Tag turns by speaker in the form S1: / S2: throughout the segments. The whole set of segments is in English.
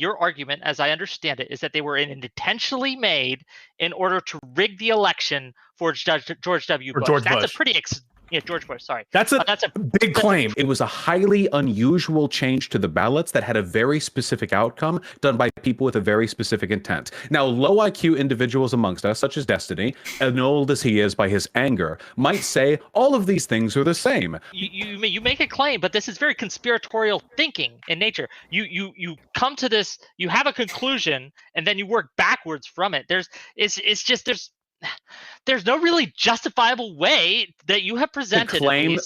S1: your argument, as I understand it, is that they were intentionally made in order to rig the election for George W. Bush.
S2: George
S1: That's
S2: Bush.
S1: a pretty George Bush. Sorry,
S2: that's a big claim.
S3: It was a highly unusual change to the ballots that had a very specific outcome done by people with a very specific intent. Now, low IQ individuals amongst us, such as Destiny, annulled as he is by his anger, might say all of these things are the same.
S1: You make a claim, but this is very conspiratorial thinking in nature. You come to this, you have a conclusion, and then you work backwards from it. There's no really justifiable way that you have presented
S3: to claim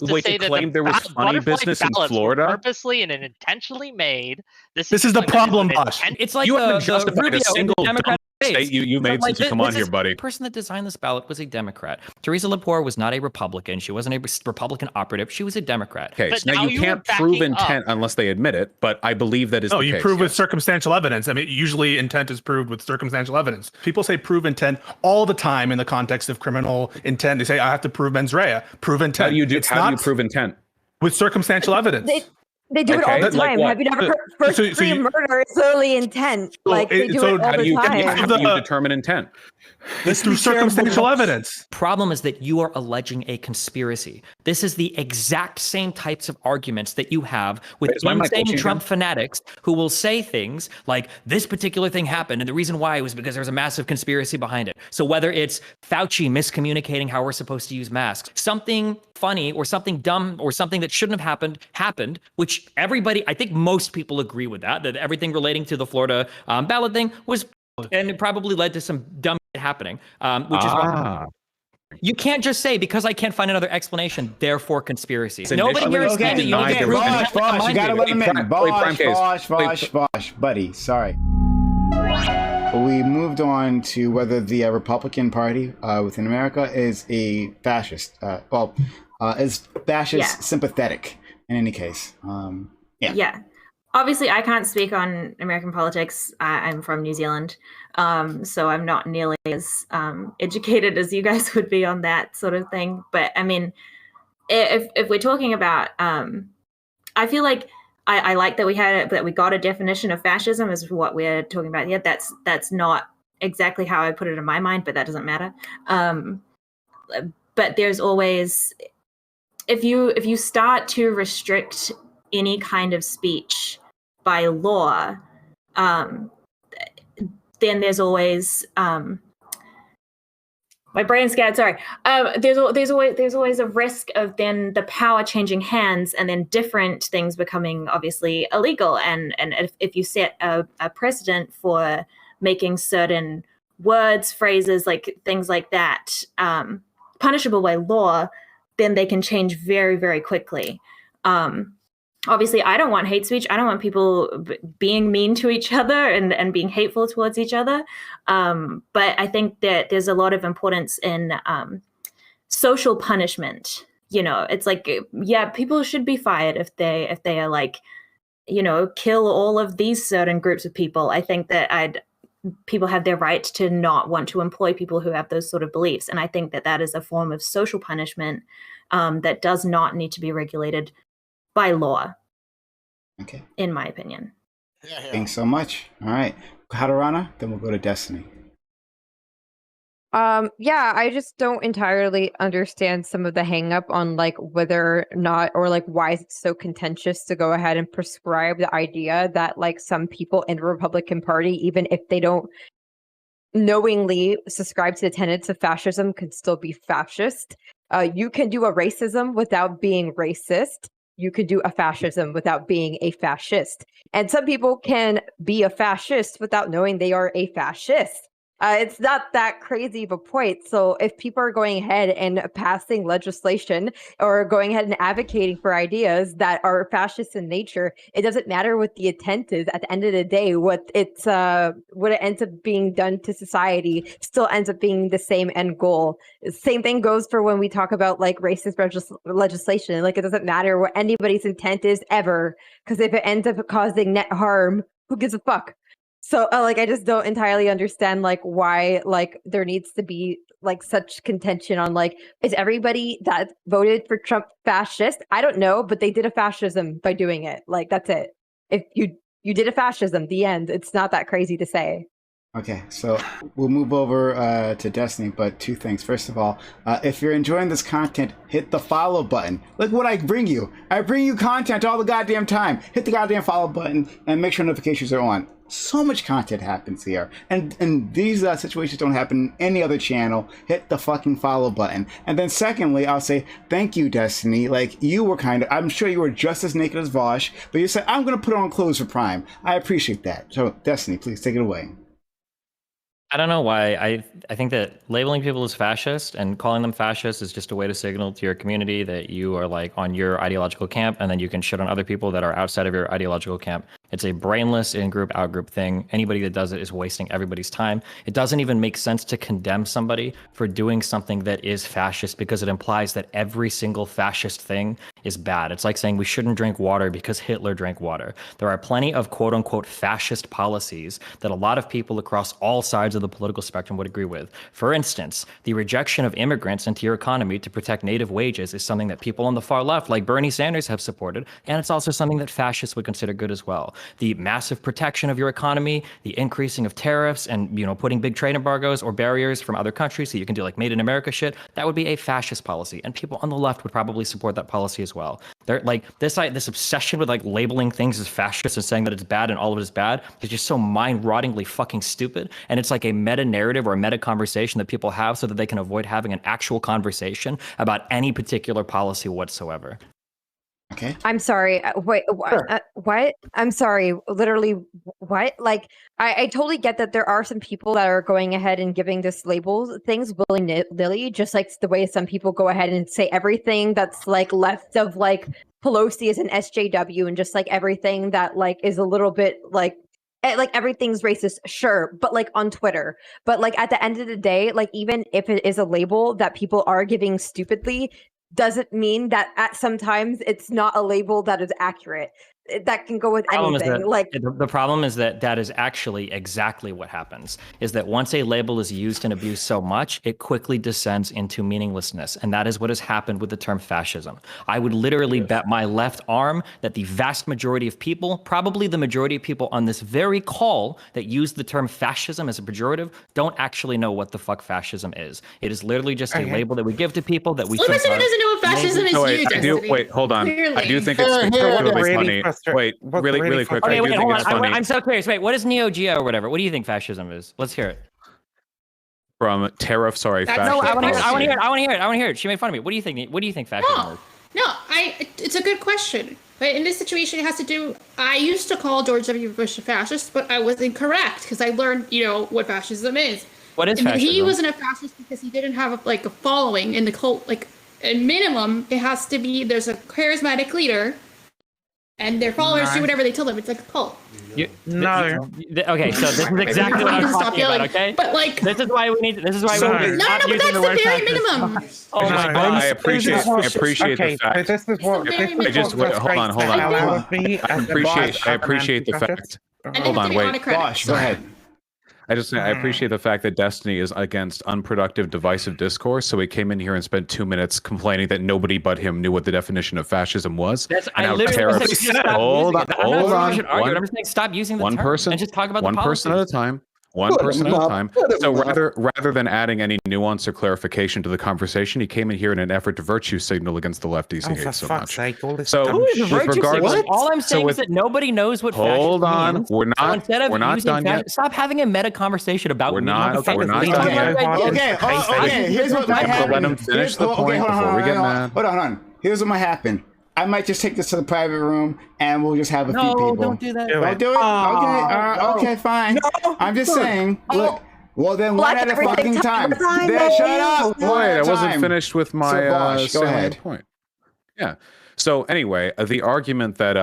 S3: there was funny business in Florida,
S1: purposely and intentionally made.
S2: This is the problem, Vaush.
S4: It's like
S3: you haven't
S4: the
S3: justified
S4: Rubio
S3: a single
S4: Democrat
S3: state you made since you come on here, buddy.
S4: The person that designed this ballot was a Democrat. Teresa Lepore was not a Republican. She wasn't a Republican operative. She was a Democrat.
S3: Okay, so now you can't prove intent unless they admit it, but I believe that is the case.
S2: No, you prove with circumstantial evidence. I mean, usually intent is proved with circumstantial evidence. People say prove intent all the time in the context of criminal intent. They say, I have to prove mens rea. Prove intent.
S3: How do you prove intent?
S2: With circumstantial evidence.
S5: They do it all the time. Have you never heard first-degree murder is solely intent? Like they do it all the time.
S3: How do you determine intent?
S2: It's through circumstantial evidence.
S4: Problem is that you are alleging a conspiracy. This is the exact same types of arguments that you have with insane Trump fanatics who will say things like this particular thing happened and the reason why was because there's a massive conspiracy behind it. So whether it's Fauci miscommunicating how we're supposed to use masks, something funny or something dumb or something that shouldn't have happened, which everybody, I think most people agree with that everything relating to the Florida ballot thing was, and it probably led to some dumb happening, which is why you can't just say because I can't find another explanation, therefore conspiracy.
S6: Nobody here is saying that you need to prove it. Vaush, you gotta let him in. Vaush, buddy, sorry. We moved on to whether the Republican Party within America is a fascist. Is fascist sympathetic in any case.
S7: Yeah. Obviously, I can't speak on American politics. I'm from New Zealand, so I'm not nearly as educated as you guys would be on that sort of thing. But I mean, if we're talking about, I feel like I like that we got a definition of fascism is what we're talking about here. That's not exactly how I put it in my mind, but that doesn't matter. But there's always, if you start to restrict any kind of speech by law, then there's always my brain's scared. Sorry. There's always a risk of then the power changing hands and then different things becoming obviously illegal. And if you set a precedent for making certain words, phrases, like things like that, punishable by law, then they can change very, very quickly. Obviously, I don't want hate speech. I don't want people being mean to each other and being hateful towards each other. But I think that there's a lot of importance in social punishment. You know, it's like, yeah, people should be fired if they are like, you know, kill all of these certain groups of people. I think that people have their right to not want to employ people who have those sort of beliefs. And I think that that is a form of social punishment that does not need to be regulated by law.
S6: Okay.
S7: In my opinion.
S6: Thanks so much. All right. Hadarana, then we'll go to Destiny.
S5: Yeah, I just don't entirely understand some of the hang up on like whether or not, or like why is it so contentious to go ahead and prescribe the idea that like some people in the Republican Party, even if they don't knowingly subscribe to the tenets of fascism, can still be fascist. You can do a racism without being racist. You could do a fascism without being a fascist. And some people can be a fascist without knowing they are a fascist. It's not that crazy of a point. So if people are going ahead and passing legislation or going ahead and advocating for ideas that are fascist in nature, it doesn't matter what the intent is. At the end of the day, what it ends up being done to society still ends up being the same end goal. Same thing goes for when we talk about like racist legislation. Like it doesn't matter what anybody's intent is ever, because if it ends up causing net harm, who gives a fuck? So like I just don't entirely understand like why like there needs to be like such contention on like, is everybody that voted for Trump fascist? I don't know, but they did a fascism by doing it. Like that's it. If you You did a fascism. The end. It's not that crazy to say.
S6: Okay, so we'll move over to Destiny, but two things. First of all, if you're enjoying this content, hit the follow button. Look what I bring you. I bring you content all the goddamn time. Hit the goddamn follow button and make sure notifications are on. So much content happens here. And these situations don't happen in any other channel. Hit the fucking follow button. And then secondly, I'll say, thank you, Destiny. Like, you were I'm sure you were just as naked as Vaush, but you said, I'm going to put on clothes for Prime. I appreciate that. So, Destiny, please take it away.
S4: I don't know why. I think that labeling people as fascist and calling them fascist is just a way to signal to your community that you are like on your ideological camp, and then you can shit on other people that are outside of your ideological camp. It's a brainless in-group, out-group thing. Anybody that does it is wasting everybody's time. It doesn't even make sense to condemn somebody for doing something that is fascist because it implies that every single fascist thing is bad. It's like saying we shouldn't drink water because Hitler drank water. There are plenty of quote-unquote fascist policies that a lot of people across all sides of the political spectrum would agree with. For instance, the rejection of immigrants into your economy to protect native wages is something that people on the far left, like Bernie Sanders, have supported, and it's also something that fascists would consider good as well. The massive protection of your economy, the increasing of tariffs, and putting big trade embargoes or barriers from other countries so you can do like Made in America shit, that would be a fascist policy, and people on the left would probably support that policy as well. They're like this obsession with like labeling things as fascist and saying that it's bad and all of it is bad is just so mind-rottingly fucking stupid, and it's like a meta narrative or a meta conversation that people have so that they can avoid having an actual conversation about any particular policy whatsoever.
S6: Okay.
S5: I'm sorry. Wait, what? I'm sorry. Literally, what? Like, I totally get that there are some people that are going ahead and giving this labels things willy-nilly, just like the way some people go ahead and say everything that's like left of like Pelosi is an SJW and just like everything that like is a little bit like everything's racist, sure, but like on Twitter. But like at the end of the day, like even if it is a label that people are giving stupidly, doesn't mean that at sometimes it's not a label that is accurate. That can go with anything.
S4: The problem is that that is actually exactly what happens, is that once a label is used and abused so much, it quickly descends into meaninglessness. And that is what has happened with the term fascism. I would literally bet my left arm that the vast majority of people, probably the majority of people on this very call that use the term fascism as a pejorative, don't actually know what the fuck fascism is. It is literally just a label that we give to people that we think
S8: doesn't know what fascism is.
S3: Wait, hold on.
S8: Clearly.
S3: I do think it's particularly funny. Wait, really quick.
S4: Okay,
S3: I do think it's funny.
S4: I'm so curious. Wait, what is Neo Geo or whatever? What do you think fascism is? Let's hear it.
S3: From Tariff, sorry, fascism.
S4: No, I want to hear it. She made fun of me. What do you think fascism is?
S8: No, it's a good question. But in this situation, it has to do. I used to call George W. Bush a fascist, but I was incorrect because I learned, what fascism is.
S4: What is fascism?
S8: He wasn't a fascist because he didn't have a following in the cult. Like, at minimum, it has to be there's a charismatic leader. And their followers do whatever they tell them. It's like a cult.
S4: No. Okay, so this is exactly what I'm talking about. Okay,
S8: but like
S4: this is why we need. This is why we need.
S8: No, but that's the very minimum.
S3: Oh my God! I appreciate the fact.
S9: This is what.
S3: I just hold on. I appreciate the fact. Hold on, wait.
S6: Vaush, go ahead.
S3: I appreciate the fact that Destiny is against unproductive, divisive discourse. So he came in here and spent 2 minutes complaining that nobody but him knew what the definition of fascism was.
S4: I literally said,
S3: hold on.
S4: I'm just saying, stop using the term and just talk about
S3: one
S4: the
S3: person at a time. One person at a time. So rather than adding any nuance or clarification to the conversation, he came in here in an effort to virtue signal against the lefties he hates so much. So
S4: regardless, all I'm saying is that nobody knows what fascism means.
S3: We're not done yet.
S4: Stop having a meta conversation about.
S3: We're not done yet.
S6: Okay. Here's what might happen.
S3: Let him finish the point before we get mad.
S6: Hold on. Here's what might happen. I might just take this to the private room and we'll just have a few people.
S4: No, don't do that.
S6: Don't do it? Okay, fine. No, I'm just saying. Look. Well, then one at a fucking time. Shut up.
S3: Wait, I wasn't finished with my
S6: go ahead.
S3: point. Yeah. So anyway, the argument that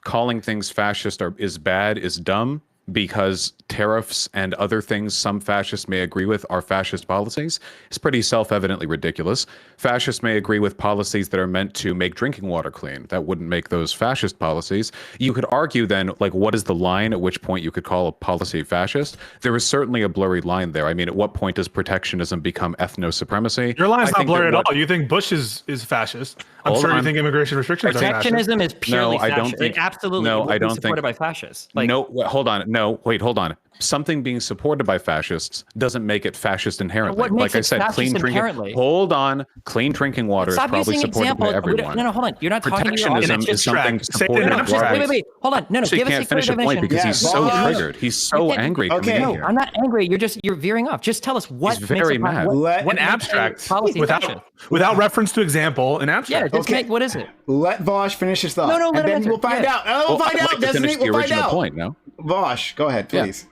S3: calling things fascist is bad is dumb because tariffs and other things some fascists may agree with are fascist policies is pretty self-evidently ridiculous. Fascists may agree with policies that are meant to make drinking water clean. That wouldn't make those fascist policies. You could argue then, like, what is the line at which point you could call a policy fascist? There is certainly a blurry line there. I mean, at what point does protectionism become ethno-supremacy?
S2: Your line's not blurry at all. You think Bush is fascist. I'm sure you think immigration restrictions are fascist.
S4: Protectionism is purely fascist.
S3: I don't think,
S4: it absolutely
S3: no,
S4: will
S3: I
S4: be
S3: don't
S4: supported
S3: think,
S4: by fascists. Like,
S3: no, hold on. No, wait, hold on. Something being supported by fascists doesn't make it fascist inherently.
S4: What makes
S3: like I
S4: it
S3: said, clean
S4: fascist
S3: drinking.
S4: inherently?
S3: Hold on, clean drinking water is
S4: Stop
S3: probably
S4: using
S3: supported by
S4: examples.
S3: everyone.
S4: No, hold on. You're not talking to your
S3: Protectionism
S4: audience.
S3: is something
S2: Say it
S3: supported
S2: in
S3: by
S2: abstract.
S4: Wait. Hold on. No.
S3: Actually,
S4: Give us
S3: can't
S4: a
S3: finish
S4: clear
S3: a point
S4: definition.
S3: because he's so triggered. He's so angry.
S6: Okay.
S3: coming in here.
S4: I'm not angry. You're veering off. Just tell us what
S3: He's very
S4: makes
S3: mad.
S4: What
S2: An abstract,
S4: policy fascist?
S2: without reference to example, an
S4: Yeah,
S2: abstract.
S4: just make what is it?
S6: Let Vaush finish his thought.
S4: No, let
S6: and
S4: him
S6: then
S4: answer.
S6: we'll find
S4: Yeah.
S6: out. Oh, we'll find
S3: I'd
S6: out.
S3: like to finish
S6: Destiny,
S3: the
S6: we'll find
S3: original
S6: out.
S3: point, no?
S6: Vaush, go ahead,
S3: Yeah.
S6: please.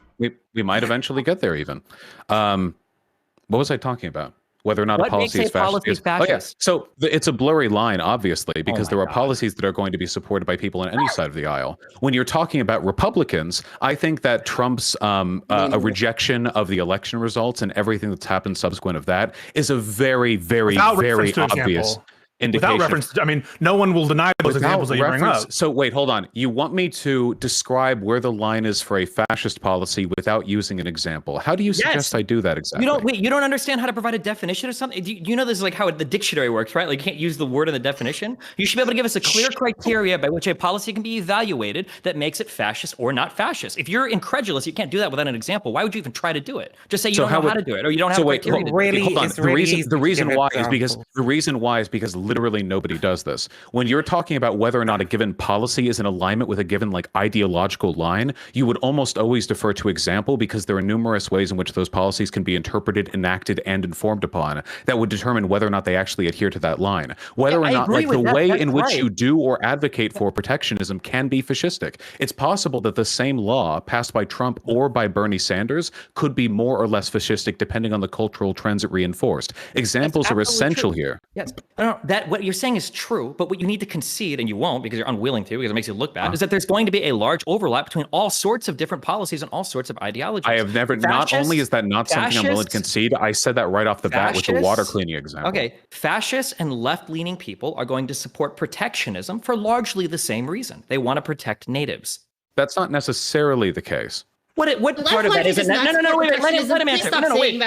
S3: We might eventually get there even. What was I talking about? Whether or not
S4: What
S3: a policy
S4: makes
S3: is
S4: a policy
S3: fascist.
S4: fascist?
S3: So it's a blurry line, obviously, because
S4: my
S3: there are
S4: God.
S3: policies that are going to be supported by people on any side of the aisle. When you're talking about Republicans, I think that Trump's a rejection of the election results and everything that's happened subsequent of that is a very, very,
S2: Without
S3: very
S2: reference to
S3: obvious
S2: example.
S3: indication.
S2: Without reference, I mean, no one will deny those examples that you bring up.
S3: So wait, hold on. You want me to describe where the line is for a fascist policy without using an example? How do you suggest I do that exactly?
S4: You don't understand how to provide a definition or something? Do you know this is like how the dictionary works, right? Like you can't use the word in the definition. You should be able to give us a clear criteria by which a policy can be evaluated that makes it fascist or not fascist. If you're incredulous, you can't do that without an example. Why would you even try to do it? Just say you don't know how to do it, or you don't have criteria.
S3: Hold on. The reason why is because literally nobody does this. When you're talking about whether or not a given policy is in alignment with a given like ideological line, you would almost always defer to example because there are numerous ways in which those policies can be interpreted, enacted, and informed upon that would determine whether or not they actually adhere to that line. Whether or not like the way in which you do or advocate for protectionism can be fascistic. It's possible that the same law passed by Trump or by Bernie Sanders could be more or less fascistic depending on the cultural trends it reinforced. Examples are essential here.
S4: Yes. No, that what you're saying is true, but what you need to concede, and you won't because you're unwilling to, because it makes you look bad, is that there's going to be a large overlap between all sorts of different policies and all sorts of ideologies.
S3: I have never, not only is that not something I'm willing to concede, I said that right off the bat with the water cleaning example.
S4: Okay, fascists and left-leaning people are going to support protectionism for largely the same reason. They want to protect natives.
S3: That's not necessarily the case.
S4: What part of that isn't? No, wait, let him answer. No, wait.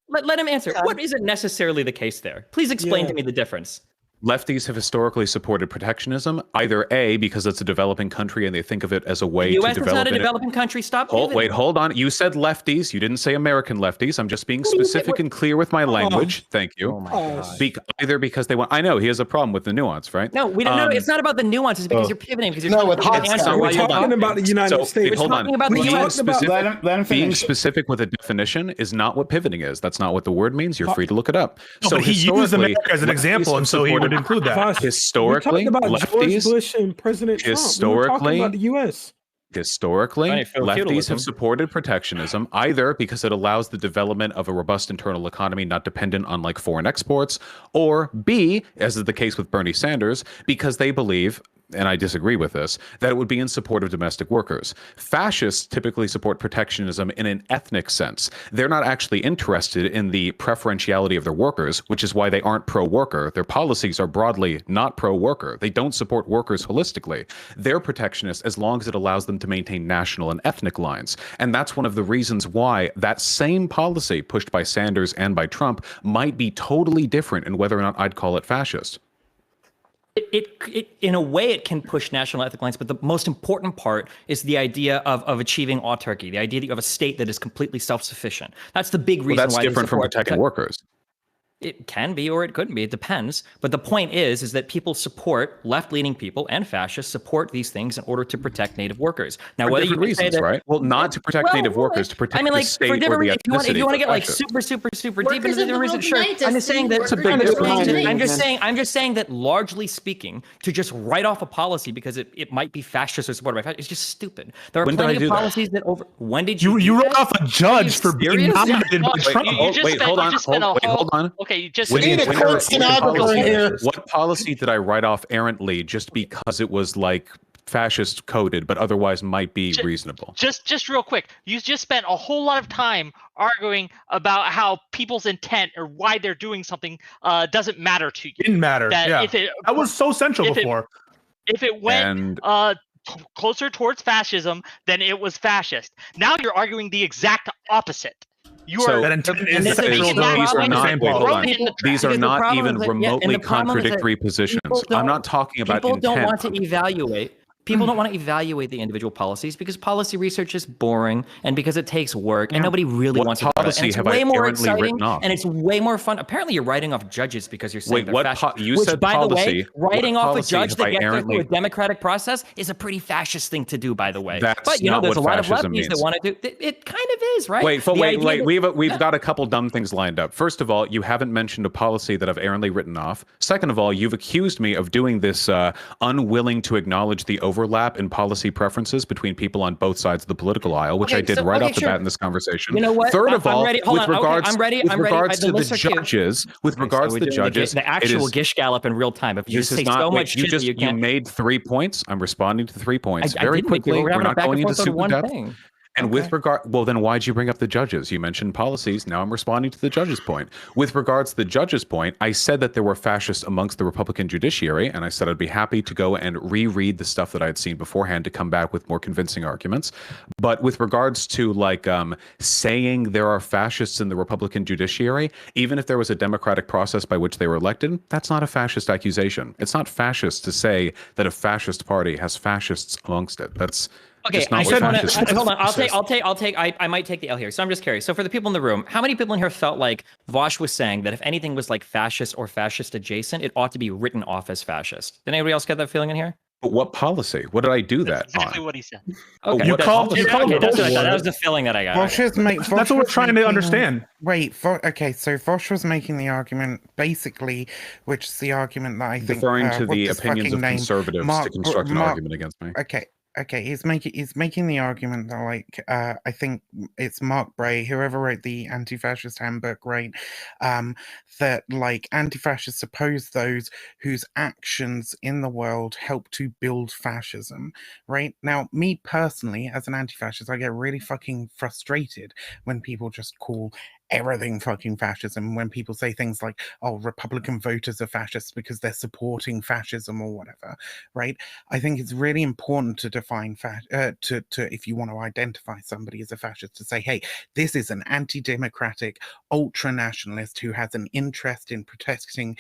S4: Let him answer. What isn't necessarily the case there? Please explain to me the difference.
S3: Lefties have historically supported protectionism, either A, because it's a developing country and they think of it as a way
S4: the US
S3: to develop
S4: is not a developing country. Stop.
S3: Hold on. You said lefties. You didn't say American lefties. I'm just being specific and clear with my language. Thank you.
S4: Oh my God.
S3: Either because they want. I know he has a problem with the nuance, right?
S4: No, we don't. No, it's not about the nuances because you're pivoting. Because you're
S9: no, with hot
S4: answer.
S9: we're talking about the United States.
S3: Hold on.
S4: About the US.
S6: Let him
S3: being specific with a definition is not what pivoting is. That's not what the word means. You're free to look it up.
S2: No, so he used America as an example, and so he would include that.
S3: Historically,
S9: about
S3: lefties,
S9: George Bush and President Trump.
S3: Historically,
S9: we were talking about the U.S.
S3: Historically, lefties have supported protectionism either because it allows the development of a robust internal economy not dependent on like foreign exports, or B, as is the case with Bernie Sanders, because they believe, and I disagree with this, that it would be in support of domestic workers. Fascists typically support protectionism in an ethnic sense. They're not actually interested in the preferentiality of their workers, which is why they aren't pro-worker. Their policies are broadly not pro-worker. They don't support workers holistically. They're protectionist as long as it allows them to maintain national and ethnic lines. And that's one of the reasons why that same policy pushed by Sanders and by Trump might be totally different in whether or not I'd call it fascist.
S4: It in a way it can push national ethnic lines, but the most important part is the idea of achieving autarky, the idea that you have a state that is completely self-sufficient. That's the big reason
S3: that's
S4: why
S3: different from protecting workers.
S4: It can be or it couldn't be. It depends. But the point is that people support, left-leaning people and fascists support these things in order to protect native workers. Now,
S3: for
S4: whether
S3: different
S4: you
S3: reasons,
S4: say that,
S3: right? Well, not to protect native workers, to protect the state or the ethnicity.
S4: If you want to get like super deep into the reason, sure. I'm just saying that I'm just saying that largely speaking, to just write off a policy because it might be fascist or supported by fascists, it's just stupid. There are plenty of policies that over. When did you
S2: wrote off a judge for being nominated by Trump?
S3: Wait, hold on.
S1: Okay, you just
S3: what policy did I write off errantly just because it was like fascist coded, but otherwise might be reasonable.
S1: Just real quick, you just spent a whole lot of time arguing about how people's intent or why they're doing something doesn't matter to you.
S2: Didn't matter.
S1: That
S2: that was so central before.
S1: If it went closer towards fascism, then it was fascist. Now you're arguing the exact opposite. These are
S3: not even remotely contradictory positions. I'm not talking about
S4: people
S3: intent.
S4: Don't want to evaluate. People don't want to evaluate the individual policies because policy research is boring and because it takes work and nobody really wants to.
S3: Policy have I errantly written off?
S4: And it's way more fun. Apparently, you're writing off judges because you're saying they're fascist.
S3: You said
S4: by
S3: policy.
S4: the way, writing off a judge that gets through a democratic process is a pretty fascist thing to do. By the way, but there's a lot of lefties that want to do. It kind of is, right?
S3: Wait. We've got a couple dumb things lined up. First of all, you haven't mentioned a policy that I've errantly written off. Second of all, you've accused me of doing this unwilling to acknowledge the overlap in policy preferences between people on both sides of the political aisle, which I did right off the bat in this conversation.
S4: You know what?
S3: Third of all, with regards to the judges,
S4: the actual Gish Gallop in real time. If you say so much shit, you
S3: made 3 points. I'm responding to the 3 points very quickly. We're not going into super depth. And with regard, well, then why'd you bring up the judges? You mentioned policies. Now I'm responding to the judges' point. With regards to the judges' point, I said that there were fascists amongst the Republican judiciary, and I said I'd be happy to go and reread the stuff that I had seen beforehand to come back with more convincing arguments. But with regards to saying there are fascists in the Republican judiciary, even if there was a democratic process by which they were elected, that's not a fascist accusation. It's not fascist to say that a fascist party has fascists amongst it. That's
S4: okay. I hold on. I might take the L here. So I'm just curious. So for the people in the room, how many people in here felt like Vaush was saying that if anything was like fascist or fascist adjacent, it ought to be written off as fascist? Did anybody else get that feeling in here?
S3: But what policy? What did I do that
S1: exactly
S3: on?
S1: what he said.
S4: Okay,
S2: you called
S4: that was the feeling that I got.
S2: That's what we're trying to understand.
S10: Wait, so Vaush was making the argument, basically, which is the argument that I think...
S3: Referring to the opinions of conservatives to construct an argument against me.
S10: Okay, he's making the argument that I think it's Mark Bray, whoever wrote the anti-fascist handbook, right? That anti-fascists oppose those whose actions in the world help to build fascism, right? Now, me personally, as an anti-fascist, I get really fucking frustrated when people just call everything fucking fascism, when people say things like, oh, Republican voters are fascists because they're supporting fascism or whatever, right? I think it's really important to define if you want to identify somebody as a fascist, to say, hey, this is an anti-democratic ultra-nationalist who has an interest in protecting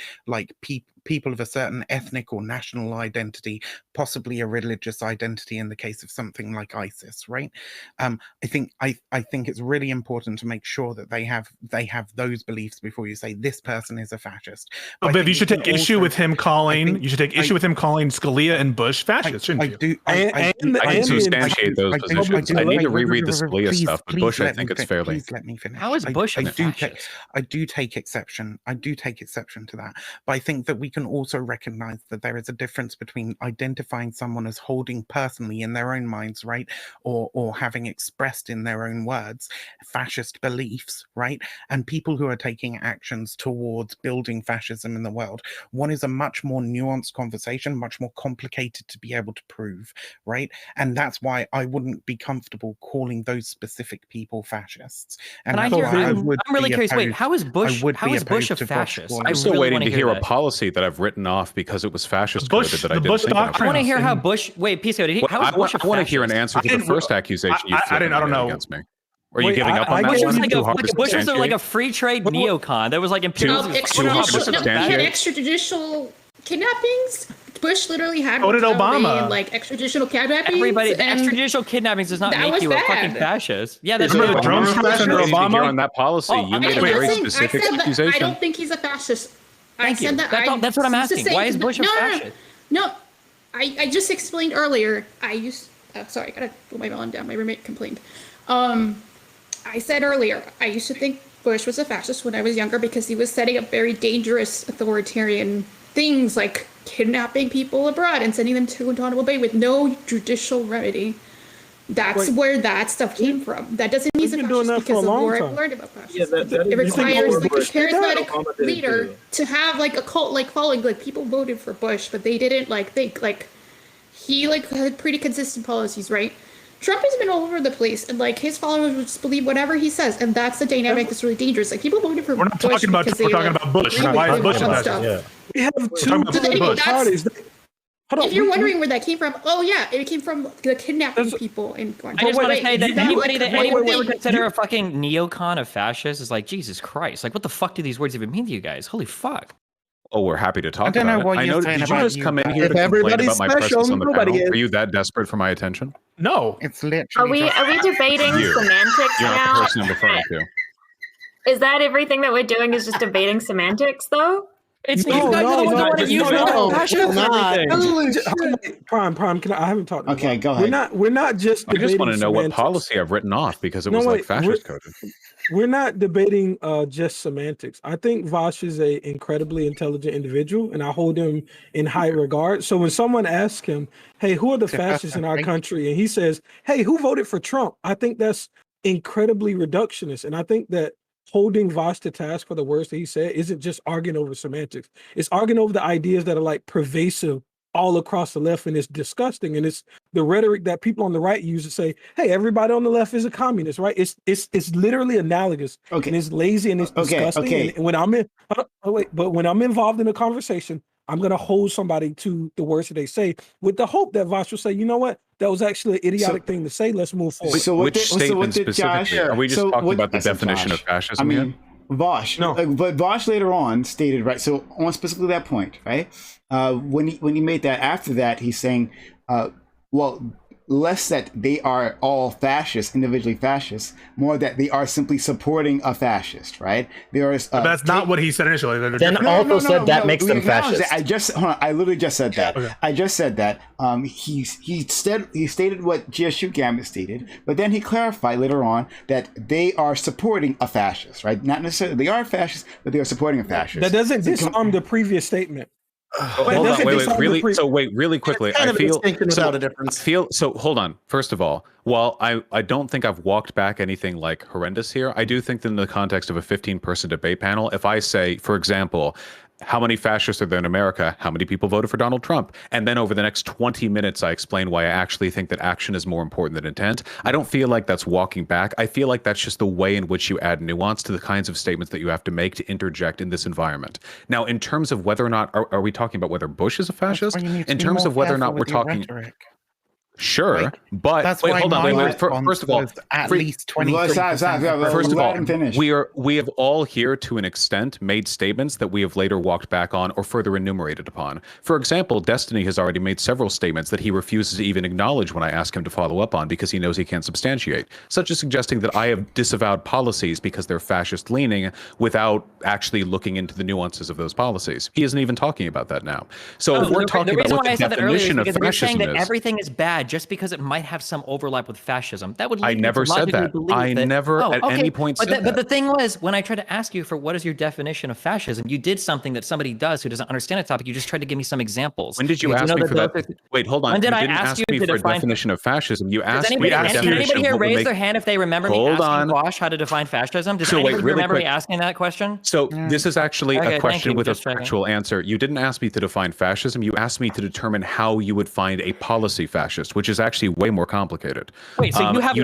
S10: people of a certain ethnic or national identity, possibly a religious identity in the case of something like ISIS, right? I think it's really important to make sure that they have those beliefs before you say this person is a fascist.
S2: But Viv, you should take issue with him calling Scalia and Bush fascists, shouldn't you?
S3: I can substantiate those positions. I need to reread the Scalia stuff, but Bush, I think it's fairly.
S10: Please let me finish.
S4: How is Bush a fascist?
S10: I do take exception to that, but I think that we can also recognize that there is a difference between identifying someone as holding personally in their own minds, right, or having expressed in their own words fascist beliefs, right, and people who are taking actions towards building fascism in the world. One is a much more nuanced conversation, much more complicated to be able to prove, right? And that's why I wouldn't be comfortable calling those specific people fascists. And
S4: I'm really curious. Wait, how is Bush a fascist?
S3: I'm still waiting to hear a policy that I've written off because it was fascist coded that I didn't think of.
S4: I want to hear how Bush. Wait, Piso, how is Bush a fascist?
S3: I want to hear an answer to the first accusation you
S2: don't know.
S3: against me. Are you giving up on that one?
S4: Bush was like a free trade neocon. There was like imperial.
S8: He had extrajudicial kidnappings. Bush literally had
S2: Obama
S8: extrajudicial kidnappings.
S4: Everybody, extrajudicial kidnappings does not make you a fucking fascist. Yeah, that's
S2: the drone strikes under Obama.
S3: On that policy, you made a very specific accusation.
S8: I don't think he's a fascist.
S4: Thank you. That's what I'm asking. Why is Bush a fascist?
S8: No, I just explained earlier. Sorry, I gotta put my volume down. My roommate complained. I said earlier, I used to think Bush was a fascist when I was younger because he was setting up very dangerous authoritarian things like kidnapping people abroad and sending them to Guantanamo Bay with no judicial remedy. That's where that stuff came from. That doesn't mean he's a fascist because of the more I've learned about fascism. It requires a charismatic leader to have a cult-like following. People voted for Bush, but they didn't think he like had pretty consistent policies, right? Trump has been all over the place, and like his followers will just believe whatever he says, and that's the dynamic that's really dangerous. Like people voted for.
S2: We're not talking about Trump. We're talking about Bush. Why is Bush stuff?
S9: Yeah. We have two parties.
S8: If you're wondering where that came from, oh yeah, it came from the kidnapping people in.
S4: I just want to say that anybody that would consider a fucking neocon a fascist is like, Jesus Christ, like what the fuck do these words even mean to you guys? Holy fuck.
S3: Oh, we're happy to talk about it.
S10: I don't know what you're saying
S3: Did you
S10: about
S3: just come in here to complain about my presence on the panel? Are you that desperate for my attention?
S2: No.
S10: It's literally.
S7: Are we debating semantics
S3: You're
S7: now?
S3: not the person I'm referring to.
S7: Is that everything that we're doing? Is just debating semantics, though?
S4: It's
S9: No, Prime. I haven't talked.
S6: Okay, go ahead.
S9: We're not just.
S3: I just want to know what
S9: semantics.
S3: policy I've written off because it was like fascist coded.
S9: We're not debating just semantics. I think Vaush is an incredibly intelligent individual, and I hold him in high regard. So when someone asks him, "Hey, who are the fascists in our country?" and he says, "Hey, who voted for Trump?" I think that's incredibly reductionist, and I think that holding Vaush to task for the words that he said isn't just arguing over semantics. It's arguing over the ideas that are like pervasive all across the left, and it's disgusting. And it's the rhetoric that people on the right use to say, "Hey, everybody on the left is a communist," right? It's literally analogous.
S6: Okay.
S9: And it's lazy and it's disgusting.
S6: Okay.
S9: And when I'm in, but when I'm involved in a conversation, I'm gonna hold somebody to the words that they say, with the hope that Vaush will say, "You know what? That was actually an idiotic thing to say. Let's move forward."
S3: Which statement specifically? Are we just talking about the definition of fascism?
S6: I mean, Vaush.
S9: No.
S6: But Vaush later on stated, right, so on specifically that point, right, when he made that, after that, he's saying, well, less that they are all fascists, individually fascists, more that they are simply supporting a fascist, right?
S2: But that's not what he said initially.
S11: Then said that makes them fascist.
S6: I literally just said that.
S2: Okay.
S6: I just said that. He stated what GSU Gambit stated, but then he clarified later on that they are supporting a fascist, right? Not necessarily they are fascists, but they are supporting a fascist.
S9: That doesn't disarm the previous statement.
S3: Hold on, really quickly. I feel so. Hold on. First of all, while I don't think I've walked back anything like horrendous here, I do think that in the context of a 15-person debate panel, if I say, for example, how many fascists are there in America? How many people voted for Donald Trump? And then over the next 20 minutes, I explain why I actually think that action is more important than intent. I don't feel like that's walking back. I feel like that's just the way in which you add nuance to the kinds of statements that you have to make to interject in this environment. Now, in terms of whether or not, are we talking about whether Bush is a fascist? In terms of whether or not we're talking... Sure, but
S10: that's
S3: wait, hold on. Wait. First of all,
S10: at least 20.
S3: First of all, we have all here to an extent made statements that we have later walked back on or further enumerated upon. For example, Destiny has already made several statements that he refuses to even acknowledge when I ask him to follow up on because he knows he can't substantiate, such as suggesting that I have disavowed policies because they're fascist leaning without actually looking into the nuances of those policies. He isn't even talking about that now. So if we're talking about what the definition of fascism is,
S4: everything is bad just because it might have some overlap with fascism. That would lead
S3: I never said that. I never at any point said that.
S4: But the thing was, when I tried to ask you for what is your definition of fascism, you did something that somebody does who doesn't understand a topic. You just tried to give me some examples.
S3: When did you ask me for that? Wait, hold on.
S4: When did
S3: you
S4: I
S3: didn't
S4: ask you
S3: me
S4: to
S3: for a
S4: define
S3: definition of fascism. You asked me.
S4: Did anybody here raise their hand if they remember me asking Vaush how to define fascism? Did anybody remember me asking that question?
S3: So this is actually a question with a factual answer. You didn't ask me to define fascism. You asked me to determine how you would find a policy fascist, which is actually way more complicated.
S4: Wait, so you have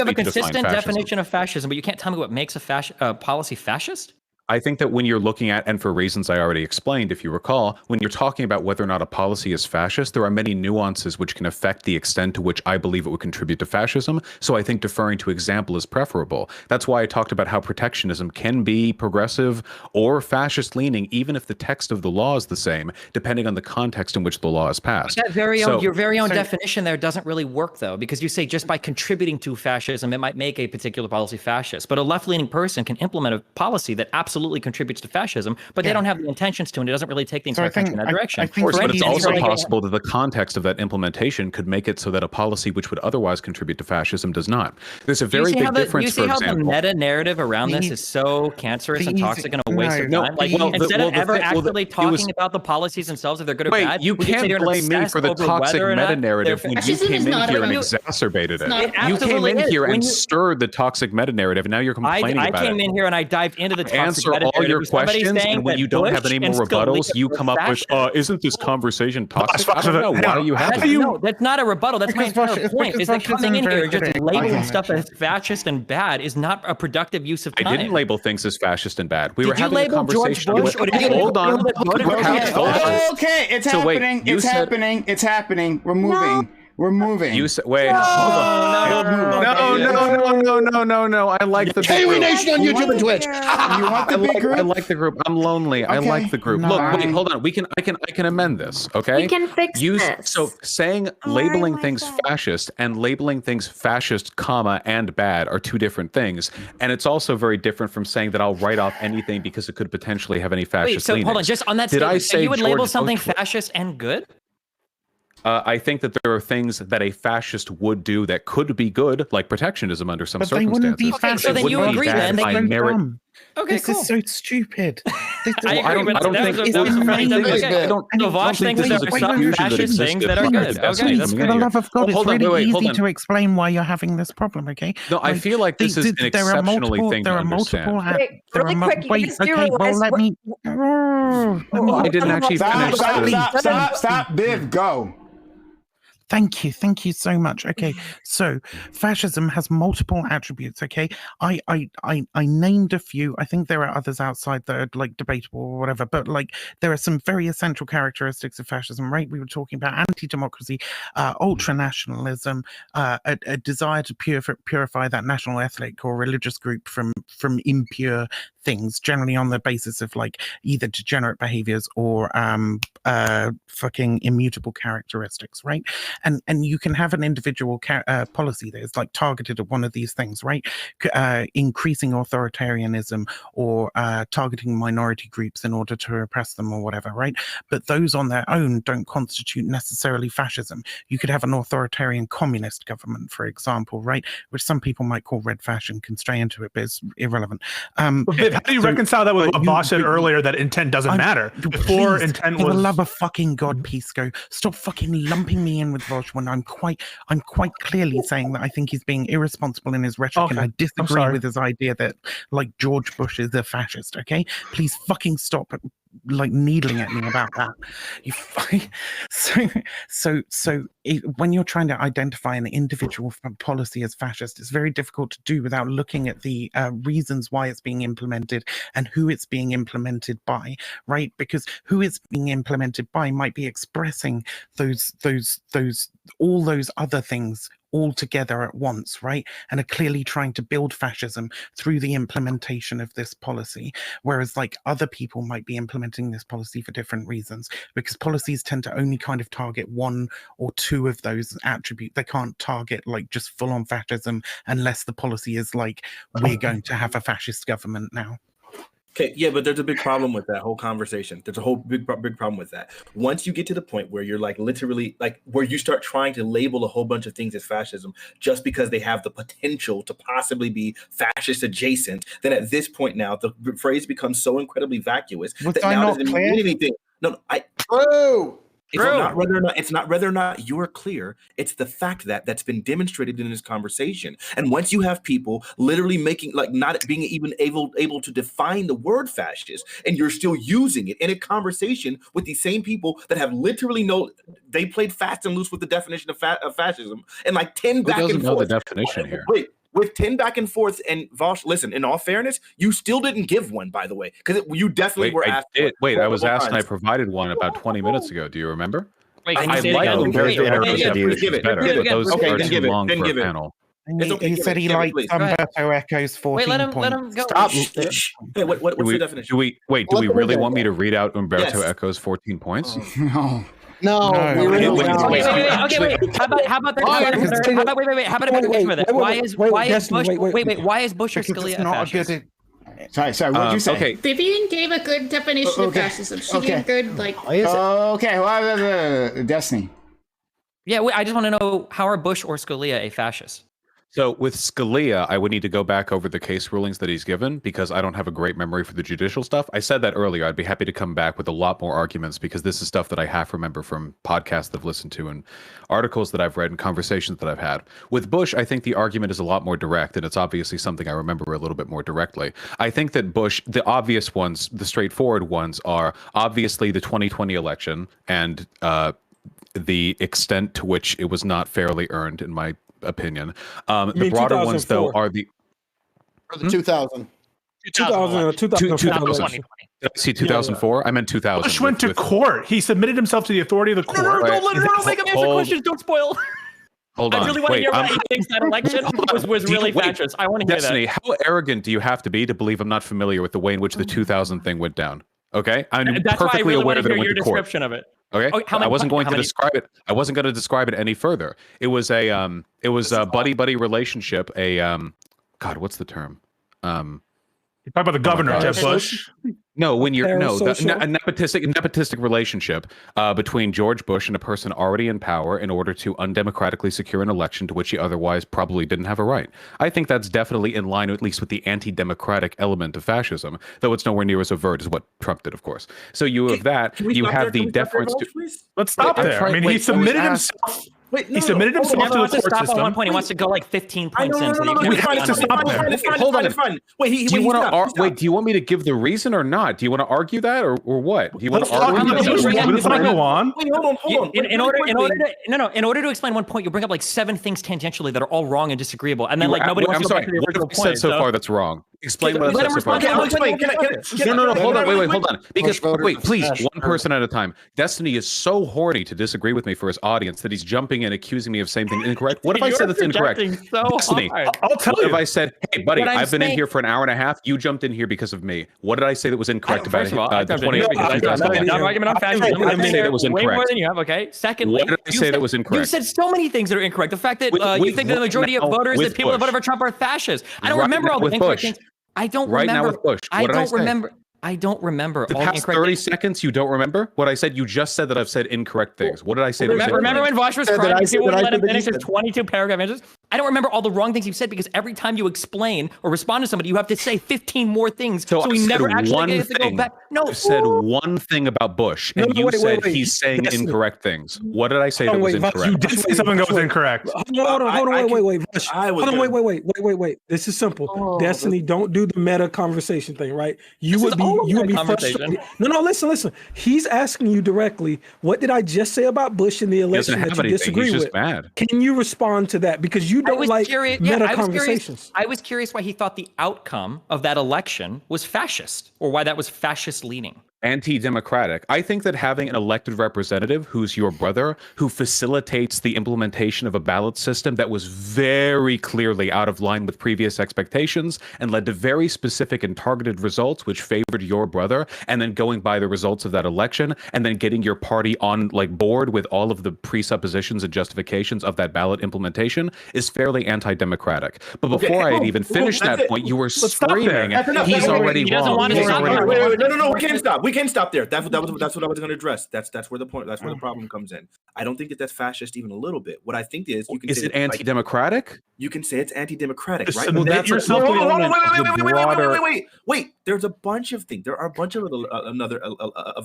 S4: a consistent definition of fascism, but you can't tell me what makes a policy fascist?
S3: I think that when you're looking at, and for reasons I already explained, if you recall, when you're talking about whether or not a policy is fascist, there are many nuances which can affect the extent to which I believe it would contribute to fascism. So I think deferring to example is preferable. That's why I talked about how protectionism can be progressive or fascist leaning, even if the text of the law is the same, depending on the context in which the law is passed.
S4: But that your very own definition there doesn't really work, though, because you say just by contributing to fascism, it might make a particular policy fascist. But a left-leaning person can implement a policy that absolutely contributes to fascism, but they don't have the intentions to, and it doesn't really take the entire country in that direction.
S3: Of course, but it's also possible that the context of that implementation could make it so that a policy which would otherwise contribute to fascism does not. There's a very big difference, for example.
S4: You see how the meta-narrative around this is so cancerous and toxic and a waste of time? Like, instead of ever actually talking about the policies themselves, if they're good or bad,
S3: you can't blame me for the toxic meta-narrative when you came in here and exacerbated it. You came in here and stirred the toxic meta-narrative, and now you're complaining about it.
S4: I came in here and I dived into the toxic
S3: answer all your questions, and when you don't have any more rebuttals, you come up with, isn't this conversation toxic? I don't know. Why are you having it?
S4: No, that's not a rebuttal. That's my entire point. Is that coming in here and just labeling stuff as fascist and bad is not a productive use of time.
S3: I didn't label things as fascist and bad. We were
S4: Did you
S3: having a
S4: label
S3: conversation.
S4: George Bush, or did you
S3: Hold on.
S6: Okay, it's happening. It's happening. It's happening. We're moving. We're moving.
S3: You said, wait, hold on. No. I like the
S12: Kiwi Nation on YouTube and Twitch.
S6: You want the big group?
S3: I like the group. I'm lonely. I like the group. Look, wait, hold on. I can amend this. Okay.
S7: We can fix this.
S3: So saying labeling things fascist and labeling things fascist, comma, and bad are two different things, and it's also very different from saying that I'll write off anything because it could potentially have any fascist.
S4: Wait, so
S3: leanings.
S4: hold on. Just on that
S3: Did I
S4: statement,
S3: say
S4: you would label
S3: George
S4: something
S3: Bush?
S4: fascist and good?
S3: I think that there are things that a fascist would do that could be good, like protectionism under some
S10: But they
S3: circumstances.
S10: wouldn't be fascist.
S4: so then you agree then
S3: by
S4: they
S3: merit.
S4: Okay,
S10: This is so stupid.
S4: I agree, but
S3: don't think
S4: that's
S3: I don't
S4: So Vaush
S3: think
S4: thinks
S3: this
S4: there
S3: is
S4: are
S3: a
S4: some
S3: confusion that
S4: fascist things
S3: existed
S4: that are
S3: prior
S4: good.
S3: to this.
S4: Okay, that's
S10: For
S4: good.
S10: the love of God, it's
S3: Hold on,
S10: really
S3: hold
S10: easy
S3: on.
S10: to explain why you're having this problem, okay?
S3: No, I feel like this is an exceptionally thing to understand.
S5: Wait, really quick, you guys do realize
S10: let me...
S3: I didn't actually finish.
S6: Stop, Biv, go.
S10: Thank you so much. Okay, so fascism has multiple attributes. Okay, I named a few. I think there are others outside that are like debatable or whatever, but like there are some very essential characteristics of fascism. Right? We were talking about anti-democracy, ultra-nationalism, a desire to purify that national ethnic or religious group from impure things, generally on the basis of like either degenerate behaviors or fucking immutable characteristics, right? And you can have an individual policy that is like targeted at one of these things, right? Increasing authoritarianism or targeting minority groups in order to repress them or whatever, right? But those on their own don't constitute necessarily fascism. You could have an authoritarian communist government, for example, right? Which some people might call red fashion, can stray into it, but it's irrelevant.
S2: How do you reconcile that with what Vaush said earlier, that intent doesn't matter? Before
S10: please,
S2: intent
S10: for
S2: was...
S10: the love of fucking God, Pisco, stop fucking lumping me in with Vaush when I'm quite clearly saying that I think he's being irresponsible in his rhetoric, and I disagree with his idea that like George Bush is a fascist. Okay, please fucking stop like needling at me about that. You when you're trying to identify an individual policy as fascist, it's very difficult to do without looking at the reasons why it's being implemented and who it's being implemented by, right? Because who it's being implemented by might be expressing all those other things all together at once, right? And are clearly trying to build fascism through the implementation of this policy. Whereas like other people might be implementing this policy for different reasons, because policies tend to only kind of target one or two of those attributes. They can't target like just full on fascism unless the policy is like, we're going to have a fascist government now.
S12: Okay, yeah, but there's a big problem with that whole conversation. There's a whole big problem with that. Once you get to the point where you're like literally like where you start trying to label a whole bunch of things as fascism just because they have the potential to possibly be fascist adjacent, then at this point now the phrase becomes so incredibly vacuous that now doesn't mean anything. True. It's not whether or not you're clear. It's the fact that that's been demonstrated in this conversation. And once you have people literally making like not being even able to define the word fascist, and you're still using it in a conversation with these same people that have literally they played fast and loose with the definition of fascism, and like 10 back and forth. Who doesn't know the
S3: definition here?
S12: Wait. With 10 back and forth, and Vaush, listen, in all fairness, you still didn't give one, by the way, because you definitely were asked.
S3: I was asked and I provided one about 20 minutes ago. Do you remember?
S1: Wait,
S3: I like Umberto Eco's better, but those are too long for a panel.
S10: He said he liked Umberto Eco's 14 points.
S4: Let him go.
S12: Stop. Hey, what's the definition?
S3: Do we really want me to read out Umberto Eco's 14 points?
S12: No.
S4: Wait. How about a better question for that? Why is Bush or Scalia a fascist?
S6: Sorry, what did you say?
S3: Okay.
S8: Vivian gave a good definition of fascism. She gave good, like...
S6: Destiny.
S4: Yeah, I just want to know, how are Bush or Scalia a fascist?
S3: So with Scalia, I would need to go back over the case rulings that he's given because I don't have a great memory for the judicial stuff. I said that earlier. I'd be happy to come back with a lot more arguments because this is stuff that I half remember from podcasts I've listened to and articles that I've read and conversations that I've had. With Bush, I think the argument is a lot more direct, and it's obviously something I remember a little bit more directly. I think that Bush, the obvious ones, the straightforward ones are obviously the 2020 election and the extent to which it was not fairly earned, in my opinion. The broader ones, though, are the
S13: 2000.
S3: 2000. Did I see 2004? I meant 2000.
S2: Bush went to court. He submitted himself to the authority of the court.
S4: No, don't make him answer questions. Don't spoil.
S3: Hold on.
S4: I really want to hear why he thinks that election was really fascist. I want to hear
S3: Destiny,
S4: that.
S3: how arrogant do you have to be to believe I'm not familiar with the way in which the 2000 thing went down? Okay, I'm perfectly aware that it went to court.
S4: Description of it.
S3: Okay, I wasn't going to describe it. I wasn't going to describe it any further. It was a buddy relationship. God, what's the term?
S2: You talk about the governor, Jeb Bush.
S3: No, when you're a nepotistic relationship between George Bush and a person already in power in order to undemocratically secure an election to which he otherwise probably didn't have a right. I think that's definitely in line, at least with the anti-democratic element of fascism, though it's nowhere near as overt as what Trump did, of course. So you have that. You have the deference to.
S2: Let's stop there. I mean, he submitted himself. He submitted himself to the court
S4: stop
S2: system.
S4: On one point. He wants to go like 15 points in.
S2: We have to stop there.
S12: Hold on. Wait,
S3: do you want me to give the reason or not? Do you want to argue that or what? Do you want to argue?
S2: Let's not go on.
S12: Wait, hold on.
S4: In order to explain one point, you bring up like 7 things tangentially that are all wrong and disagreeable, and then like nobody wants to go back to the original point.
S3: What have you said so far that's wrong? Explain what I said so far. No, hold on. Because wait, please, one person at a time. Destiny is so horny to disagree with me for his audience that he's jumping in, accusing me of saying things incorrect. What if I said that's incorrect? Destiny,
S2: I'll tell you.
S3: If I said, hey, buddy, I've been in here for an hour and a half. You jumped in here because of me. What did I say that was incorrect about it?
S4: Argument on fascism.
S3: What did I say that was incorrect?
S4: Way more than you have. Okay. Secondly,
S3: what did I say that was incorrect?
S4: You said so many things that are incorrect. The fact that you think that the majority of voters, that people that voted for Trump, are fascists. I don't remember all the incorrect things. I don't remember.
S3: Now with Bush.
S4: I don't remember. I don't remember.
S3: The past 30 seconds, you don't remember what I said? You just said that I've said incorrect things. What did I say?
S4: Remember when Vaush was crying because people wouldn't let him finish his 22 paragraph answers? I don't remember all the wrong things you've said because every time you explain or respond to somebody, you have to say 15 more things. So we never actually get to go back. No,
S3: you said one thing about Bush, and you said he's saying incorrect things. What did I say that was incorrect?
S2: You did say something that was incorrect.
S9: Hold on, wait. This is simple. Destiny, don't do the meta conversation thing, right? You would be frustrated. No, listen. He's asking you directly, what did I just say about Bush in the election that you disagree with?
S3: Just mad.
S9: Can you respond to that? Because you don't like meta conversations.
S4: I was curious why he thought the outcome of that election was fascist, or why that was fascist leaning.
S3: Anti-democratic. I think that having an elected representative who's your brother, who facilitates the implementation of a ballot system that was very clearly out of line with previous expectations and led to very specific and targeted results which favored your brother, and then going by the results of that election and then getting your party on board with all of the presuppositions and justifications of that ballot implementation is fairly anti-democratic. But before I had even finished that point, you were screaming, he's already wrong.
S12: No, we can't stop. We can stop there. That's what I was going to address. That's where the point. That's where the problem comes in. I don't think that that's fascist even a little bit. What I think is, you can
S3: is it anti-democratic?
S12: You can say it's anti-democratic, right?
S2: Well, that's
S12: wait. There's a bunch of things. There are a bunch of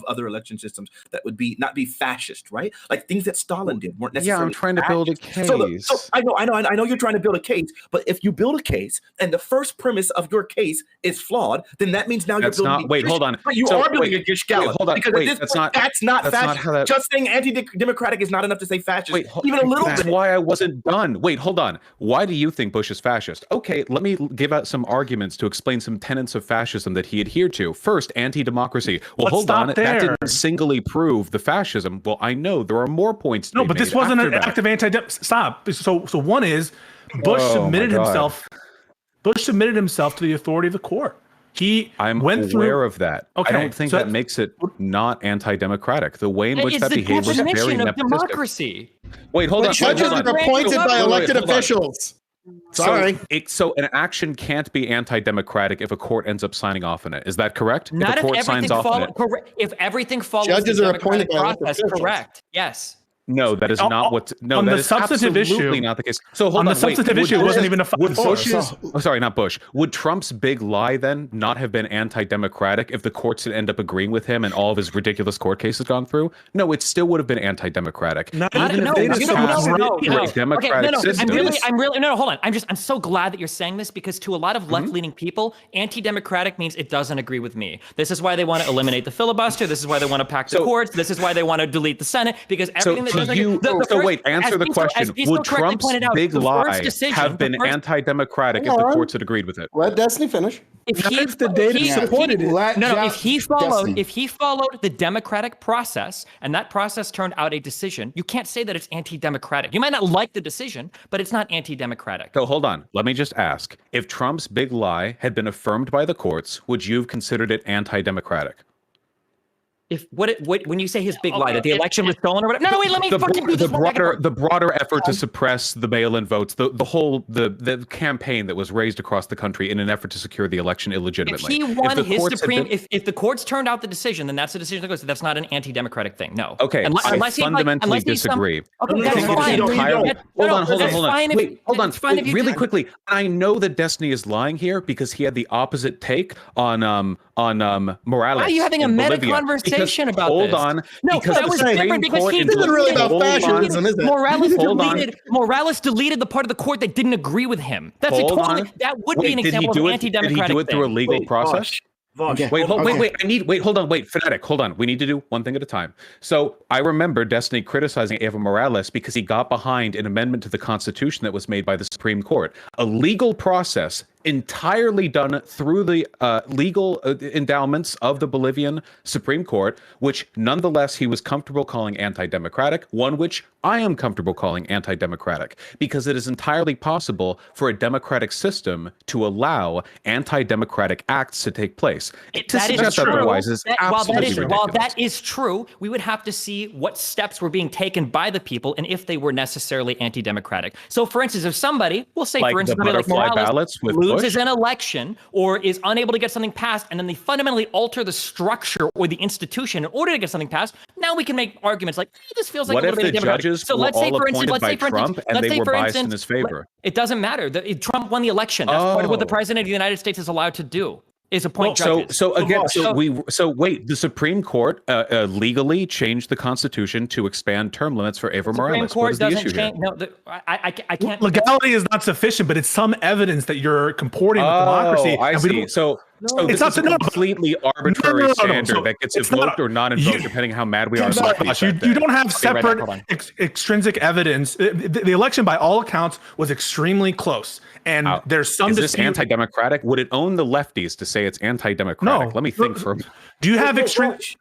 S12: other election systems that would not be fascist, right? Like things that Stalin did weren't necessarily.
S3: Yeah, I'm trying to build a case.
S12: So I know you're trying to build a case, but if you build a case and the first premise of your case is flawed, then that means now you're building.
S3: Wait, hold on.
S12: But you are building a Gishgala.
S3: Hold on. Wait,
S12: that's not fascist. Just saying anti-democratic is not enough to say fascist.
S3: Wait,
S12: even a little bit.
S3: That's why I wasn't done. Wait, hold on. Why do you think Bush is fascist? Okay, let me give out some arguments to explain some tenets of fascism that he adhered to. First, anti-democracy. Well, hold on. That didn't singly prove the fascism. Well, I know there are more points.
S2: No, but this wasn't an active anti-stop. So one is Bush submitted himself. Bush submitted himself to the authority of the court.
S3: I'm aware of that. Okay, I don't think that makes it not anti-democratic. The way in which that behavior was very nepotistic.
S4: Democracy.
S3: Wait, hold on.
S13: Judges are appointed by elected officials. Sorry.
S3: So an action can't be anti-democratic if a court ends up signing off on it. Is that correct?
S4: Not
S3: if a court signs off on it.
S4: If everything follows
S13: judges
S4: the
S13: are appointed
S4: democratic process, correct? Yes.
S3: No, that is not what. No,
S2: on
S3: that
S2: the
S3: is
S2: substantive
S3: absolutely
S2: issue,
S3: not the case. So hold
S2: on
S3: on,
S2: the substantive issue, it wasn't even a
S3: would
S2: 5-4.
S3: Bush's, oh, sorry, not Bush. Would Trump's big lie then not have been anti-democratic if the courts had ended up agreeing with him and all of his ridiculous court cases gone through? No, it still would have been anti-democratic. Even if they just passed a democratic system.
S4: Hold on. I'm so glad that you're saying this, because to a lot of left-leaning people, anti-democratic means it doesn't agree with me. This is why they want to eliminate the filibuster. This is why they want to pack the courts. This is why they want to delete the Senate, because everything that doesn't agree.
S3: Wait, answer the question. Would Trump's big lie have been anti-democratic if the courts had agreed with it?
S13: Let Destiny finish.
S9: If the data supported it.
S4: If he followed the democratic process and that process turned out a decision, you can't say that it's anti-democratic. You might not like the decision, but it's not anti-democratic.
S3: So hold on. Let me just ask. If Trump's big lie had been affirmed by the courts, would you have considered it anti-democratic?
S4: When you say his big lie that the election was stolen or whatever, no, wait, let me fucking do this.
S3: The broader effort to suppress the mail-in votes, the whole campaign that was raised across the country in an effort to secure the election illegitimately.
S4: If he won if the courts turned out the decision, then that's the decision that goes. That's not an anti-democratic thing. No.
S3: Okay, I fundamentally disagree.
S4: Okay, that's fine.
S3: Hold on. Wait, hold on. Really quickly. I know that Destiny is lying here because he had the opposite take on Morales.
S4: Why are you having a meta conversation about
S3: hold
S4: this?
S3: On.
S4: No, that was different because he
S13: isn't really about fascism, is it?
S4: Morales deleted the part of the court that didn't agree with him. That's that would be an example of an anti-democratic
S3: thing. Did he do it through a legal process?
S12: Vaush.
S3: Wait, Fanatic, hold on. We need to do one thing at a time. So I remember Destiny criticizing Evo Morales because he got behind an amendment to the Constitution that was made by the Supreme Court. A legal process entirely done through the legal endowments of the Bolivian Supreme Court, which nonetheless he was comfortable calling anti-democratic, one which I am comfortable calling anti-democratic, because it is entirely possible for a democratic system to allow anti-democratic acts to take place. To suggest otherwise is absolutely ridiculous.
S4: While that is true, we would have to see what steps were being taken by the people and if they were necessarily anti-democratic. So, for instance, if somebody, we'll say, for instance, like Morales loses an election or is unable to get something passed, and then they fundamentally alter the structure or the institution in order to get something passed, now we can make arguments like, this feels like a little bit of democratic.
S3: So let's say, for instance, Trump and they were biased in his favor.
S4: It doesn't matter. Trump won the election. That's part of what the president of the United States is allowed to do. Is appoint judges.
S3: So wait, the Supreme Court legally changed the Constitution to expand term limits for Evo Morales.
S4: What is the issue here? No, I can't.
S2: Legality is not sufficient, but it's some evidence that you're comporting with democracy.
S3: I see. So it's not a completely arbitrary standard that gets invoked or not invoked depending on how mad we are.
S2: You don't have separate extrinsic evidence. The election, by all accounts, was extremely close. And there's some.
S3: Is this anti-democratic? Would it own the lefties to say it's anti-democratic?
S2: No.
S3: Let me think for.
S2: Do you have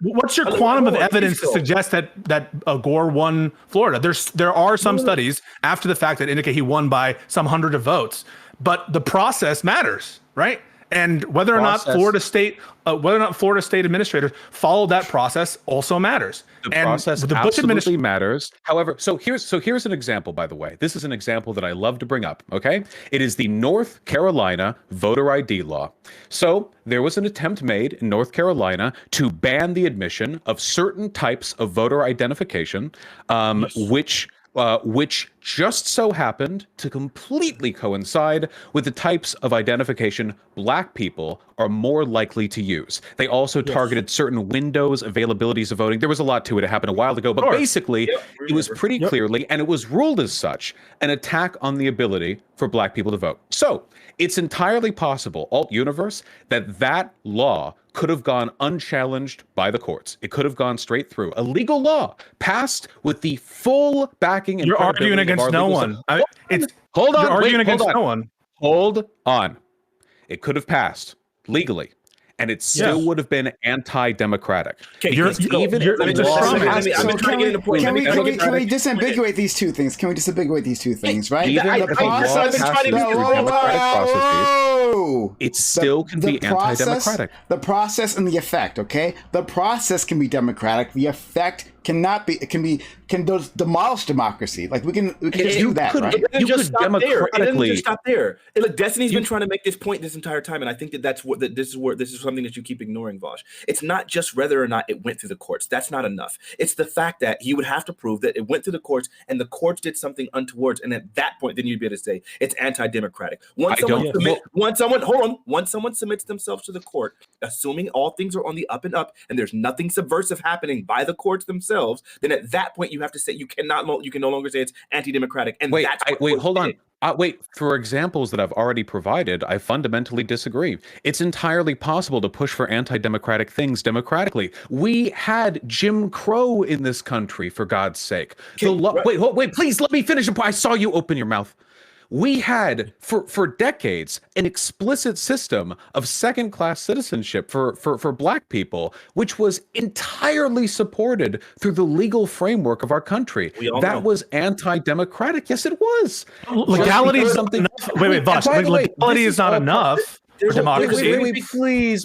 S2: what's your quantum of evidence to suggest that Gore won Florida? There are some studies after the fact that indicate he won by some hundred of votes, but the process matters, right? And whether or not Florida State administrators followed that process also matters.
S3: The process absolutely matters. However, so here's an example, by the way. This is an example that I love to bring up, okay? It is the North Carolina voter ID law. So there was an attempt made in North Carolina to ban the admission of certain types of voter identification, which just so happened to completely coincide with the types of identification Black people are more likely to use. They also targeted certain windows, availabilities of voting. There was a lot to it. It happened a while ago, but basically it was pretty clearly, and it was ruled as such, an attack on the ability for Black people to vote. So it's entirely possible, alt universe, that law could have gone unchallenged by the courts. It could have gone straight through. A legal law passed with the full backing and
S2: you're arguing against no one.
S3: Hold on.
S2: You're arguing against no one.
S3: Hold on. It could have passed legally, and it still would have been anti-democratic.
S6: Can we disambiguate these two things? Right?
S3: Even the process through democratic processes.
S6: No.
S3: It still can be anti-democratic.
S6: The process and the effect, okay? The process can be democratic. The effect cannot be. It can demolish democracy. Like we can do that, right?
S12: It doesn't just stop there. Look, Destiny's been trying to make this point this entire time, and I think this is something that you keep ignoring, Vaush. It's not just whether or not it went through the courts. That's not enough. It's the fact that you would have to prove that it went through the courts and the courts did something untoward, and at that point, then you'd be able to say it's anti-democratic. Once someone submits themselves to the court, assuming all things are on the up and up, and there's nothing subversive happening by the courts themselves, then at that point you have to say you can no longer say it's anti-democratic. And
S3: hold on. For examples that I've already provided, I fundamentally disagree. It's entirely possible to push for anti-democratic things democratically. We had Jim Crow in this country, for God's sake. Wait, please let me finish. I saw you open your mouth. We had, for decades, an explicit system of second-class citizenship for Black people, which was entirely supported through the legal framework of our country. That was anti-democratic. Yes, it was.
S2: Legality is something. Wait, Vaush. Legality is not enough. For democracy.
S3: Wait,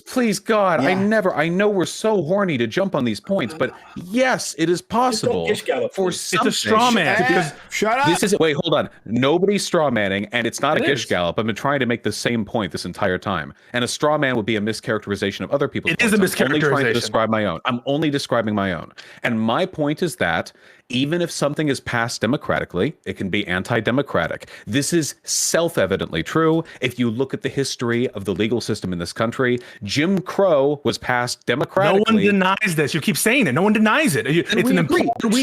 S3: please, God. Yeah. I know we're so horny to jump on these points, but yes, it is possible for something.
S2: It's a straw man.
S6: Shut up.
S3: Wait, hold on. Nobody's straw manning, and it's not a gish gallop. I've been trying to make the same point this entire time. And a straw man would be a mischaracterization of other people's points.
S2: It is a mischaracterization.
S3: I'm only trying to describe my own. I'm only describing my own. And my point is that even if something is passed democratically, it can be anti-democratic. This is self-evidently true. If you look at the history of the legal system in this country, Jim Crow was passed democratically.
S2: No one denies this. You keep saying it. No one denies it. We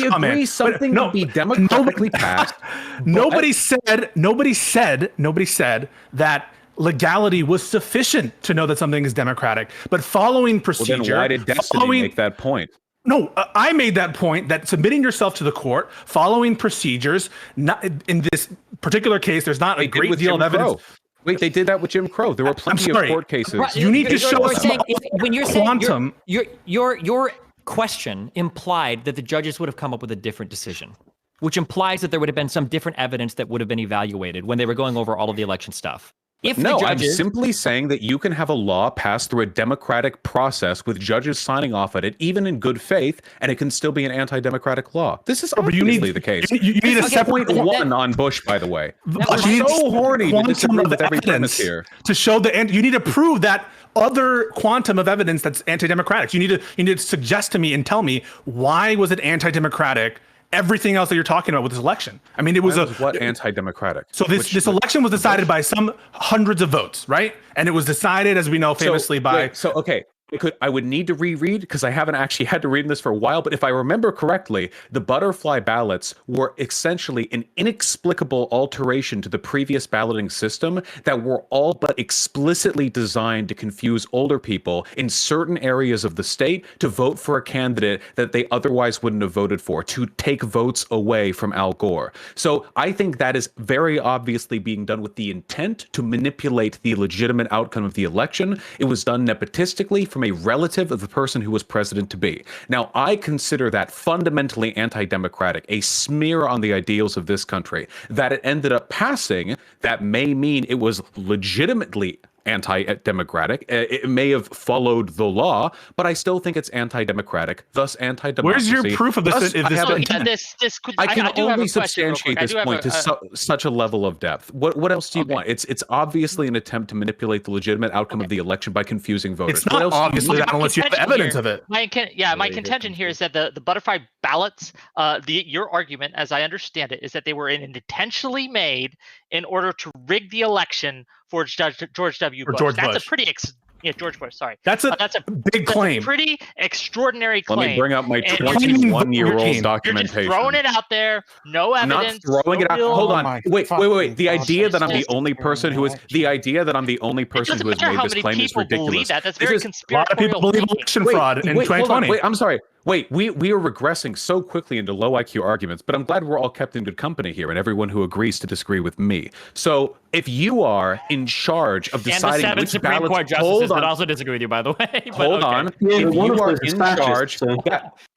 S3: agree something will be democratically passed.
S2: Nobody said that legality was sufficient to know that something is democratic. But following procedure.
S3: Well, then why did Destiny make that point?
S2: No, I made that point that submitting yourself to the court, following procedures, not in this particular case, there's not a great deal of evidence.
S3: Wait, they did that with Jim Crow. There were plenty of court cases.
S4: Right.
S2: You need to show us
S4: when you're
S2: quantum.
S4: Your question implied that the judges would have come up with a different decision, which implies that there would have been some different evidence that would have been evaluated when they were going over all of the election stuff.
S3: I'm simply saying that you can have a law passed through a democratic process with judges signing off at it, even in good faith, and it can still be an anti-democratic law. This is obviously the case.
S2: You need a separate
S3: one on Bush, by the way. You're so horny to disagree with every premise here.
S2: To show you need to prove that other quantum of evidence that's anti-democratic. You need to suggest to me and tell me why was it anti-democratic. Everything else that you're talking about with this election. I mean, it was
S3: anti-democratic.
S2: So this election was decided by some hundreds of votes, right? And it was decided, as we know, famously by.
S3: I would need to reread because I haven't actually had to read this for a while. But if I remember correctly, the butterfly ballots were essentially an inexplicable alteration to the previous balloting system that were all but explicitly designed to confuse older people in certain areas of the state to vote for a candidate that they otherwise wouldn't have voted for, to take votes away from Al Gore. So I think that is very obviously being done with the intent to manipulate the legitimate outcome of the election. It was done nepotistically from a relative of the person who was president to be. Now, I consider that fundamentally anti-democratic, a smear on the ideals of this country. That it ended up passing, that may mean it was legitimately anti-democratic. It may have followed the law, but I still think it's anti-democratic, thus anti-democracy.
S2: Where's your proof of this?
S3: I can only substantiate this point to such a level of depth. What else do you want? It's obviously an attempt to manipulate the legitimate outcome of the election by confusing voters.
S2: It's not obviously that unless you have evidence of it.
S1: My contention here is that the butterfly ballots, your argument, as I understand it, is that they were intentionally made in order to rig the election for George W. Bush. That's a pretty George Bush. Sorry,
S2: that's a big claim.
S1: A pretty extraordinary claim.
S3: Let me bring up my 21-year-old documentation.
S1: You're just throwing it out there. No evidence.
S3: Not throwing it out. Hold on. Wait. The idea that I'm the only person who is this claim is ridiculous.
S1: That's very conspiratorial.
S2: A lot of people believe election fraud in 2020.
S3: Wait, I'm sorry. Wait, we are regressing so quickly into low IQ arguments, but I'm glad we're all kept in good company here and everyone who agrees to disagree with me. So if you are in charge of deciding
S4: and the 7
S3: which
S4: Supreme
S3: ballots,
S4: Court justices that also disagree with you, by the way.
S3: Hold on. If you are in charge,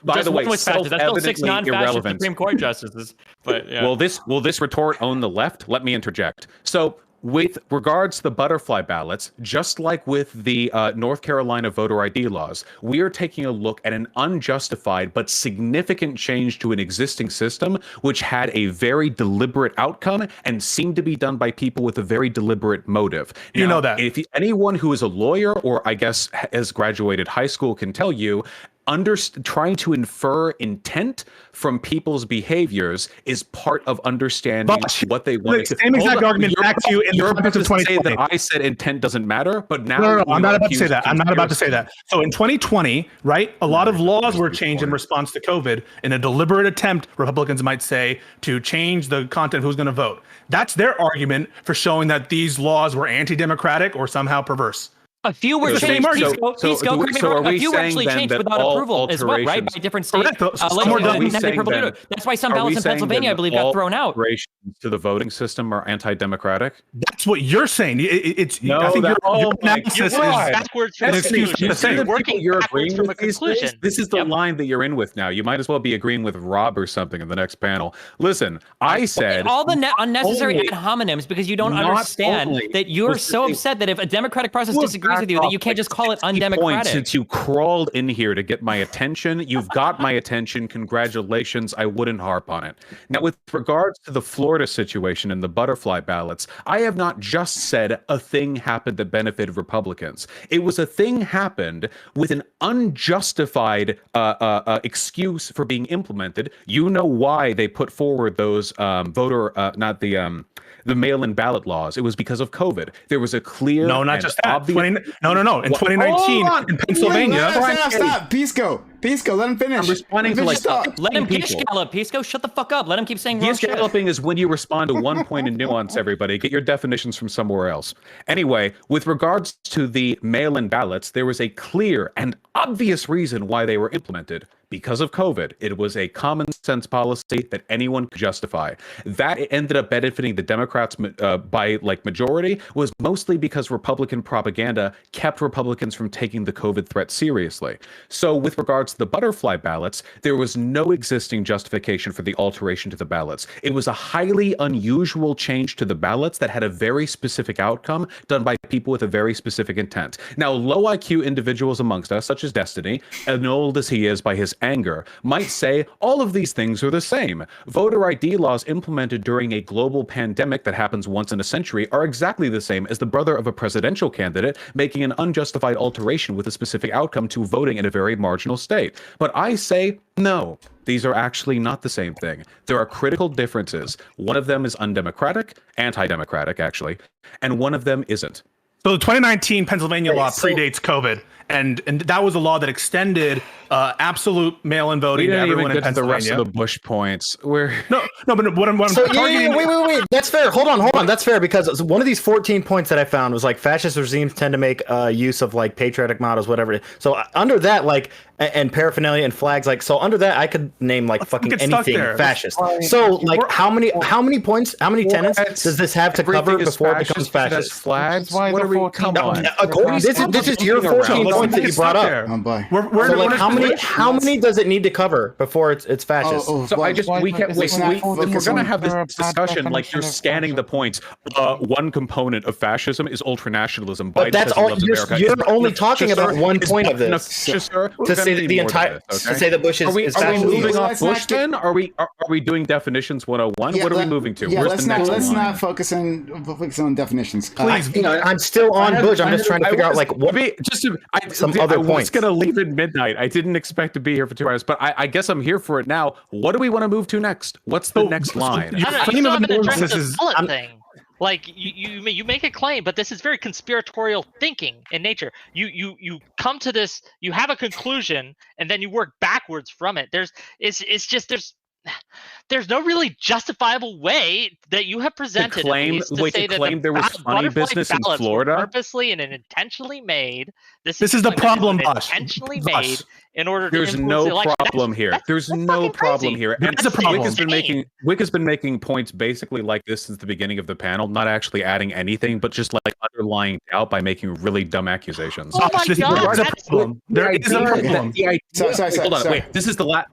S3: by the way, self-evidently irrelevant.
S4: Supreme Court justices. But yeah.
S3: Will this retort own the left? Let me interject. So with regards to the butterfly ballots, just like with the North Carolina voter ID laws, we are taking a look at an unjustified but significant change to an existing system, which had a very deliberate outcome and seemed to be done by people with a very deliberate motive.
S2: You know that.
S3: If anyone who is a lawyer or I guess has graduated high school can tell you, trying to infer intent from people's behaviors is part of understanding what they want to.
S2: Same exact argument back to you in the context of 2020.
S3: Say that I said intent doesn't matter, but now
S2: no, I'm not about to say that. I'm not about to say that. So in 2020, right, a lot of laws were changed in response to COVID in a deliberate attempt, Republicans might say, to change the content of who's going to vote. That's their argument for showing that these laws were anti-democratic or somehow perverse.
S4: A few were changed. A few were actually changed without approval as well, right? By different states. That's why some ballots in Pennsylvania, I believe, got thrown out.
S3: Alterations to the voting system are anti-democratic.
S2: That's what you're saying. I think your analysis is
S1: backwards from a conclusion. You're working backwards from a conclusion.
S3: This is the line that you're in with now. You might as well be agreeing with Rob or something in the next panel. Listen, I said
S4: all the unnecessary ad hominems because you don't understand that you're so upset that if a democratic process disagrees with you that you can't just call it undemocratic.
S3: Since you crawled in here to get my attention, you've got my attention. Congratulations. I wouldn't harp on it. Now, with regards to the Florida situation and the butterfly ballots, I have not just said a thing happened that benefited Republicans. It was a thing happened with an unjustified excuse for being implemented. You know why they put forward those the mail-in ballot laws. It was because of COVID. There was a clear
S2: no, not just that. No. In 2019 in Pennsylvania.
S6: Stop. Pisco, let him finish.
S3: I'm responding to
S4: let him gish gallop. Pisco, shut the fuck up. Let him keep saying wrong shit.
S3: Galloping is when you respond to one point in nuance, everybody. Get your definitions from somewhere else. Anyway, with regards to the mail-in ballots, there was a clear and obvious reason why they were implemented. Because of COVID. It was a common sense policy that anyone could justify. That ended up benefiting the Democrats by majority was mostly because Republican propaganda kept Republicans from taking the COVID threat seriously. So with regards to the butterfly ballots, there was no existing justification for the alteration to the ballots. It was a highly unusual change to the ballots that had a very specific outcome done by people with a very specific intent. Now, low IQ individuals amongst us, such as Destiny, annoyed as he is by his anger, might say all of these things are the same. Voter ID laws implemented during a global pandemic that happens once in a century are exactly the same as the brother of a presidential candidate making an unjustified alteration with a specific outcome to voting in a very marginal state. But I say no. These are actually not the same thing. There are critical differences. One of them is undemocratic, anti-democratic actually, and one of them isn't.
S2: So the 2019 Pennsylvania law predates COVID, and that was a law that extended absolute mail-in voting to everyone in Pennsylvania.
S3: The rest of the Bush points.
S2: But what I'm targeting.
S11: Wait. That's fair. Hold on. That's fair because one of these 14 points that I found was fascist regimes tend to make use of patriotic models, whatever. So under that, and paraphernalia and flags, under that I could name fucking anything fascist. So how many points, how many tenets does this have to cover before it becomes fascist?
S3: Flags? Come on.
S11: This is your 14 points that you brought up. How many does it need to cover before it's fascist?
S3: If we're gonna have this discussion, you're scanning the points. One component of fascism is ultranationalism.
S11: But that's all. You're only talking about one point of this. To say the entire to say that Bush is fascist.
S3: Are we moving off Bush then? Are we doing definitions 101? What are we moving to?
S6: Where's the next one? Let's not focus on definitions.
S11: Please, I'm still on Bush. I'm just trying to figure out some other points.
S3: I was gonna leave at midnight. I didn't expect to be here for 2 hours, but I guess I'm here for it now. What do we want to move to next? What's the next line?
S1: You haven't addressed the ballot thing. You make a claim, but this is very conspiratorial thinking in nature. You come to this, you have a conclusion, and then you work backwards from it. There's no really justifiable way that you have presented to say that
S3: there was funny business in Florida
S1: purposely and intentionally made.
S2: This is the problem, Vaush.
S1: Intentionally made in order to
S3: There's no problem here. There's no problem here. And
S2: There's a problem.
S3: Wick has been making points basically like this since the beginning of the panel, not actually adding anything, but just underlying doubt by making really dumb accusations.
S1: Oh my God,
S2: there is a problem.
S3: Hold on, wait. This is the last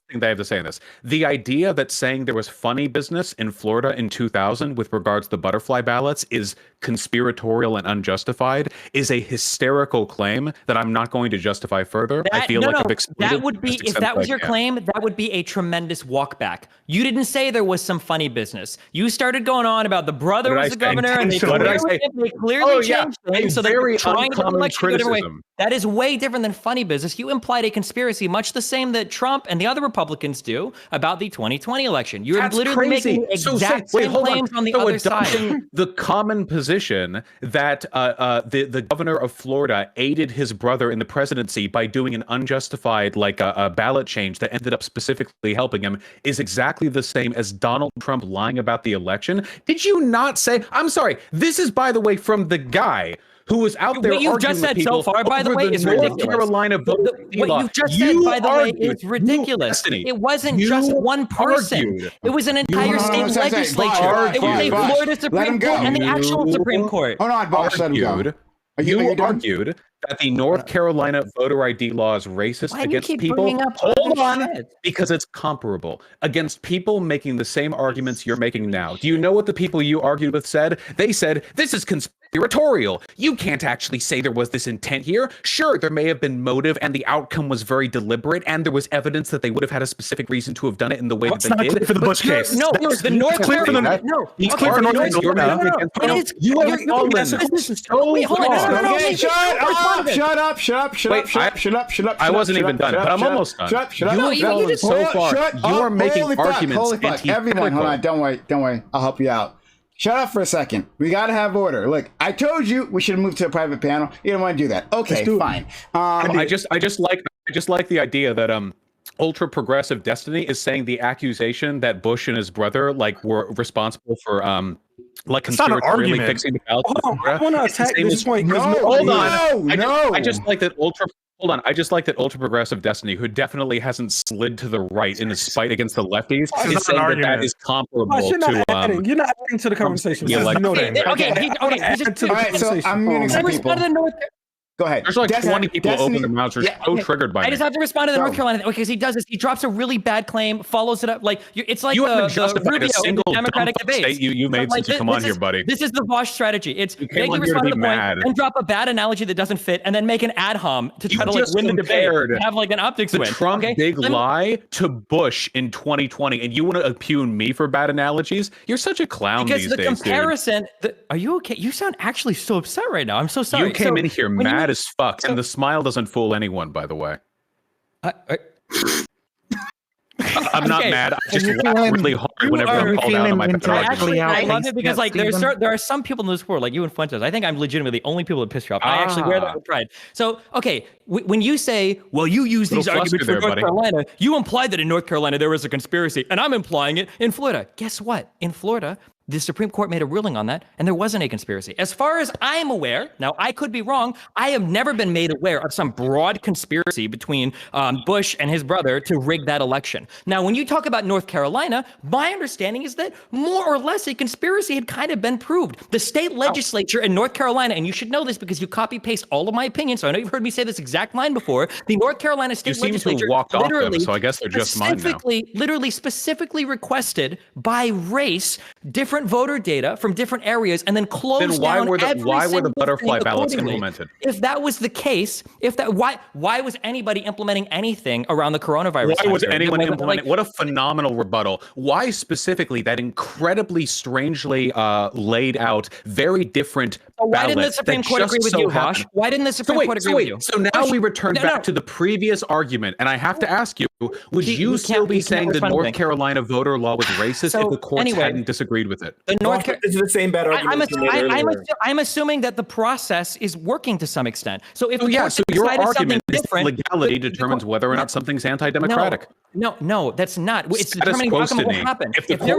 S3: thing that I have to say on this. The idea that saying there was funny business in Florida in 2000 with regards to the butterfly ballots is conspiratorial and unjustified is a hysterical claim that I'm not going to justify further. I feel I've explained
S4: that would be, if that was your claim, that would be a tremendous walkback. You didn't say there was some funny business. You started going on about the brother was the governor, and they clearly changed things so they're trying to get election to go away. That is way different than funny business. You implied a conspiracy, much the same that Trump and the other Republicans do about the 2020 election. You're literally making the exact same claims on the other side.
S3: The common position that the governor of Florida aided his brother in the presidency by doing an unjustified, like a ballot change that ended up specifically helping him is exactly the same as Donald Trump lying about the election. Did you not say, I'm sorry, this is, by the way, from the guy who was out there.
S4: What you've just said so far, by the way, is ridiculous.
S3: North Carolina vote
S4: what you've just said, by the way, is ridiculous. It wasn't just one person. It was an entire state legislature. It was a Florida Supreme Court and the actual Supreme Court.
S6: Hold on, Vaush, let him go.
S3: You argued that the North Carolina voter ID law is racist against people. Hold on, because it's comparable against people making the same arguments you're making now. Do you know what the people you argued with said? They said, this is conspiratorial. You can't actually say there was this intent here. Sure, there may have been motive and the outcome was very deliberate and there was evidence that they would have had a specific reason to have done it in the way that they did.
S2: For the Bush case.
S4: No, the North Carolina.
S2: It's clear for North Carolina.
S6: Shut up.
S3: I wasn't even done, but I'm almost done. You are making arguments.
S6: Everyone, hold on. Don't worry. I'll help you out. Shut up for a second. We gotta have order. Look, I told you we should move to a private panel. You don't want to do that. Okay, fine.
S3: I just like the idea that ultra progressive Destiny is saying the accusation that Bush and his brother were responsible for conspiratorially fixing the ballot.
S9: I want to attack this point.
S3: I just like that ultra. Hold on, I just like that ultra progressive Destiny, who definitely hasn't slid to the right in his fight against the lefties, is saying that is comparable to.
S9: You're not adding to the conversation.
S6: All right, so I'm muting some people. Go ahead.
S3: There's 20 people open their mouths. They're so triggered by
S4: I just have to respond to the North Carolina because he does this. He drops a really bad claim, follows it up. It's like the Rubio in the Democratic debate.
S3: You made since you come on here, buddy.
S4: This is the Vaush strategy. It's make you respond to the point and drop a bad analogy that doesn't fit, and then make an ad hom to try to win the debate and have an optics win.
S3: The Trump big lie to Bush in 2020, and you want to impugn me for bad analogies? You're such a clown these days, dude.
S4: Because the comparison. Are you okay? You sound actually so upset right now. I'm so sorry.
S3: You came in here mad as fuck, and the smile doesn't fool anyone, by the way. I'm not mad. I just laugh really hard whenever I'm called out on my bad argument.
S4: I love it because there are some people in this world, like you and Fuentes. I think I'm legitimately the only people that piss you off. I actually wear that with pride. So, okay, when you say, well, you use these arguments for North Carolina, you imply that in North Carolina there was a conspiracy, and I'm implying it in Florida. Guess what? In Florida, the Supreme Court made a ruling on that, and there wasn't a conspiracy. As far as I'm aware, now I could be wrong, I have never been made aware of some broad conspiracy between Bush and his brother to rig that election. Now, when you talk about North Carolina, my understanding is that more or less a conspiracy had kind of been proved. The state legislature in North Carolina, and you should know this because you copy-paste all of my opinions, so I know you've heard me say this exact line before, the North Carolina state legislature
S3: walked off them, so I guess they're just mine now.
S4: Literally specifically requested by race different voter data from different areas and then closed down every single thing.
S3: Why were the butterfly ballots implemented?
S4: If that was the case, why was anybody implementing anything around the coronavirus?
S3: Why was anyone implementing? What a phenomenal rebuttal. Why specifically that incredibly strangely laid out, very different
S4: why didn't the Supreme Court agree with you, Vaush? Why didn't the Supreme Court agree with you?
S3: So now we return back to the previous argument, and I have to ask you, would you still be saying the North Carolina voter law was racist if the courts hadn't disagreed with it?
S12: This is the same bad argument
S4: I'm assuming that the process is working to some extent. So if
S3: your argument is legality determines whether or not something's anti-democratic.
S4: No, that's not. It's determining what will happen. If there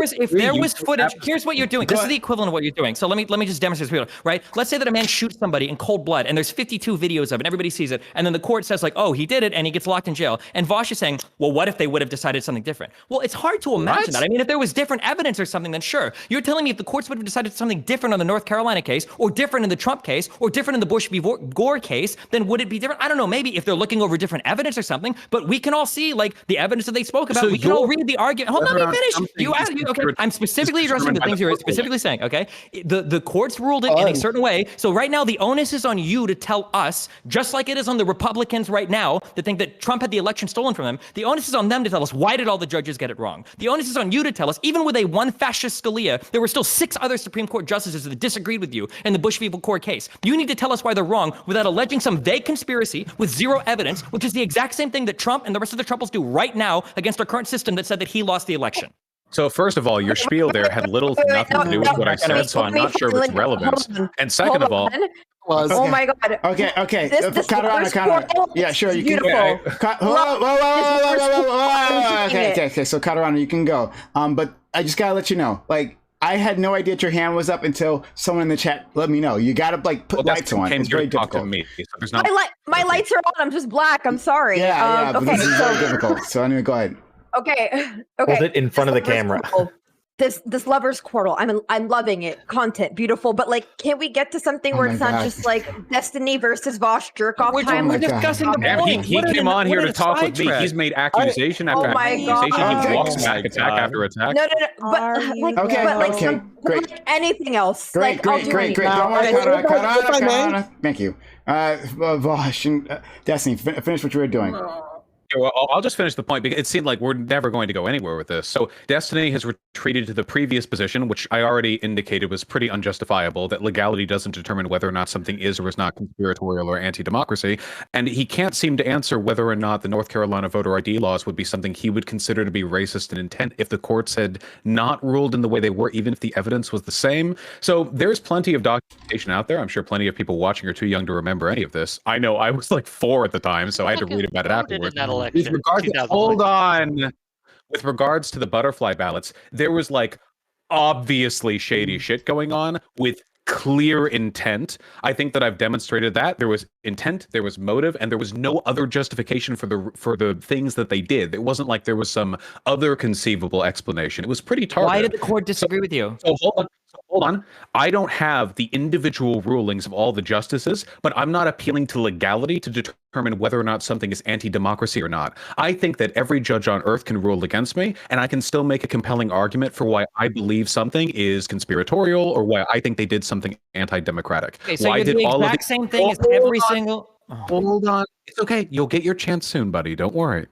S4: was footage, here's what you're doing. This is the equivalent of what you're doing. So let me just demonstrate this, right? Let's say that a man shoots somebody in cold blood, and there's 52 videos of it, everybody sees it, and then the court says oh, he did it, and he gets locked in jail. And Vaush is saying, well, what if they would have decided something different? Well, it's hard to imagine that. I mean, if there was different evidence or something, then sure. You're telling me if the courts would have decided something different on the North Carolina case, or different in the Trump case, or different in the Bush v. Gore case, then would it be different? I don't know. Maybe if they're looking over different evidence or something, but we can all see the evidence evidence that they spoke about.
S3: So
S4: We can all
S3: you're-
S4: read the argument. Hold on, let me finish. You asked, okay, I'm specifically addressing the things you're specifically saying, okay? The courts ruled it in a certain way. So right now, the onus is on you to tell us, just like it is on the Republicans right now that think that Trump had the election stolen from them, the onus is on them to tell us, why did all the judges get it wrong? The onus is on you to tell us, even with a one fascist Scalia, there were still 6 other Supreme Court justices that disagreed with you in the Bush v. Court case. You need to tell us why they're wrong without alleging some vague conspiracy with zero evidence, which is the exact same thing that Trump and the rest of the Trumples do right now against our current system that said that he lost the election.
S3: So first of all, your spiel there had little to nothing to do with what I said, so I'm not sure of its relevance. And second of all,
S5: oh my God.
S6: Okay.
S5: This
S6: Count around. Yeah, sure. You
S5: beautiful.
S6: can. Okay. So Catarana, you can go. But I just gotta let you know, like, I had no idea that your hand was up until someone in the chat let me know. You gotta like put lights on. It's very difficult.
S3: Me, so
S5: My lights are on. I'm just black. I'm sorry.
S6: Yeah, but
S5: okay,
S6: this is very difficult. So anyway, go ahead.
S5: Okay.
S11: Hold it in front of the camera.
S5: This Lover's Quarrel, I'm loving it. Content, beautiful, but like, can't we get to something where it's not just like Destiny versus Vaush jerk off time?
S4: We're discussing the point.
S3: He came on here to talk with me. He's made accusation after accusation. He walks back attack after attack.
S5: No, but like, like anything else.
S6: Great. Don't worry, Catarana. Thank you. Vaush and Destiny, finish what you were doing.
S3: Well, I'll just finish the point because it seemed like we're never going to go anywhere with this. So Destiny has retreated to the previous position, which I already indicated was pretty unjustifiable, that legality doesn't determine whether or not something is or is not conspiratorial or anti-democracy. And he can't seem to answer whether or not the North Carolina voter ID laws would be something he would consider to be racist in intent if the courts had not ruled in the way they were, even if the evidence was the same. So there's plenty of documentation out there. I'm sure plenty of people watching are too young to remember any of this. I know I was like 4 at the time, so I had to read about it afterwards. With regards to the butterfly ballots, there was like obviously shady shit going on with clear intent. I think that I've demonstrated that there was intent, there was motive, and there was no other justification for the things that they did. It wasn't like there was some other conceivable explanation. It was pretty targeted.
S4: Why did the court disagree with you?
S3: So hold on. I don't have the individual rulings of all the justices, but I'm not appealing to legality to determine whether or not something is anti-democracy or not. I think that every judge on earth can rule against me, and I can still make a compelling argument for why I believe something is conspiratorial or why I think they did something anti-democratic.
S4: Okay, so
S3: why
S4: you're
S3: did
S4: the
S3: all
S4: exact same thing as every single...
S3: Hold on. It's okay. You'll get your chance soon, buddy. Don't worry.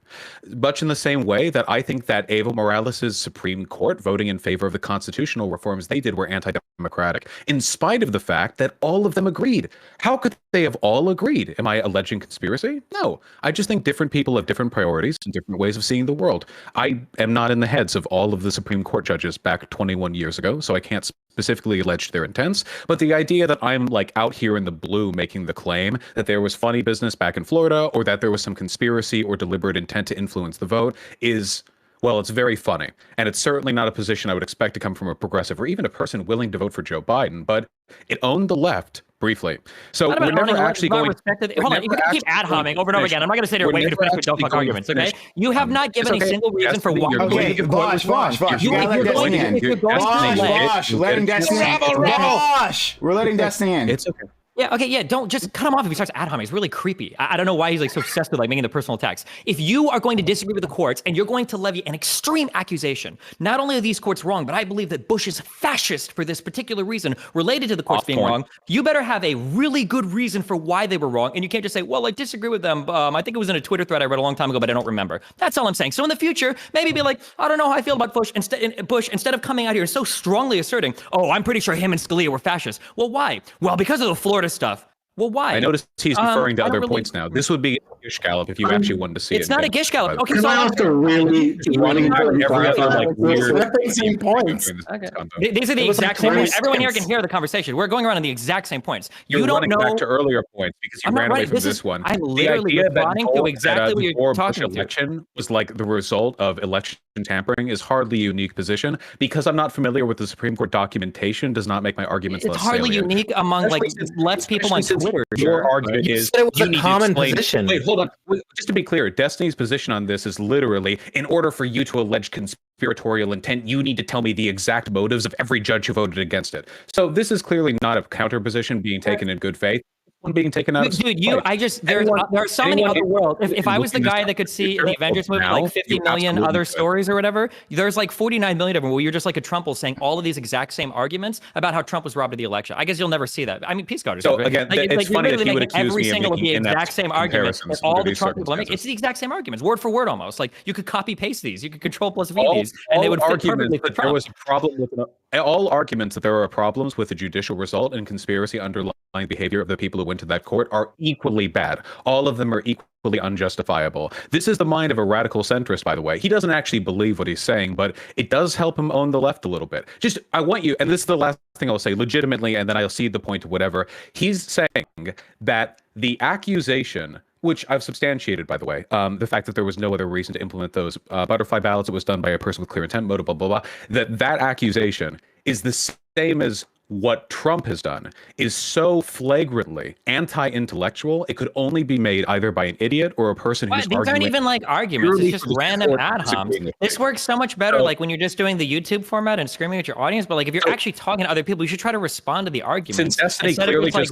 S3: Much in the same way that I think that Evo Morales' Supreme Court voting in favor of the constitutional reforms they did were anti-democratic, in spite of the fact that all of them agreed. How could they have all agreed? Am I alleging conspiracy? No. I just think different people have different priorities and different ways of seeing the world. I am not in the heads of all of the Supreme Court judges back 21 years ago, so I can't specifically allege their intents, but the idea that I'm like out here in the blue making the claim that there was funny business back in Florida or that there was some conspiracy or deliberate intent to influence the vote is, well, it's very funny. And it's certainly not a position I would expect to come from a progressive or even a person willing to vote for Joe Biden, but it owned the left briefly. So we're never actually going...
S4: Hold on, you can keep ad-homing over and over again. I'm not going to sit here and wait for you to finish with don't fuck arguments, okay? You have not given a single reason for why...
S6: Okay, Vaush, you gotta let Destiny in. Vaush, letting Destiny in. Vaush, we're letting Destiny in.
S3: It's okay.
S4: Yeah, okay, yeah, don't just cut him off if he starts ad-homing. It's really creepy. I don't know why he's like so obsessed with like making the personal attacks. If you are going to disagree with the courts and you're going to levy an extreme accusation, not only are these courts wrong, but I believe that Bush is fascist for this particular reason related to the courts being wrong. You better have a really good reason for why they were wrong, and you can't just say, well, I disagree with them. I think it was in a Twitter thread I read a long time ago, but I don't remember. That's all I'm saying. So in the future, maybe be like, I don't know how I feel about Bush. Instead of coming out here and so strongly asserting, oh, I'm pretty sure him and Scalia were fascists. Well, why? Well, because of the Florida stuff. Well, why?
S3: I noticed he's referring to other points now. This would be a gish gallop if you actually wanted to see it.
S4: It's not a gish gallop. Okay,
S13: so I have to really running
S3: every like weird
S13: same points.
S4: Okay. These are the exact same points. Everyone here can hear the conversation. We're going around on the exact same points.
S3: You don't know back to earlier points because you ran away from this one.
S4: I'm literally responding to exactly what you're talking about.
S3: Election was like the result of election tampering is hardly a unique position. Because I'm not familiar with the Supreme Court documentation does not make my arguments less salient.
S4: It's hardly unique among like less people on Twitter.
S3: Your argument is
S11: it was a common position.
S3: Wait, hold on. Just to be clear, Destiny's position on this is literally, in order for you to allege conspiratorial intent, you need to tell me the exact motives of every judge who voted against it. So this is clearly not a counter position being taken in good faith. one being taken out of
S4: Dude, there are so many
S3: anyone
S4: other worlds. If I was the guy that could see the Avengers movie like 50 million other stories or whatever, there's like 49 million of them where you're just like a Trump saying all of these exact same arguments about how Trump was robbed of the election. I guess you'll never see that. I mean, Peace Guard.
S3: So again, it's funny that you would accuse
S4: every
S3: me of
S4: single
S3: making
S4: the exact same arguments that all the Trump people make. It's the exact same arguments, word for word almost. Like you could copy paste these, you could Control plus V these, and they would fit perfectly for Trump.
S3: There was a problem with all arguments that there are problems with the judicial result and conspiracy underlying behavior of the people who went to that court are equally bad. All of them are equally unjustifiable. This is the mind of a radical centrist, by the way. He doesn't actually believe what he's saying, but it does help him own the left a little bit. I want you, and this is the last thing I'll say legitimately, and then I'll cede the point to whatever. He's saying that the accusation, which I've substantiated, by the way, the fact that there was no other reason to implement those butterfly ballots, it was done by a person with clear intent, motive, blah, blah, blah, that accusation is the same as what Trump has done is so flagrantly anti-intellectual, it could only be made either by an idiot or a person who's
S4: these aren't even like arguments. It's just random ad homs. This works so much better like when you're just doing the YouTube format and screaming at your audience. But like if you're actually talking to other people, you should try to respond to the arguments instead of just like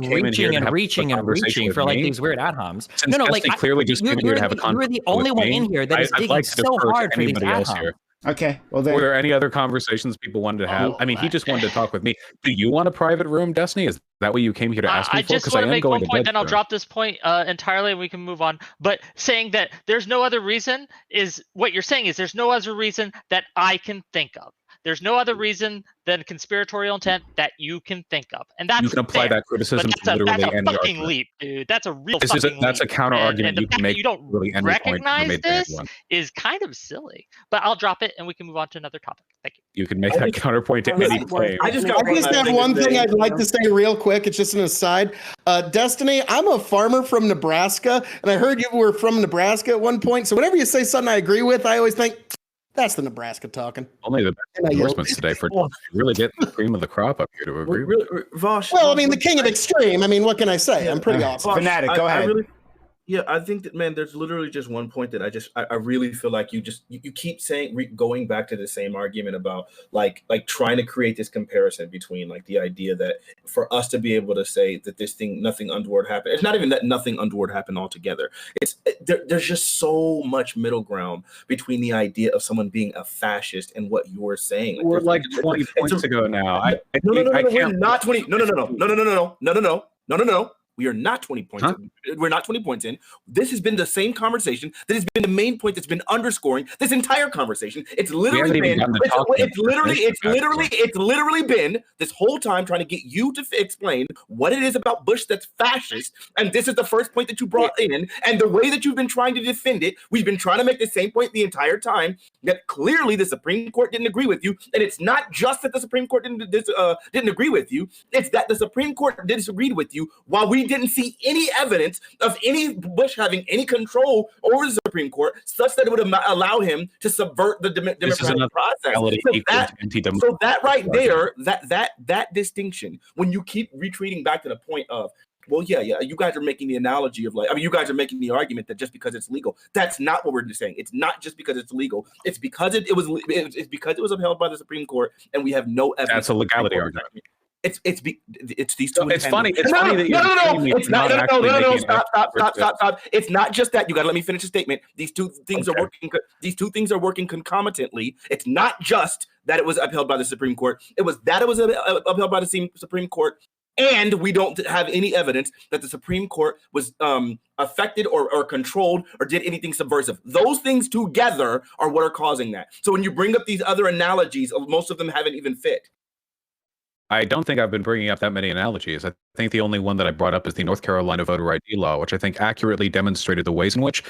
S4: reaching for like these weird ad homs. No, like
S3: clearly just came here to have a conversation.
S4: You're the only one in here that is digging so hard for these ad homs.
S6: Okay. Well, then.
S3: Were there any other conversations people wanted to have? I mean, he just wanted to talk with me. Do you want a private room, Destiny? Is that what you came here to ask me for?
S1: I just want to make one point, then I'll drop this point entirely and we can move on. But saying that there's no other reason is what you're saying is there's no other reason that I can think of. There's no other reason than conspiratorial intent that you can think of, and that's
S3: you can apply that criticism to literally any
S1: fucking argument. Leap, dude. That's a real
S3: that's a counter argument
S1: and
S3: you can make.
S1: You don't really recognize this is kind of silly, but I'll drop it and we can move on to another topic. Thank you.
S3: You can make that counterpoint to any claim.
S13: I just have one thing I'd like to say real quick. It's just an aside. Destiny, I'm a farmer from Nebraska, and I heard you were from Nebraska at one point. So whenever you say something I agree with, I always think, that's the Nebraska talking.
S3: Only the best endorsements today for really getting the cream of the crop up here to agree with.
S12: Vaush,
S13: well, I mean, the king of extreme. I mean, what can I say? I'm pretty awesome.
S6: Fanatic, go ahead.
S12: I think that, man, there's literally just one point that I really feel like you keep saying, going back to the same argument about like trying to create this comparison between like the idea that for us to be able to say that nothing untoward happened. It's not even that nothing untoward happened altogether. There's just so much middle ground between the idea of someone being a fascist and what you're saying.
S3: We're like 20 points ago now.
S12: No, we're not 20. No. We are not 20 points. We're not 20 points in. This has been the same conversation. That has been the main point that's been underscoring this entire conversation. It's literally been. It's literally been this whole time trying to get you to explain what it is about Bush that's fascist. And this is the first point that you brought in. And the way that you've been trying to defend it, we've been trying to make the same point the entire time. That clearly the Supreme Court didn't agree with you. And it's not just that the Supreme Court didn't agree with you. It's that the Supreme Court disagreed with you while we didn't see any evidence of any Bush having any control over the Supreme Court such that it would allow him to subvert the democratic process. So that right there, that distinction, when you keep retreating back to the point of, well, yeah, you guys are making the analogy of you guys are making the argument that just because it's legal, that's not what we're saying. It's not just because it's legal. It's because it was upheld by the Supreme Court, and we have no evidence.
S3: That's a legality argument.
S12: It's these two.
S3: It's funny. It's funny that
S12: Stop. It's not just that. You got to let me finish the statement. These two things are working. These two things are working concomitantly. It's not just that it was upheld by the Supreme Court. It was that it was upheld by the Supreme Court, and we don't have any evidence that the Supreme Court was affected or controlled or did anything subversive. Those things together are what are causing that. So when you bring up these other analogies, most of them haven't even fit.
S3: I don't think I've been bringing up that many analogies. I think the only one that I brought up is the North Carolina voter ID law, which I think accurately demonstrated the ways in which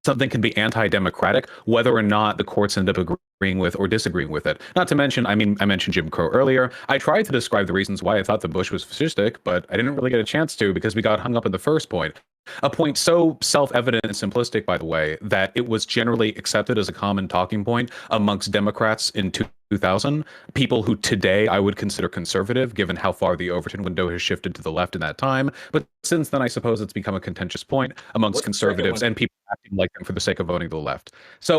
S3: something can be anti-democratic, whether or not the courts end up agreeing with or disagreeing with it. Not to mention, I mentioned Jim Crow earlier. I tried to describe the reasons why I thought the Bush was fascistic, but I didn't really get a chance to because we got hung up in the first point. A point so self-evident and simplistic, by the way, that it was generally accepted as a common talking point amongst Democrats in 2000, people who today I would consider conservative, given how far the Overton window has shifted to the left in that time. But since then, I suppose it's become a contentious point amongst conservatives and people acting like them for the sake of voting to the left. So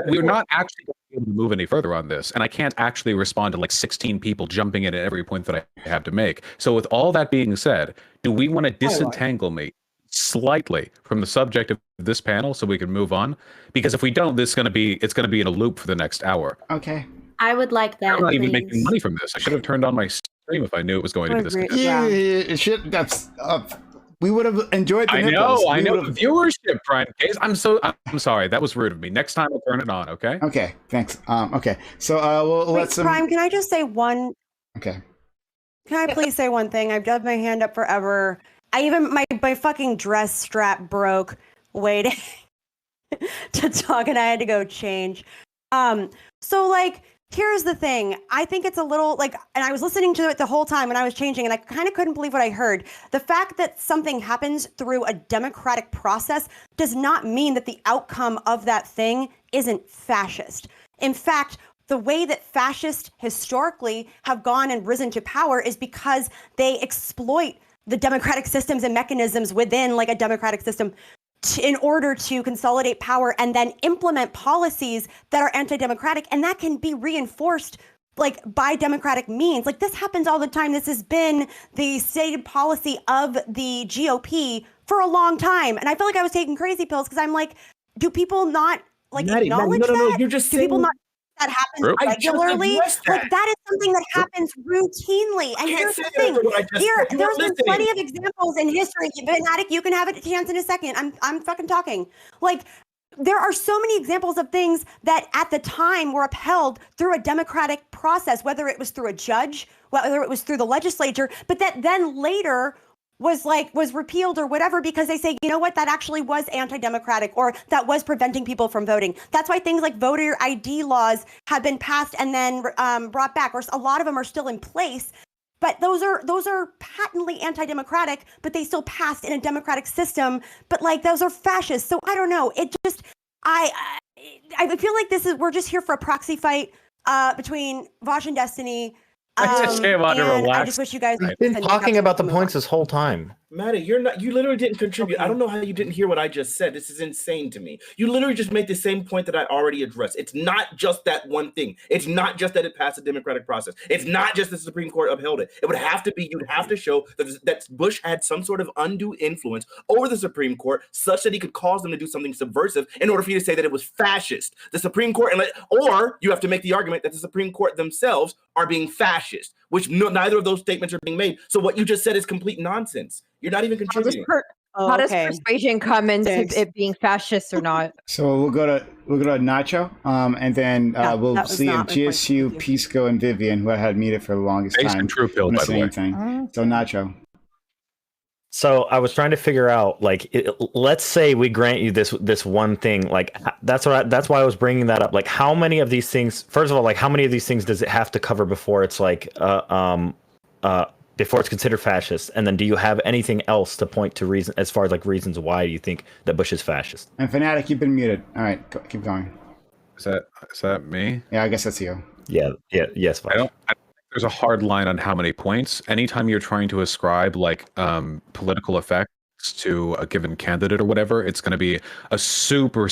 S3: we're not actually going to be able to move any further on this, and I can't actually respond to like 16 people jumping in at every point that I have to make. So with all that being said, do we want to disentangle me slightly from the subject of this panel so we can move on? Because if we don't, it's going to be in a loop for the next hour.
S6: Okay.
S7: I would like that.
S3: I'm not even
S7: please.
S3: making money from this. I should have turned on my stream if I knew it was going to be this.
S6: Yeah, it should. That's. We would have enjoyed the nipples.
S3: I know. The viewership, Brian Cayes. I'm sorry. That was rude of me. Next time I'll turn it on, okay?
S6: Okay, thanks. Okay, so we'll let some.
S14: Prime, can I just say one?
S6: Okay.
S14: Can I please say one thing? I've done my hand up forever. My fucking dress strap broke waiting to talk, and I had to go change. So like, here's the thing. I think it's a little like, and I was listening to it the whole time when I was changing, and I kind of couldn't believe what I heard. The fact that something happens through a democratic process does not mean that the outcome of that thing isn't fascist. In fact, the way that fascists historically have gone and risen to power is because they exploit the democratic systems and mechanisms within like a democratic system in order to consolidate power and then implement policies that are anti-democratic, and that can be reinforced like by democratic means. Like this happens all the time. This has been the stated policy of the GOP for a long time, and I feel like I was taking crazy pills because I'm like, do people not like acknowledge that?
S12: No, you're just saying.
S14: People not that happens regularly? Like that is something that happens routinely. And here's the thing. There's been plenty of examples in history. Fanatic, you can have a chance in a second. I'm fucking talking. Like there are so many examples of things that at the time were upheld through a democratic process, whether it was through a judge, whether it was through the legislature, but that then later was repealed or whatever because they say, you know what, that actually was anti-democratic or that was preventing people from voting. That's why things like voter ID laws have been passed and then brought back, or a lot of them are still in place. But those are patently anti-democratic, but they still passed in a democratic system. But like those are fascist. So I don't know. It just I feel like we're just here for a proxy fight between Vaush and Destiny.
S11: I just came on to relax.
S14: I just wish you guys.
S11: We've been talking about the points this whole time.
S12: Maddie, you literally didn't contribute. I don't know how you didn't hear what I just said. This is insane to me. You literally just made the same point that I already addressed. It's not just that one thing. It's not just that it passed a democratic process. It's not just the Supreme Court upheld it. It would have to be, you'd have to show that Bush had some sort of undue influence over the Supreme Court such that he could cause them to do something subversive in order for you to say that it was fascist. The Supreme Court, or you have to make the argument that the Supreme Court themselves are being fascist, which neither of those statements are being made. So what you just said is complete nonsense. You're not even contributing.
S5: How does persuasion come into it being fascist or not?
S6: So we'll go to Nacho, and then we'll see if GSU, Pisco, and Vivian, who I had muted for the longest time,
S3: True Pill, by the way.
S6: So Nacho.
S11: So I was trying to figure out, like, let's say we grant you this one thing, like that's why I was bringing that up. Like, how many of these things? First of all, like, how many of these things does it have to cover before it's like before it's considered fascist? And then do you have anything else to point to reason as far as like reasons why you think that Bush is fascist?
S6: And Fanatic, you've been muted. All right, keep going.
S3: Is that me?
S6: Yeah, I guess that's you.
S11: Yes.
S3: I think there's a hard line on how many points. Anytime you're trying to ascribe like political effects to a given candidate or whatever, it's going to be a super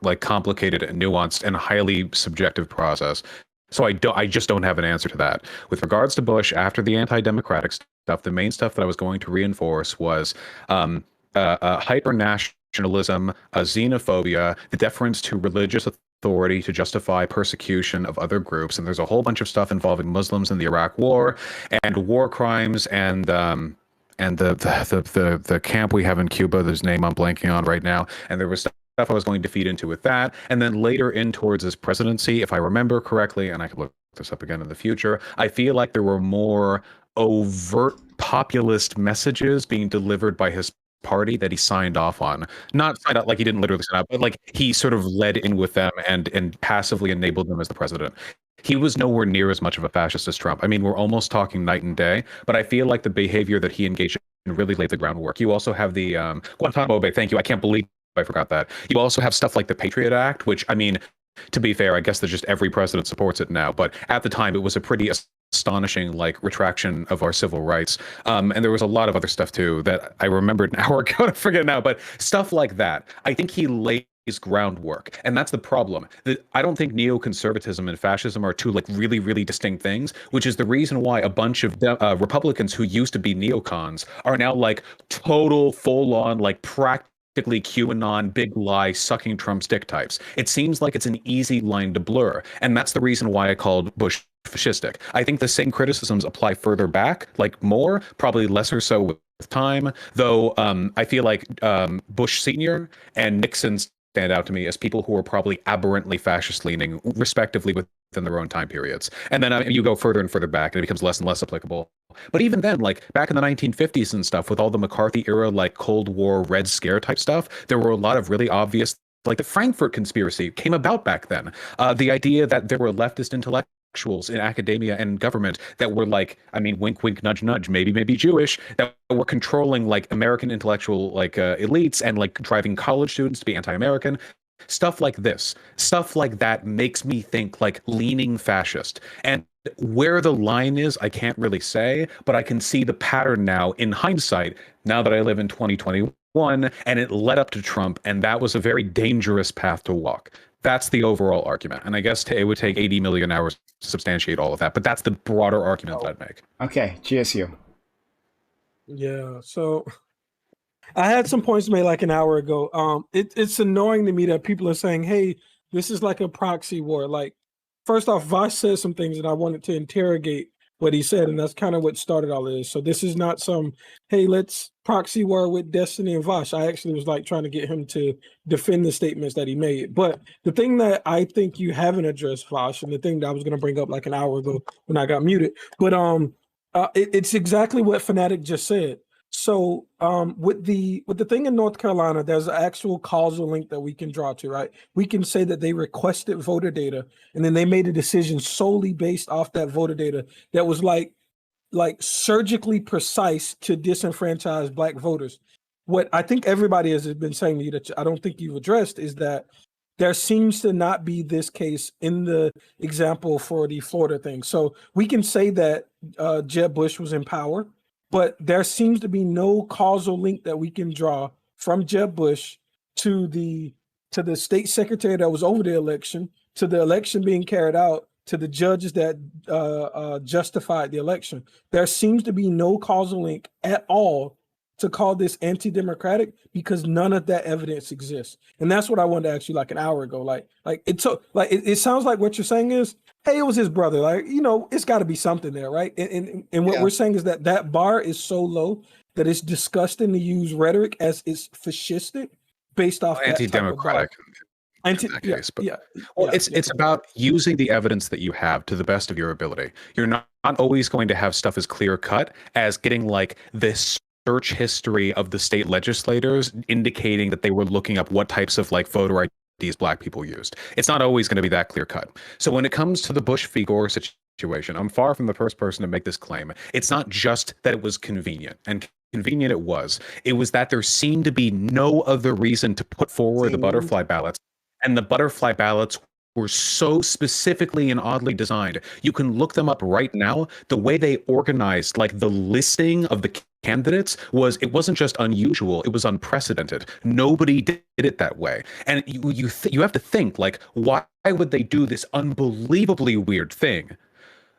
S3: like complicated and nuanced and highly subjective process. So I just don't have an answer to that. With regards to Bush, after the anti-democratic stuff, the main stuff that I was going to reinforce was hyper-nationalism, xenophobia, the deference to religious authority to justify persecution of other groups, and there's a whole bunch of stuff involving Muslims in the Iraq War, and war crimes, and the camp we have in Cuba, whose name I'm blanking on right now, and there was stuff I was going to feed into with that, and then later in towards his presidency, if I remember correctly, and I could look this up again in the future, I feel like there were more overt populist messages being delivered by his party that he signed off on. Not signed up like he didn't literally sign up, but like he sort of led in with them and passively enabled them as the president. He was nowhere near as much of a fascist as Trump. I mean, we're almost talking night and day, but I feel like the behavior that he engaged in really laid the groundwork. You also have the Guantanamo Bay. Thank you. I can't believe I forgot that. You also have stuff like the Patriot Act, which, I mean, to be fair, I guess that just every president supports it now. But at the time, it was a pretty astonishing like retraction of our civil rights. And there was a lot of other stuff too that I remembered an hour ago. I forget now, but stuff like that. I think he laid groundwork. And that's the problem. I don't think neoconservatism and fascism are two like really, really distinct things, which is the reason why a bunch of Republicans who used to be neocons are now like total full-on like practically QAnon, big lie, sucking Trump's dick types. It seems like it's an easy line to blur. And that's the reason why I called Bush fascistic. I think the same criticisms apply further back, like more, probably lesser so with time, though I feel like Bush Sr. and Nixon stand out to me as people who are probably aberrantly fascist leaning, respectively, within their own time periods. And then you go further and further back, and it becomes less and less applicable. But even then, like back in the 1950s and stuff, with all the McCarthy era, like Cold War, Red Scare type stuff, there were a lot of really obvious, like the Frankfurt conspiracy came about back then. The idea that there were leftist intellectuals in academia and government that were like, I mean, wink, wink, nudge, nudge, maybe Jewish, that were controlling like American intellectual like elites and like driving college students to be anti-American. Stuff like this, stuff like that makes me think like leaning fascist. And where the line is, I can't really say, but I can see the pattern now in hindsight, now that I live in 2021, and it led up to Trump, and that was a very dangerous path to walk. That's the overall argument. And I guess it would take 80 million hours to substantiate all of that, but that's the broader argument that I'd make.
S6: Okay, GSU.
S9: Yeah, so I had some points made like an hour ago. It's annoying to me that people are saying, hey, this is like a proxy war. Like, first off, Vaush said some things and I wanted to interrogate what he said, and that's kind of what started all of this. So this is not some, hey, let's proxy war with Destiny and Vaush. I actually was like trying to get him to defend the statements that he made. But the thing that I think you haven't addressed, Vaush, and the thing that I was going to bring up like an hour ago when I got muted, but it's exactly what Fanatic just said. So with the thing in North Carolina, there's an actual causal link that we can draw to, right? We can say that they requested voter data and then they made a decision solely based off that voter data that was like surgically precise to disenfranchise Black voters. What I think everybody has been saying to you that I don't think you've addressed is that there seems to not be this case in the example for the Florida thing. So we can say that Jeb Bush was in power, but there seems to be no causal link that we can draw from Jeb Bush to the state secretary that was over the election, to the election being carried out, to the judges that justified the election. There seems to be no causal link at all to call this anti-democratic because none of that evidence exists. And that's what I wanted to ask you like an hour ago. It sounds like what you're saying is, hey, it was his brother. Like, you know, it's got to be something there, right? And what we're saying is that bar is so low that it's disgusting to use rhetoric as it's fascistic based off
S3: anti-democratic. It's about using the evidence that you have to the best of your ability. You're not always going to have stuff as clear cut as getting like this search history of the state legislators indicating that they were looking up what types of like voter IDs Black people used. It's not always going to be that clear cut. So when it comes to the Bush v. Gore situation, I'm far from the first person to make this claim. It's not just that it was convenient, and convenient it was. It was that there seemed to be no other reason to put forward the butterfly ballots, and the butterfly ballots were so specifically and oddly designed. You can look them up right now. The way they organized like the listing of the candidates it wasn't just unusual, it was unprecedented. Nobody did it that way. And you have to think like, why would they do this unbelievably weird thing?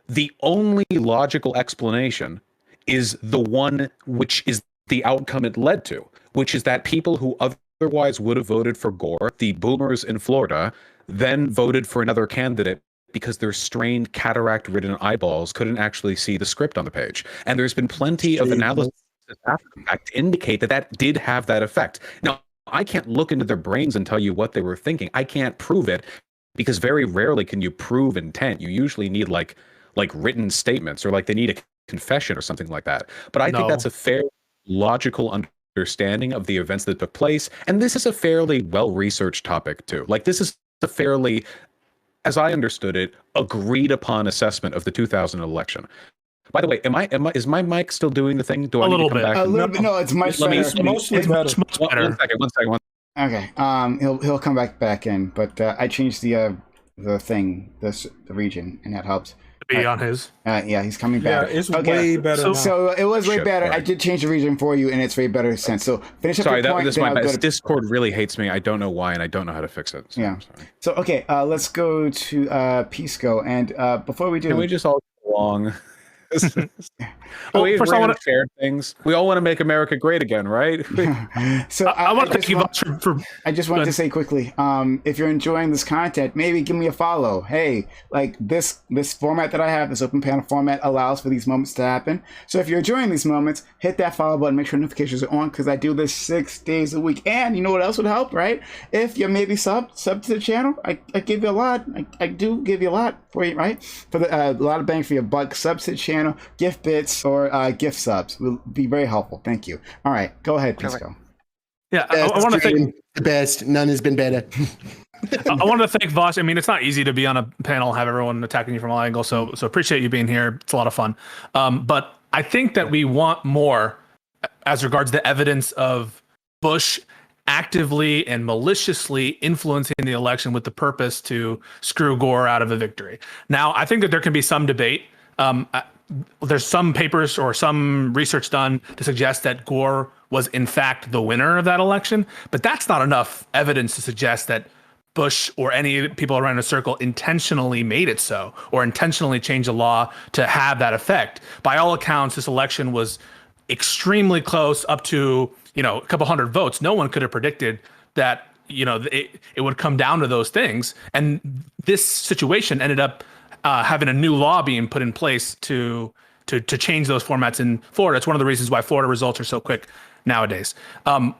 S3: The only logical explanation is the one which is the outcome it led to, which is that people who otherwise would have voted for Gore, the boomers in Florida, then voted for another candidate because their strained cataract-ridden eyeballs couldn't actually see the script on the page. And there's been plenty of analysis after the fact to indicate that did have that effect. Now, I can't look into their brains and tell you what they were thinking. I can't prove it because very rarely can you prove intent. You usually need like written statements or like they need a confession or something like that. But I think that's a fair logical understanding of the events that took place. And this is a fairly well-researched topic too. Like this is a fairly, as I understood it, agreed upon assessment of the 2000 election. By the way, is my mic still doing the thing? Do I need to come back?
S6: A little bit. No, it's much better.
S2: It's mostly better.
S3: One second.
S6: Okay. He'll come back in, but I changed the region, and that helps.
S2: Be on his.
S6: Yeah, he's coming back.
S9: Yeah, it's way better now.
S6: So it was way
S3: Shit,
S6: better.
S3: sorry.
S6: I did change the region for you, and it's way better since. So finish up
S3: Sorry,
S6: your point.
S3: this
S6: then
S3: my
S6: I'll go
S3: bad.
S6: to-
S3: Discord really hates me. I don't know why, and I don't know how to fix it. So,
S6: Yeah.
S3: sorry.
S6: So okay, let's go to Pisco, and before we do,
S3: Can we just all get along?
S2: Well,
S3: we
S2: first I want to
S3: share things. We all want to make America great again, right?
S6: So
S2: I want to thank you Vaush, for
S6: I just wanted to say quickly, if you're enjoying this content, maybe give me a follow. Hey, like this format that I have, this open panel format allows for these moments to happen. So if you're enjoying these moments, hit that follow button, make sure notifications are on, because I do this 6 days a week. And you know what else would help, right? If you're maybe sub to the channel, I give you a lot. I do give you a lot for you, right? For the a lot of bang for your buck. Subs to the channel, gift bits, or gift subs will be very helpful. Thank you. All right, go ahead, Pisco.
S2: Yeah, I want to thank
S13: the best. None has been better.
S2: I wanted to thank Vaush. I mean, it's not easy to be on a panel, have everyone attacking you from all angles. So appreciate you being here. It's a lot of fun. But I think that we want more as regards the evidence of Bush actively and maliciously influencing the election with the purpose to screw Gore out of a victory. Now, I think that there can be some debate. There's some papers or some research done to suggest that Gore was in fact the winner of that election, but that's not enough evidence to suggest that Bush or any people around the circle intentionally made it so, or intentionally changed the law to have that effect. By all accounts, this election was extremely close, up to, a couple hundred votes. No one could have predicted that, it would come down to those things. And this situation ended up having a new law being put in place to change those formats in Florida. It's one of the reasons why Florida results are so quick nowadays.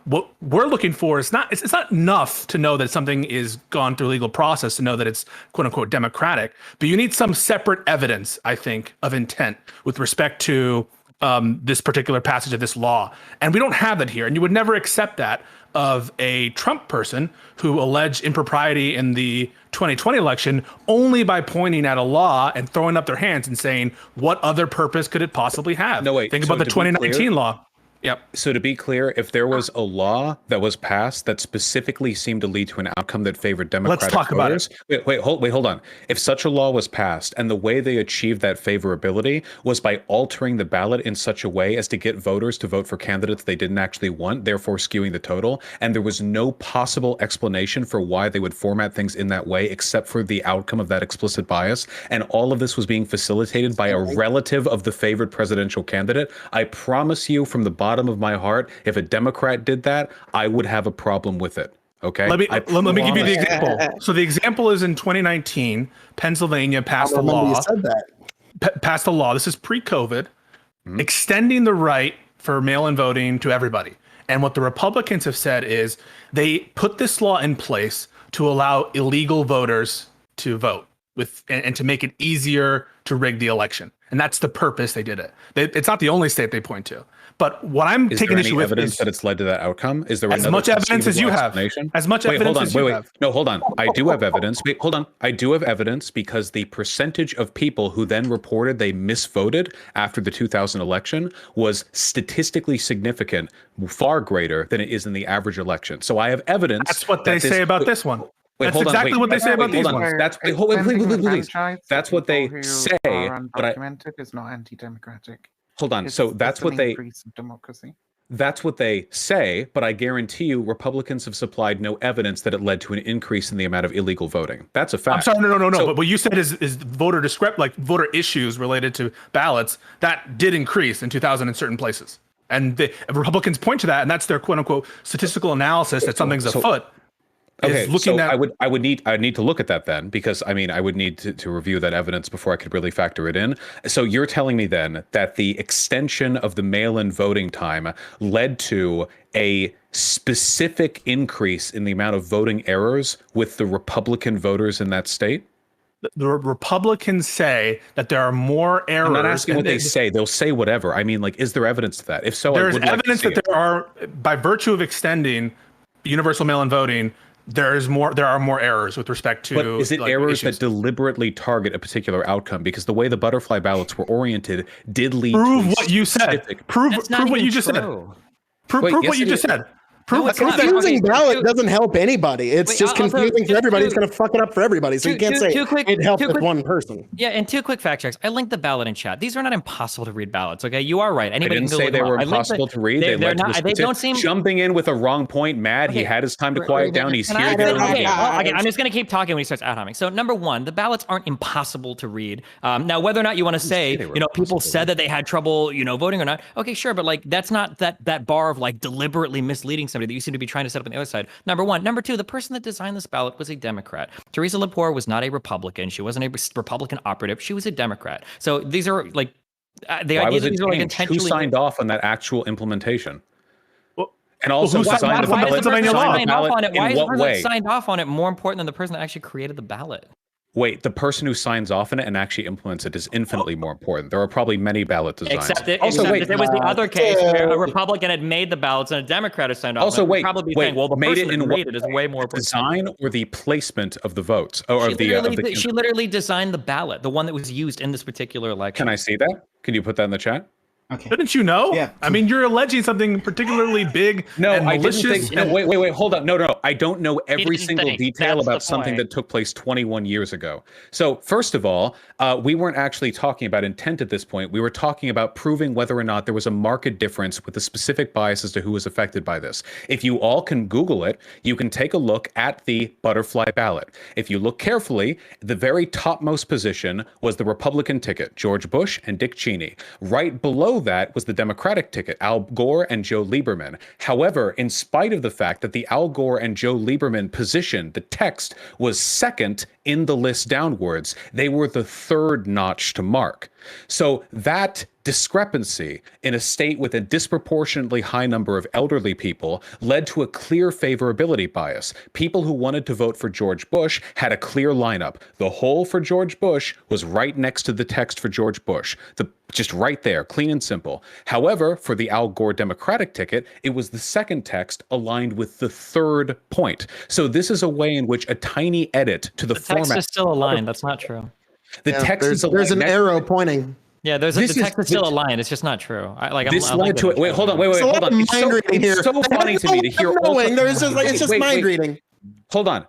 S2: What we're looking for is it's not enough to know that something is gone through legal process to know that it's quote unquote democratic, but you need some separate evidence, I think, of intent with respect to this particular passage of this law. And we don't have that here. And you would never accept that of a Trump person who alleged impropriety in the 2020 election only by pointing at a law and throwing up their hands and saying, what other purpose could it possibly have?
S3: No, wait.
S2: Think about the 2019 law. Yep.
S3: So to be clear, if there was a law that was passed that specifically seemed to lead to an outcome that favored Democratic
S2: Let's talk
S3: voters,
S2: about it.
S3: Hold on. If such a law was passed and the way they achieved that favorability was by altering the ballot in such a way as to get voters to vote for candidates they didn't actually want, therefore skewing the total, and there was no possible explanation for why they would format things in that way except for the outcome of that explicit bias, and all of this was being facilitated by a relative of the favored presidential candidate, I promise you from the bottom of my heart, if a Democrat did that, I would have a problem with it. Okay.
S2: Let me give you the example. So the example is in 2019, Pennsylvania passed a law.
S13: You said that.
S2: Passed a law. This is pre-COVID, extending the right for mail-in voting to everybody. And what the Republicans have said is they put this law in place to allow illegal voters to vote and to make it easier to rig the election. And that's the purpose they did it. It's not the only state they point to. But what I'm taking issue with
S3: evidence that it's led to that outcome? Is there
S2: as much evidence as you have? As much evidence as you have.
S3: No, hold on. I do have evidence. Wait, hold on. I do have evidence because the percentage of people who then reported they misvoted after the 2000 election was statistically significant, far greater than it is in the average election. So I have evidence.
S2: That's what they say about this one.
S3: Wait,
S2: That's exactly what they say about these ones.
S3: That's what they say. But
S10: undocumented is not anti-democratic.
S3: Hold on.
S10: It's,
S3: so that's what they.
S10: Increase of democracy.
S3: That's what they say, but I guarantee you Republicans have supplied no evidence that it led to an increase in the amount of illegal voting. That's a fact.
S2: I'm sorry, no. But what you said is voter voter issues related to ballots that did increase in 2000 in certain places, and the Republicans point to that, and that's their quote unquote statistical analysis that something's afoot.
S3: Okay, so I would need to look at that then, because I mean I would need to review that evidence before I could really factor it in. So you're telling me then that the extension of the mail-in voting time led to a specific increase in the amount of voting errors with the Republican voters in that state?
S2: The Republicans say that there are more errors.
S3: I'm not asking what they say. They'll say whatever. I mean, like, is there evidence to that? If so,
S2: there's
S3: I would
S2: evidence
S3: like to see
S2: that there are, by virtue of extending universal mail-in voting, there are more errors with respect to.
S3: But is it errors that deliberately target a particular outcome? Because the way the butterfly ballots were oriented did lead
S2: to
S3: what
S2: you said. Prove what you just said. Prove what you just said. Prove
S13: confusing ballot doesn't help anybody. It's just confusing for everybody. It's going to fuck it up for everybody. So you can't say it helped with one person.
S4: Yeah, and 2 quick fact checks. I linked the ballot in chat. These are not impossible to read ballots. Okay, you are right. Anybody
S3: I didn't
S4: can go
S3: say they were impossible to read.
S4: They're not. They don't seem
S3: jumping in with a wrong point. Mad. He had his time to quiet down. He's here.
S4: I'm just going to keep talking when he starts ad-homing. So number one, the ballots aren't impossible to read. Now, whether or not you want to say, people said that they had trouble, voting or not. Okay, sure, but like that's not that bar of like deliberately misleading somebody that you seem to be trying to set up on the other side. Number one. Number two, the person that designed this ballot was a Democrat. Teresa Lepore was not a Republican. She wasn't a Republican operative. She was a Democrat. So these are like the idea that these are like intentionally.
S3: Who signed off on that actual implementation? And
S4: also,
S3: why
S4: is the person signed off on it? Why is the person that signed off on it more important than the person that actually created the ballot?
S3: Wait, the person who signs off on it and actually implements it is infinitely more important. There are probably many ballot designs.
S4: Except there was the other case where a Republican had made the ballots and a Democrat had signed off.
S3: Also,
S4: wait, probably saying, well, the person that created it is way more important.
S3: Design or the placement of the votes, or
S4: she literally designed the ballot, the one that was used in this particular election.
S3: Can I see that? Can you put that in the chat?
S6: Okay.
S2: Didn't you know?
S6: Yeah.
S2: I mean, you're alleging something particularly big.
S3: No,
S2: and
S3: I didn't
S2: malicious.
S3: think. No, wait. Hold on. No. I don't know every single detail about something that took place 21 years ago. So, first of all, we weren't actually talking about intent at this point. We were talking about proving whether or not there was a marked difference with a specific bias as to who was affected by this. If you all can Google it, you can take a look at the butterfly ballot. If you look carefully, the very topmost position was the Republican ticket, George Bush and Dick Cheney. Right below that was the Democratic ticket, Al Gore and Joe Lieberman. However, in spite of the fact that the Al Gore and Joe Lieberman position, the text was second in the list downwards, they were the third notch to mark. So that discrepancy in a state with a disproportionately high number of elderly people led to a clear favorability bias. People who wanted to vote for George Bush had a clear lineup. The hole for George Bush was right next to the text for George Bush. Just right there, clean and simple. However, for the Al Gore Democratic ticket, it was the second text aligned with the third point. So this is a way in which a tiny edit to the format.
S4: The text is still aligned. That's not true.
S3: The text is aligned.
S13: There's an arrow pointing.
S4: Yeah, the text is still aligned. It's just not true.
S3: This led to it. Wait, hold on. It's so funny to me to hear.
S13: It's just mind reading.
S3: Hold on.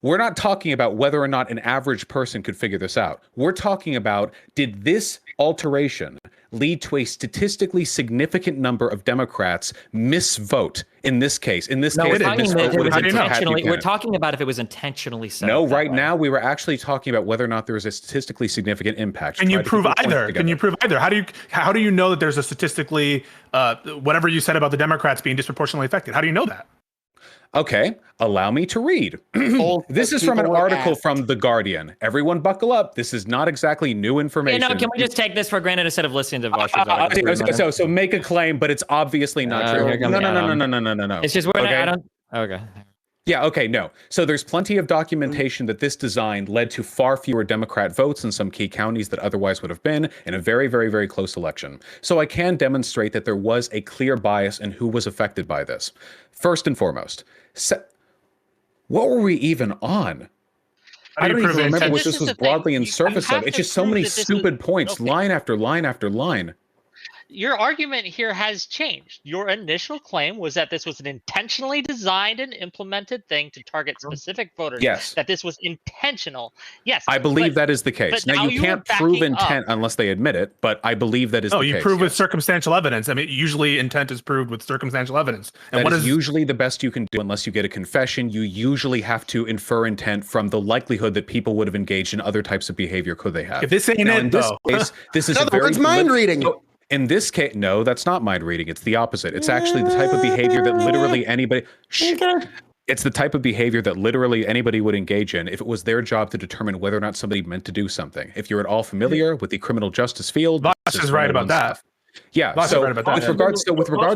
S3: We're not talking about whether or not an average person could figure this out. We're talking about, did this alteration lead to a statistically significant number of Democrats misvote in this case? We're
S4: talking about if it was intentionally set.
S3: No, right now we were actually talking about whether or not there was a statistically significant impact.
S2: Can you prove either? How do you know that there's a statistically, whatever you said about the Democrats being disproportionately affected? How do you know that?
S3: Okay, allow me to read. This is from an article from The Guardian. Everyone buckle up. This is not exactly new information.
S4: Can we just take this for granted instead of listening to Vaush?
S3: So make a claim, but it's obviously not true. No.
S4: It's just okay.
S3: Yeah, okay, no. So there's plenty of documentation that this design led to far fewer Democrat votes in some key counties that otherwise would have been in a very, very, very close election. So I can demonstrate that there was a clear bias in who was affected by this. First and foremost, what were we even on? I don't even remember what this was broadly in service of. It's just so many stupid points, line after line after line.
S1: Your argument here has changed. Your initial claim was that this was an intentionally designed and implemented thing to target specific voters.
S3: Yes.
S1: That this was intentional. Yes.
S3: I believe that is the case. Now you can't prove intent unless they admit it, but I believe that is the case.
S2: You prove with circumstantial evidence. I mean, usually intent is proved with circumstantial evidence.
S3: And what is usually the best you can do unless you get a confession. You usually have to infer intent from the likelihood that people would have engaged in other types of behavior could they have.
S2: If this ain't
S3: in this case, this is
S13: it's mind reading.
S3: In this case, no, that's not mind reading. It's the opposite. It's actually the type of behavior that literally anybody. It's the type of behavior that literally anybody would engage in if it was their job to determine whether or not somebody meant to do something. If you're at all familiar with the criminal justice field,
S2: Vaush is right about that.
S3: Yeah.
S2: Vaush
S3: So
S2: right about that.
S3: with regards to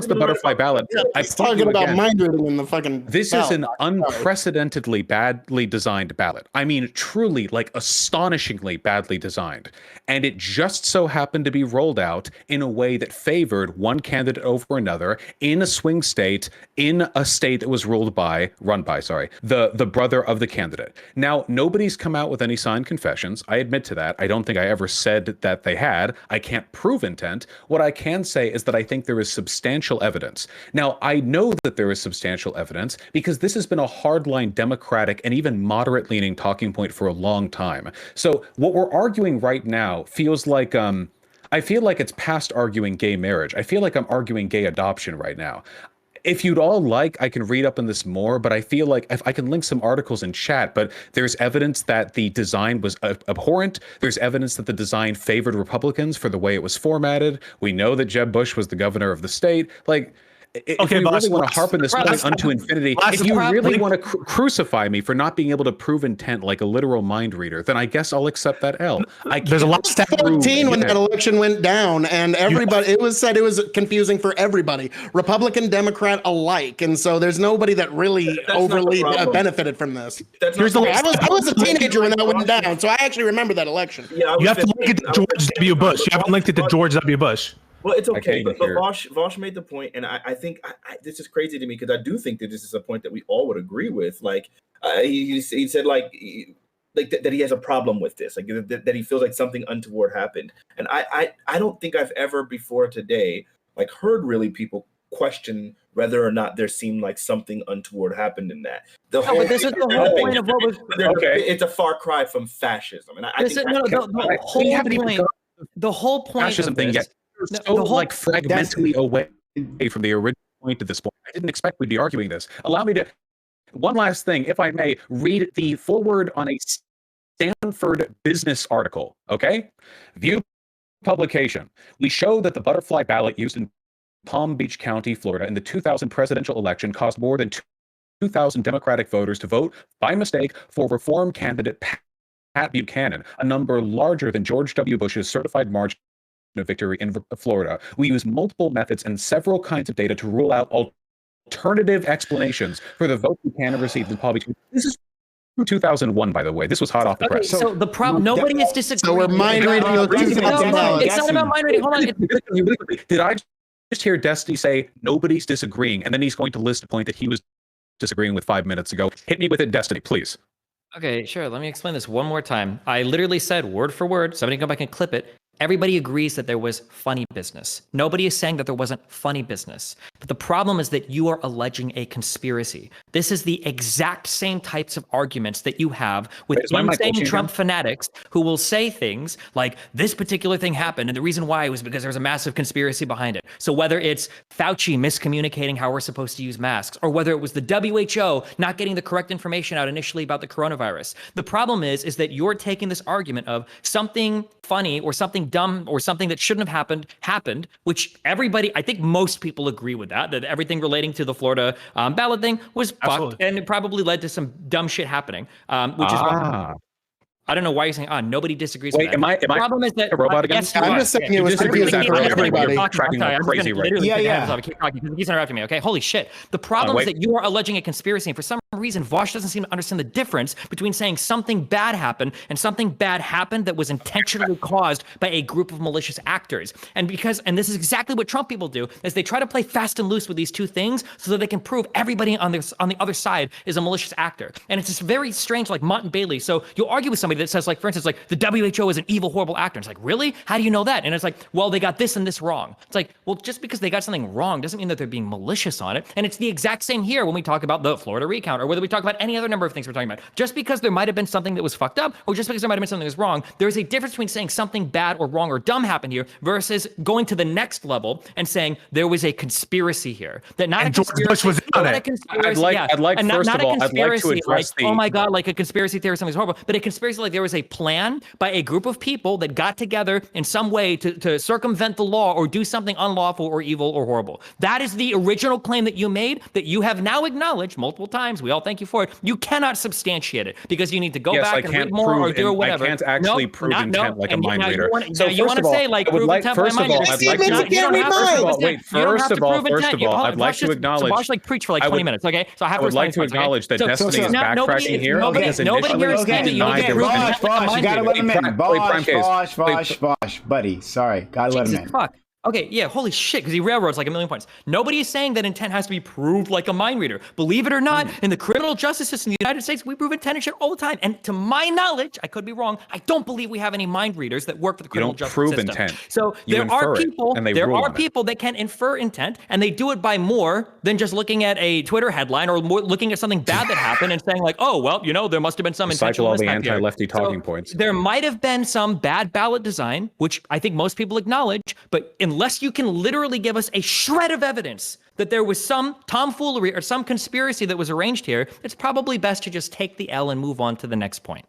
S3: the butterfly ballot,
S13: He's talking about mind reading in the fucking.
S3: This is an unprecedentedly badly designed ballot. I mean, truly, like astonishingly badly designed. And it just so happened to be rolled out in a way that favored one candidate over another in a swing state, in a state that was run by the brother of the candidate. Now, nobody's come out with any signed confessions. I admit to that. I don't think I ever said that they had. I can't prove intent. What I can say is that I think there is substantial evidence. Now, I know that there is substantial evidence because this has been a hardline Democratic and even moderate-leaning talking point for a long time. So what we're arguing right now feels like I feel like it's past arguing gay marriage. I feel like I'm arguing gay adoption right now. If you'd all like, I can read up on this more, but I feel like if I can link some articles in chat, but there's evidence that the design was abhorrent. There's evidence that the design favored Republicans for the way it was formatted. We know that Jeb Bush was the governor of the state. Like, if we really want to harp on this point unto infinity, if you really want to crucify me for not being able to prove intent like a literal mind reader, then I guess I'll accept that L.
S13: There's a lot of 14 when that election went down, and everybody, it was said it was confusing for everybody, Republican, Democrat alike, and so there's nobody that really overly benefited from this. I was a teenager when that went down, so I actually remember that election.
S2: Yeah, you have to link it to George W. Bush. You haven't linked it to George W. Bush.
S12: Well, it's okay, but Vaush made the point, and I think this is crazy to me because I do think that this is a point that we all would agree with. Like he said, like that he has a problem with this, like that he feels like something untoward happened, and I don't think I've ever before today like heard really people question whether or not there seemed like something untoward happened in that. But this is the whole point of what was okay. It's a far cry from fascism, and
S4: the whole point
S3: fascism thing. Yet. So like fragmentally away from the original point at this point. I didn't expect we'd be arguing this. Allow me to, one last thing, if I may, read the foreword on a Stanford business article, okay? View publication. We show that the butterfly ballot used in Palm Beach County, Florida in the 2000 presidential election caused more than 2,000 Democratic voters to vote by mistake for reform candidate Pat Buchanan, a number larger than George W. Bush's certified margin of victory in Florida. We use multiple methods and several kinds of data to rule out alternative explanations for the vote Buchanan received in Palm Beach. This is from 2001, by the way. This was hot off the press.
S4: So the problem, nobody is disagreeing.
S13: So we're mind reading.
S4: It's not about mind reading. Hold on.
S3: Did I just hear Destiny say nobody's disagreeing, and then he's going to list a point that he was disagreeing with 5 minutes ago? Hit me with it, Destiny, please.
S4: Okay, sure. Let me explain this one more time. I literally said word for word. Somebody go back and clip it. Everybody agrees that there was funny business. Nobody is saying that there wasn't funny business. But the problem is that you are alleging a conspiracy. This is the exact same types of arguments that you have with insane Trump fanatics who will say things like, this particular thing happened, and the reason why was because there was a massive conspiracy behind it. So whether it's Fauci miscommunicating how we're supposed to use masks, or whether it was the WHO not getting the correct information out initially about the coronavirus, the problem is that you're taking this argument of something funny or something dumb or something that shouldn't have happened, which everybody, I think most people agree with that everything relating to the Florida ballot thing was fucked, and it probably led to some dumb shit happening, which is why I don't know why you're saying, nobody disagrees with that. The problem is that
S3: a robot again?
S4: Yes,
S13: I'm just saying it was confusing for everybody.
S3: Crazy, right?
S4: Yeah. Keep talking because he's interrupting me. Okay, holy shit. The problem is that you are alleging a conspiracy, and for some reason, Vaush doesn't seem to understand the difference between saying something bad happened and something bad happened that was intentionally caused by a group of malicious actors. And this is exactly what Trump people do, is they try to play fast and loose with these two things so that they can prove everybody on the other side is a malicious actor. And it's just very strange, like Mott and Bailey. So you'll argue with somebody that says, like, for instance, like, the WHO is an evil, horrible actor. And it's like, really? How do you know that? And it's like, well, they got this and this wrong. It's like, well, just because they got something wrong doesn't mean that they're being malicious on it. And it's the exact same here when we talk about the Florida recount, or whether we talk about any other number of things we're talking about. Just because there might have been something that was fucked up, or just because there might have been something that was wrong, there is a difference between saying something bad or wrong or dumb happened here versus going to the next level and saying there was a conspiracy here. That not a conspiracy.
S3: I'd like first of all, I'd like to address
S4: oh my God, like a conspiracy theory, something's horrible, but a conspiracy like there was a plan by a group of people that got together in some way to circumvent the law or do something unlawful or evil or horrible. That is the original claim that you made, that you have now acknowledged multiple times. We all thank you for it. You cannot substantiate it because you need to go back and read more or do whatever.
S3: I can't actually prove intent like a mind reader.
S4: So you want to say like prove intent by mind reader?
S3: First of all, I'd like to acknowledge.
S4: Vaush like preach for like 20 minutes. Okay, so I
S3: would like to acknowledge that Destiny is backtracking here.
S4: Nobody here is saying
S6: Vaush, you gotta let him in. Vaush, buddy. Sorry, gotta let him in.
S4: Okay, yeah, holy shit, because he railroads like a million points. Nobody is saying that intent has to be proved like a mind reader. Believe it or not, in the criminal justice system in the United States, we prove intent and shit all the time. And to my knowledge, I could be wrong, I don't believe we have any mind readers that work for the criminal justice system.
S3: You don't prove intent.
S4: So there are people that can infer intent, and they do it by more than just looking at a Twitter headline or more looking at something bad that happened and saying like, oh, well, there must have been some intentional
S3: all the
S4: mishap here.
S3: anti-lefty talking points.
S4: There might have been some bad ballot design, which I think most people acknowledge, but unless you can literally give us a shred of evidence that there was some tomfoolery or some conspiracy that was arranged here, it's probably best to just take the L and move on to the next point.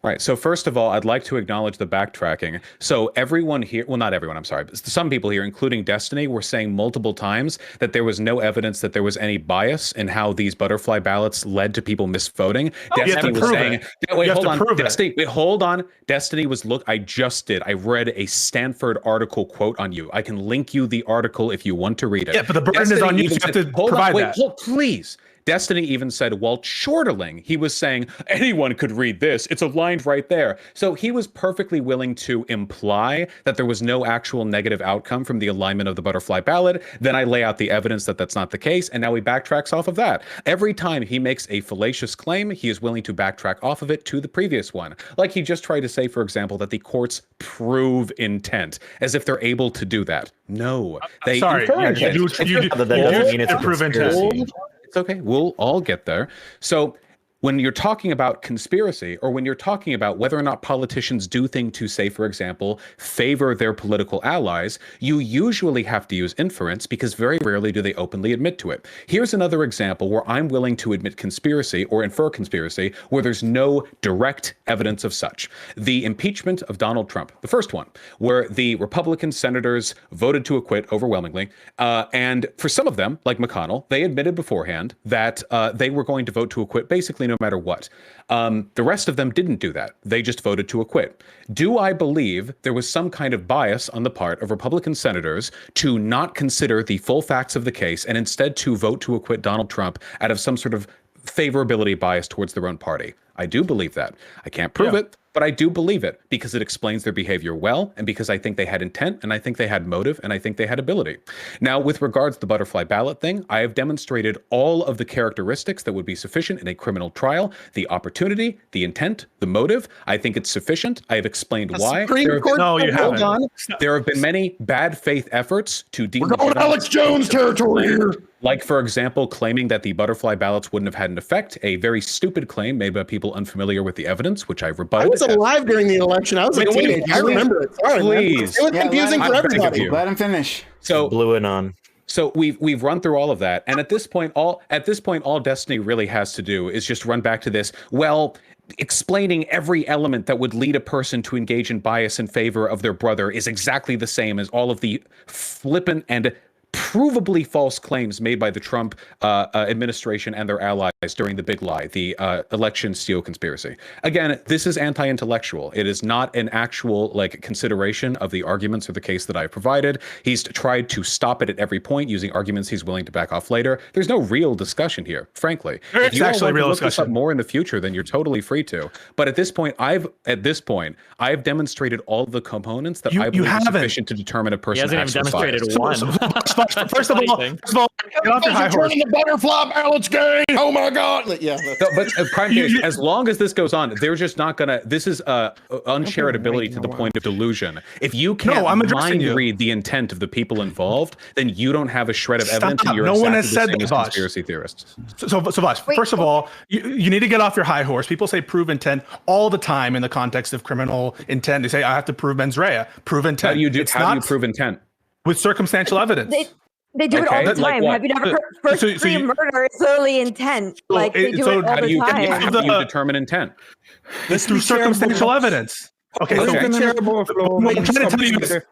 S3: Right. So first of all, I'd like to acknowledge the backtracking. So everyone here, well, not everyone, I'm sorry, but some people here, including Destiny, were saying multiple times that there was no evidence that there was any bias in how these butterfly ballots led to people misvoting. Destiny was saying, wait, hold on. Destiny, wait, hold on. Destiny was, I just did. I read a Stanford article quote on you. I can link you the article if you want to read it.
S2: Yeah, but the burden is on you. You have to provide that.
S3: Hold, please. Destiny even said, while chortling, he was saying, anyone could read this. It's aligned right there. So he was perfectly willing to imply that there was no actual negative outcome from the alignment of the butterfly ballot. Then I lay out the evidence that that's not the case, and now he backtracks off of that. Every time he makes a fallacious claim, he is willing to backtrack off of it to the previous one. Like he just tried to say, for example, that the courts prove intent, as if they're able to do that. No. They infer intent.
S11: It's
S3: prove intent. It's okay. We'll all get there. So when you're talking about conspiracy, or when you're talking about whether or not politicians do things to, say, for example, favor their political allies, you usually have to use inference because very rarely do they openly admit to it. Here's another example where I'm willing to admit conspiracy or infer conspiracy where there's no direct evidence of such. The impeachment of Donald Trump, the first one, where the Republican senators voted to acquit overwhelmingly. And for some of them, like McConnell, they admitted beforehand that they were going to vote to acquit basically no matter what. The rest of them didn't do that. They just voted to acquit. Do I believe there was some kind of bias on the part of Republican senators to not consider the full facts of the case and instead to vote to acquit Donald Trump out of some sort of favorability bias towards their own party? I do believe that. I can't prove it, but I do believe it because it explains their behavior well, and because I think they had intent, and I think they had motive, and I think they had ability. Now, with regards to the butterfly ballot thing, I have demonstrated all of the characteristics that would be sufficient in a criminal trial: the opportunity, the intent, the motive. I think it's sufficient. I have explained why. Hold on. There have been many bad faith efforts to
S13: We're going Alex Jones territory here.
S3: Like, for example, claiming that the butterfly ballots wouldn't have had an effect, a very stupid claim made by people unfamiliar with the evidence, which I rebutted.
S13: I was alive during the election. I was a teenager. I remember it. Sorry,
S3: please.
S13: Man. It was confusing for everybody.
S6: Let him finish.
S3: So
S11: blew it on.
S3: So we've run through all of that, and at this point, all Destiny really has to do is just run back to this. Well, explaining every element that would lead a person to engage in bias in favor of their brother is exactly the same as all of the flippant and provably false claims made by the Trump administration and their allies during the big lie, the election steal conspiracy. Again, this is anti-intellectual. It is not an actual consideration of the arguments or the case that I provided. He's tried to stop it at every point using arguments he's willing to back off later. There's no real discussion here, frankly.
S2: It's actually a real
S3: discussion. This up more in the future, then you're totally free to. But at this point, I've demonstrated all of the components that I believe is sufficient to determine a person.
S4: He hasn't even demonstrated one.
S2: First of all, get off your high horse.
S13: The butterfly ballots game. Oh my God! Yeah,
S3: but prime case, as long as this goes on, they're just not gonna. This is uncharitability to the point of delusion. If you can't mind read the intent of the people involved, then you don't have a shred of evidence, and you're exactly the same as conspiracy theorists.
S2: So Vaush, first of all, you need to get off your high horse. People say prove intent all the time in the context of criminal intent. They say I have to prove mens rea, prove intent.
S3: How do you prove intent?
S2: With circumstantial evidence.
S5: They do it all the time. Have you never heard first degree murder is literally intent? They do it all the time.
S3: How do you determine intent?
S2: It's through circumstantial evidence. Okay. I'm trying to tell you this.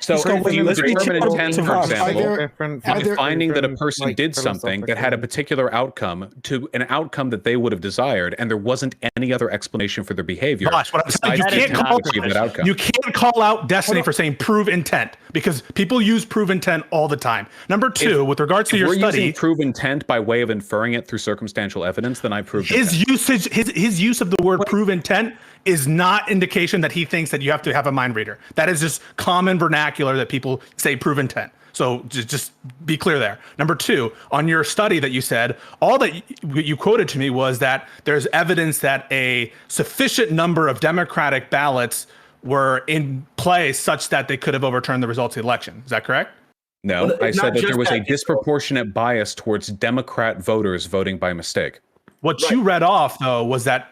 S3: So if you determine intent, for example, by finding that a person did something that had a particular outcome to an outcome that they would have desired, and there wasn't any other explanation for their behavior.
S2: Gosh, what I'm saying, you can't call out Destiny for saying prove intent, because people use prove intent all the time. Number two, with regards to your study,
S3: using prove intent by way of inferring it through circumstantial evidence, then I prove
S2: his use of the word prove intent is not indication that he thinks that you have to have a mind reader. That is just common vernacular that people say prove intent. So just be clear there. Number two, on your study that you said, all that you quoted to me was that there's evidence that a sufficient number of Democratic ballots were in play such that they could have overturned the results of the election. Is that correct?
S3: No, well, I said that there was a disproportionate bias towards Democrat voters voting by mistake.
S2: What you read off, though, was that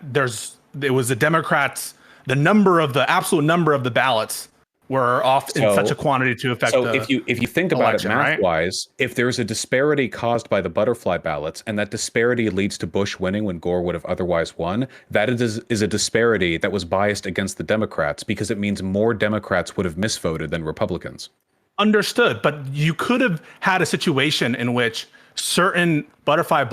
S2: it was the Democrats, the absolute number of the ballots were off in such a quantity to affect the
S3: if you think about election, it math-wise, right? If there's a disparity caused by the butterfly ballots, and that disparity leads to Bush winning when Gore would have otherwise won, that is a disparity that was biased against the Democrats because it means more Democrats would have misvoted than Republicans.
S2: Understood, but you could have had a situation in which certain butterfly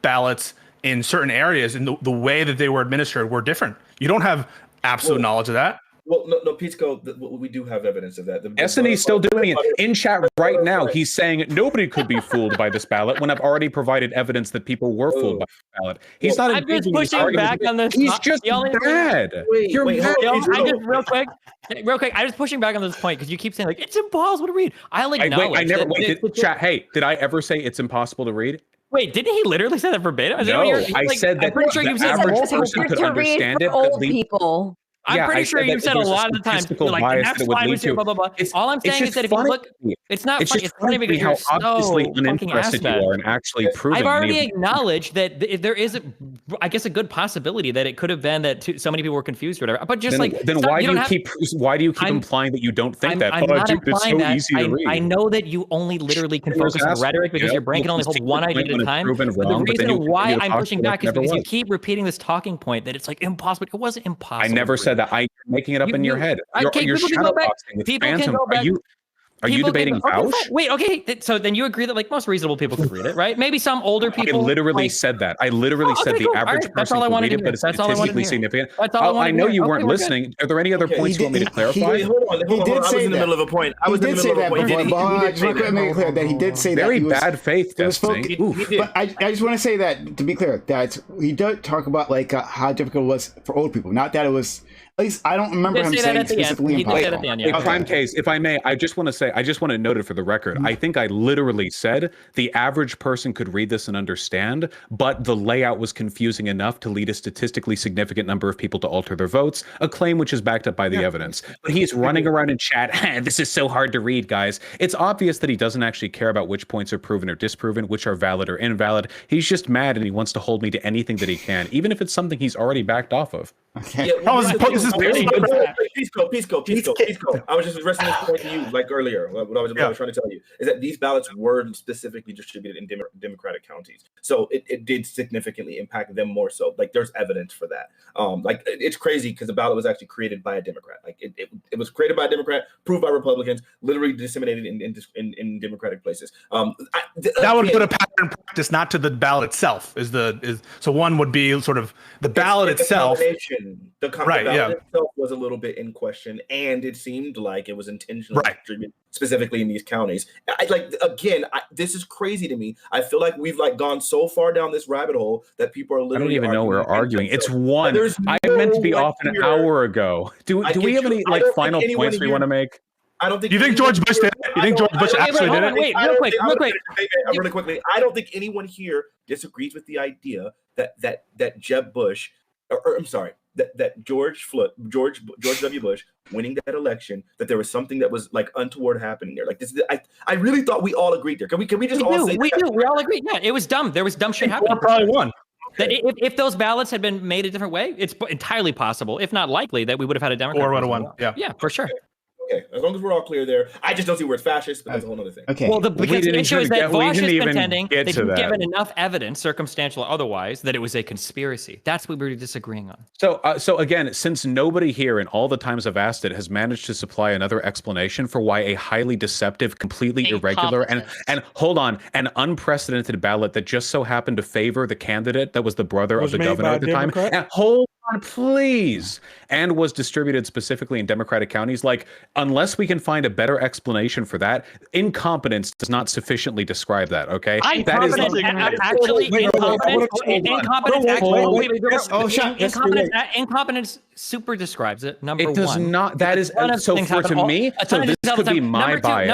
S2: ballots in certain areas and the way that they were administered were different. You don't have absolute knowledge of that.
S12: Well, no, Pisco, we do have evidence of that.
S3: Destiny's still doing it. In chat right now, he's saying nobody could be fooled by this ballot when I've already provided evidence that people were fooled by the ballot. He's not
S4: I'm just pushing back on this.
S3: He's just bad. You're mad.
S4: Real quick, I'm just pushing back on this point because you keep saying like it's impossible to read. I'll acknowledge.
S3: Chat. Hey, did I ever say it's impossible to read?
S4: Wait, didn't he literally say that verbatim?
S3: No, I said that. I'm pretty sure you've said average person could understand it.
S5: Old people.
S4: I'm pretty sure you've said a lot of the time, like, that's why we say blah, blah, blah. All I'm saying is that if you look, it's not funny. It's funny because you're so fucking ass fed.
S3: And actually proving
S4: I've already acknowledged that there is, I guess, a good possibility that it could have been that so many people were confused or whatever. But just
S3: then why do you keep implying that you don't think that?
S4: I'm not implying that. I know that you only literally can focus on rhetoric because your brain can only hold one idea at a time. But the reason why I'm pushing back is because you keep repeating this talking point that it's like impossible. It wasn't impossible.
S3: I never said that. I'm making it up in your head. You're shadow boxing with Phantom. Are you debating Vaush?
S4: Wait, okay. So then you agree that like most reasonable people could read it, right? Maybe some older people.
S3: I literally said that. I literally said the average person can read it, but it's statistically significant. I know you weren't listening. Are there any other points you want me to clarify?
S12: Hold on. I was in the middle of a point.
S6: He did say that before. He did say that.
S3: Very bad faith, Destiny.
S6: But I just want to say that, to be clear, that he did talk about like how difficult it was for old people. Not that it was. At least I don't remember him saying specifically impossible.
S3: Prime Case, if I may, I just want to note it for the record. I think I literally said the average person could read this and understand, but the layout was confusing enough to lead a statistically significant number of people to alter their votes, a claim which is backed up by the evidence. But he's running around in chat, this is so hard to read, guys. It's obvious that he doesn't actually care about which points are proven or disproven, which are valid or invalid. He's just mad and he wants to hold me to anything that he can, even if it's something he's already backed off of.
S6: Okay.
S12: Yeah, this is Pisco. I was just addressing this point to you like earlier. What I was trying to tell you is that these ballots were specifically distributed in Democratic counties, so it did significantly impact them more so. Like there's evidence for that. Like it's crazy because the ballot was actually created by a Democrat. Like it was created by a Democrat, proved by Republicans, literally disseminated in Democratic places.
S2: That would put a pattern practice not to the ballot itself. So one would be sort of the ballot itself.
S12: The ballot itself was a little bit in question, and it seemed like it was intentionally distributed specifically in these counties. This is crazy to me. I feel like we've gone so far down this rabbit hole that people are literally.
S3: I don't even know we're arguing. It's one. I meant to be off an hour ago. Do we have any final points we want to make?
S12: I don't think.
S2: You think George Bush did it? You think George Bush actually did it?
S4: Wait, real quick.
S12: Really quickly. I don't think anyone here disagrees with the idea that Jeb Bush, or I'm sorry, that George W. Bush winning that election, that there was something that was untoward happening there. Like this, I really thought we all agreed there. Can we just all say that?
S4: We all agreed. Yeah, it was dumb. There was dumb shit happening.
S2: Probably won.
S4: That if those ballots had been made a different way, it's entirely possible, if not likely, that we would have had a Democrat.
S2: Or would have won.
S4: Yeah, for sure.
S12: Okay, as long as we're all clear there. I just don't see where it's fascist, but that's a whole other thing.
S6: Okay.
S4: Well, because the issue is that Vaush is contending they've given enough evidence, circumstantial or otherwise, that it was a conspiracy. That's what we're disagreeing on.
S3: So again, since nobody here in all the times I've asked it has managed to supply another explanation for why a highly deceptive, completely irregular, and hold on, an unprecedented ballot that just so happened to favor the candidate that was the brother of the governor at the time. And please, and was distributed specifically in Democratic counties. Like, unless we can find a better explanation for that, incompetence does not sufficiently describe that. Okay,
S4: incompetence super describes it. Number one,
S3: it does not. That is so to me. So this could be my bias.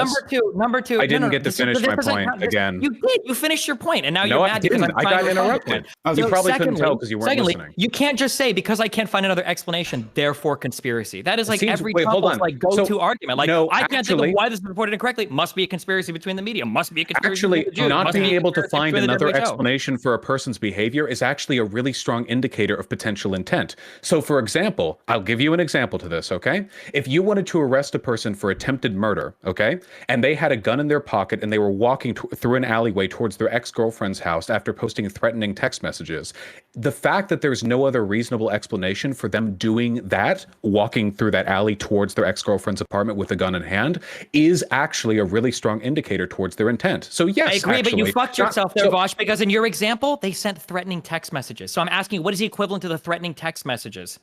S4: Number two.
S3: I didn't get to finish my point again.
S4: You did. You finished your point, and now you're mad because I
S3: got interrupted. You probably couldn't tell because you weren't listening.
S4: You can't just say because I can't find another explanation, therefore conspiracy. That is like every
S3: Trump's
S4: like go-to argument. Like, I can't think of why this is reported incorrectly. Must be a conspiracy between the media. Must be a conspiracy.
S3: Actually, not being able to find another explanation for a person's behavior is actually a really strong indicator of potential intent. So, for example, I'll give you an example to this, okay? If you wanted to arrest a person for attempted murder, okay, and they had a gun in their pocket and they were walking through an alleyway towards their ex-girlfriend's house after posting threatening text messages, the fact that there's no other reasonable explanation for them doing that, walking through that alley towards their ex-girlfriend's apartment with a gun in hand, is actually a really strong indicator towards their intent. So yes,
S4: I agree, but you fucked yourself there, Vaush, because in your example, they sent threatening text messages. So I'm asking you, what is the equivalent to the threatening text messages?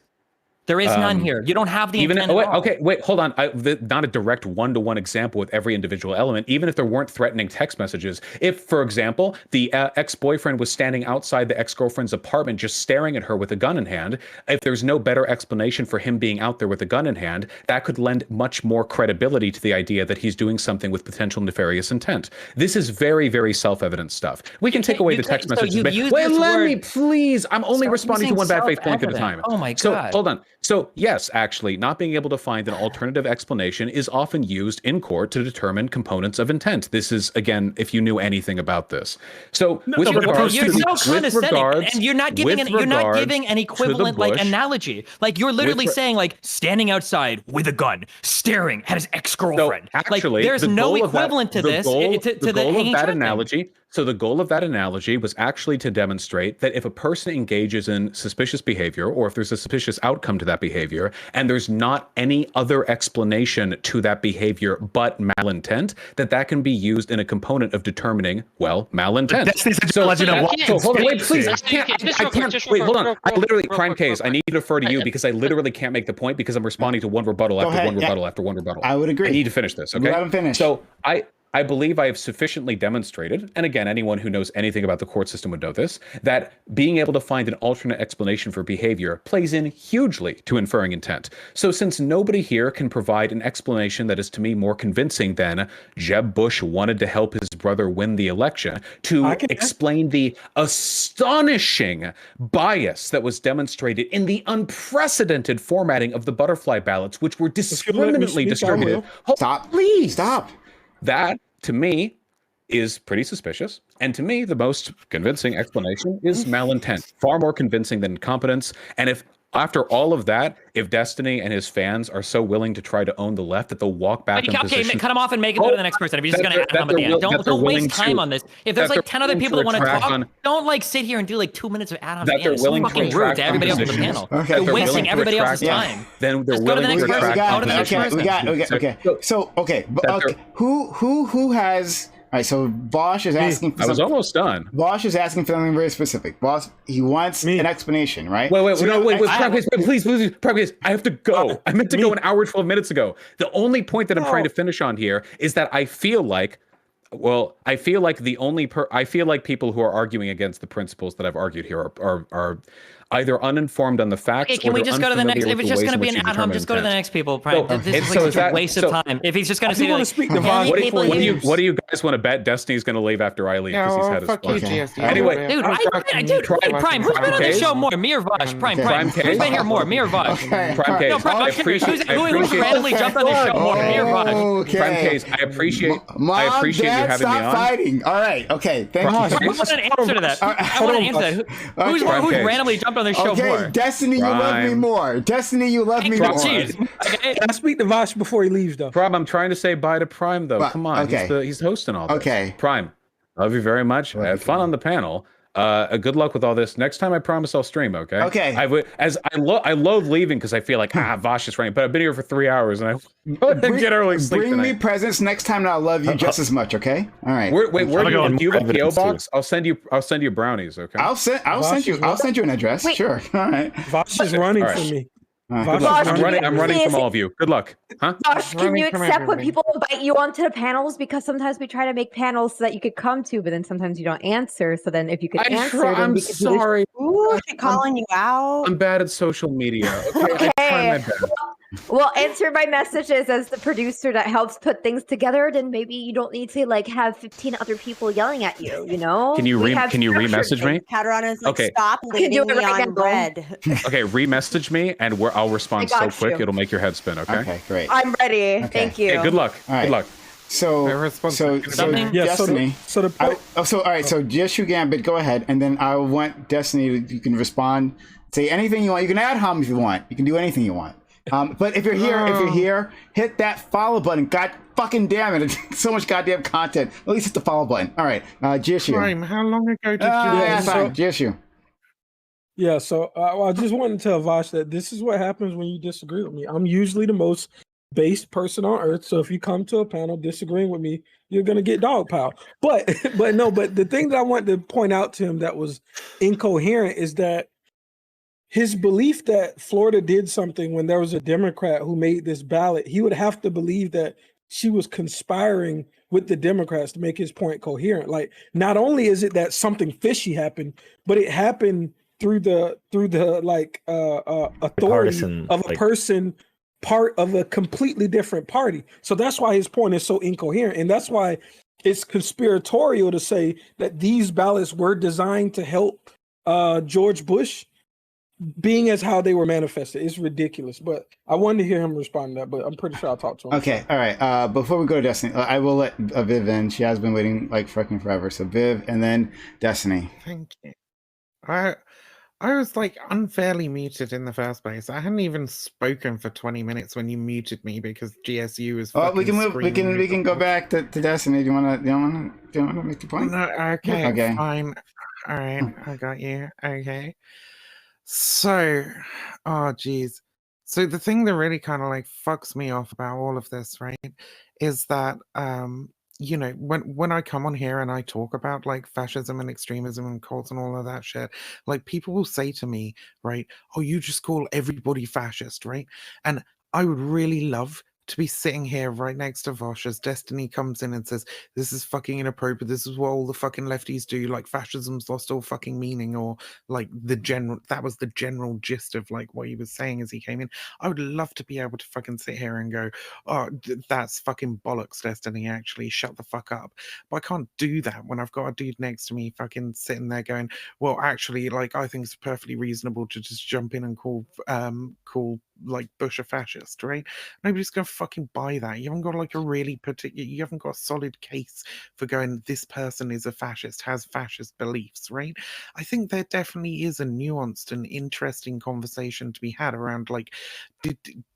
S4: There is none here. You don't have the intent.
S3: Wait, hold on. Not a direct one-to-one example with every individual element, even if there weren't threatening text messages. If, for example, the ex-boyfriend was standing outside the ex-girlfriend's apartment just staring at her with a gun in hand, if there's no better explanation for him being out there with a gun in hand, that could lend much more credibility to the idea that he's doing something with potential nefarious intent. This is very, very self-evident stuff. We can take away the text messages. Wait, let me, please. I'm only responding to one bad faith point at a time.
S4: Oh my God.
S3: So, hold on. So yes, actually, not being able to find an alternative explanation is often used in court to determine components of intent. This is, again, if you knew anything about this. So with regards
S4: and you're not giving an equivalent like analogy. Like you're literally saying like standing outside with a gun, staring at his ex-girlfriend.
S3: So actually,
S4: like, there's no equivalent to this.
S3: The goal of that analogy. So the goal of that analogy was actually to demonstrate that if a person engages in suspicious behavior, or if there's a suspicious outcome to that behavior, and there's not any other explanation to that behavior but malintent, that can be used in a component of determining, well, malintent. So hold on, wait, please, I can't. Wait, hold on. I literally, Prime Case, I need to defer to you because I literally can't make the point because I'm responding to one rebuttal after one rebuttal after one rebuttal.
S6: I would agree.
S3: I need to finish this, okay?
S6: Let him finish.
S3: So I believe I have sufficiently demonstrated, and again, anyone who knows anything about the court system would know this, that being able to find an alternate explanation for behavior plays in hugely to inferring intent. So since nobody here can provide an explanation that is to me more convincing than Jeb Bush wanted to help his brother win the election, to explain the astonishing bias that was demonstrated in the unprecedented formatting of the butterfly ballots, which were discriminately distributed.
S6: Stop. Please. Stop.
S3: That, to me, is pretty suspicious. And to me, the most convincing explanation is malintent. Far more convincing than incompetence. And if after all of that, if Destiny and his fans are so willing to try to own the left that they'll walk back in position...
S4: cut him off and make it go to the next person. If you're just going to add them at the end. Don't waste time on this. If there's like 10 other people that want to talk, don't like sit here and do like 2 minutes of add-ons at the end. It's so fucking rude to everybody else on the panel. You're wasting everybody else's time.
S3: Then they're willing to retract.
S6: Who has... All right, so Vaush is asking for
S3: I was almost done.
S6: Vaush is asking for something very specific. Vaush, he wants an explanation, right?
S3: Wait, please, I have to go. I meant to go an hour and 12 minutes ago. The only point that I'm trying to finish on here is that I feel like people who are arguing against the principles that I've argued here are either uninformed on the facts.
S4: Okay, can we just go to the next? If it's just going to be an ad-hom, just go to the next people. This is like such a waste of time. If he's just going to say,
S3: what do you guys want to bet Destiny's going to leave after I leave because he's had his fun? Anyway,
S4: Prime, who's been on the show more? Me or Vaush? Prime, who's been here more? Me or Vaush?
S3: Prime Case,
S4: who's randomly jumped on the show more? Me or Vaush?
S3: Prime Case, I appreciate you having me on.
S6: Stop fighting. All right, okay, thank you.
S4: I want an answer to that. I want an answer to that. Who's randomly jumped on the show more?
S6: Destiny, you love me more. Destiny, you love me more.
S9: Can I speak to Vaush before he leaves, though?
S3: Prime, I'm trying to say bye to Prime, though. Come on, he's hosting all this.
S6: Okay.
S3: Prime, love you very much. I had fun on the panel. Good luck with all this. Next time, I promise I'll stream. Okay.
S6: Okay.
S3: I loathe leaving because I feel like Vaush is running, but I've been here for 3 hours and I get early sleep
S6: Bring
S3: tonight.
S6: me presents next time, and I'll love you just as much. Okay. All right.
S3: Where do you have a PO box? I'll send you brownies. Okay.
S6: I'll send you an address.
S5: Wait.
S6: Sure. All right.
S9: Vaush is running for me.
S3: I'm running from all of you. Good luck. Huh?
S5: Vaush, can you accept when people invite you onto the panels? Because sometimes we try to make panels so that you could come to, but then sometimes you don't answer. So then if you could answer, then
S3: I'm
S5: we could
S3: sorry.
S14: Ooh, she calling you out.
S3: I'm bad at social media. Okay. I try my best.
S5: Well, answer my messages as the producer that helps put things together. Then maybe you don't need to like have 15 other people yelling at you. You know?
S3: Can you re-message me?
S14: Catron is like,
S3: Okay.
S14: stop leading me on red.
S3: Okay, re-message me and I'll respond so quick it'll make your head spin. Okay.
S6: Okay. Great.
S5: I'm ready.
S6: Okay.
S5: Thank you.
S3: Hey, good luck.
S6: All right.
S3: Good luck.
S6: So Destiny. All right. So just you, Gambit, go ahead, and then I want Destiny. You can respond, say anything you want. You can add hum if you want. You can do anything you want. But if you're here, hit that follow button. God fucking damn it! It's so much goddamn content. At least hit the follow button. All right, GSU.
S10: Prime, how long ago did you?
S6: GSU.
S9: Yeah, so I just wanted to tell Vaush that this is what happens when you disagree with me. I'm usually the most based person on earth. So if you come to a panel disagreeing with me, you're gonna get dog pile. But the thing that I wanted to point out to him that was incoherent is that his belief that Florida did something when there was a Democrat who made this ballot, he would have to believe that she was conspiring with the Democrats to make his point coherent. Like, not only is it that something fishy happened, but it happened through the authority of a person part of a completely different party. So that's why his point is so incoherent. And that's why it's conspiratorial to say that these ballots were designed to help George Bush, being as how they were manifested. It's ridiculous. But I wanted to hear him respond to that, but I'm pretty sure I'll talk to him.
S6: Okay, all right. Before we go to Destiny, I will let Viv in. She has been waiting like freaking forever. So Viv and then Destiny.
S10: Thank you. I was like unfairly muted in the first place. I hadn't even spoken for 20 minutes when you muted me because GSU was.
S6: Oh, we can move. We can go back to Destiny. Do you want to make the point?
S10: No, okay, fine. All right, I got you. Okay. So, oh geez. So the thing that really kind of like fucks me off about all of this, right, is that you know, when I come on here and I talk about like fascism and extremism and cults and all of that shit, like people will say to me, right, oh, you just call everybody fascist, right? And I would really love to be sitting here right next to Vaush as Destiny comes in and says, this is fucking inappropriate, this is what all the fucking lefties do, like fascism's lost all fucking meaning, or like that was the general gist of like what he was saying as he came in. I would love to be able to fucking sit here and go, oh, that's fucking bollocks, Destiny, actually, shut the fuck up. But I can't do that when I've got a dude next to me fucking sitting there going, well, actually, like, I think it's perfectly reasonable to just jump in and call like Bush a fascist, right? Nobody's gonna fucking buy that. You haven't got like a really you haven't got a solid case for going, this person is a fascist, has fascist beliefs, right? I think there definitely is a nuanced and interesting conversation to be had around like,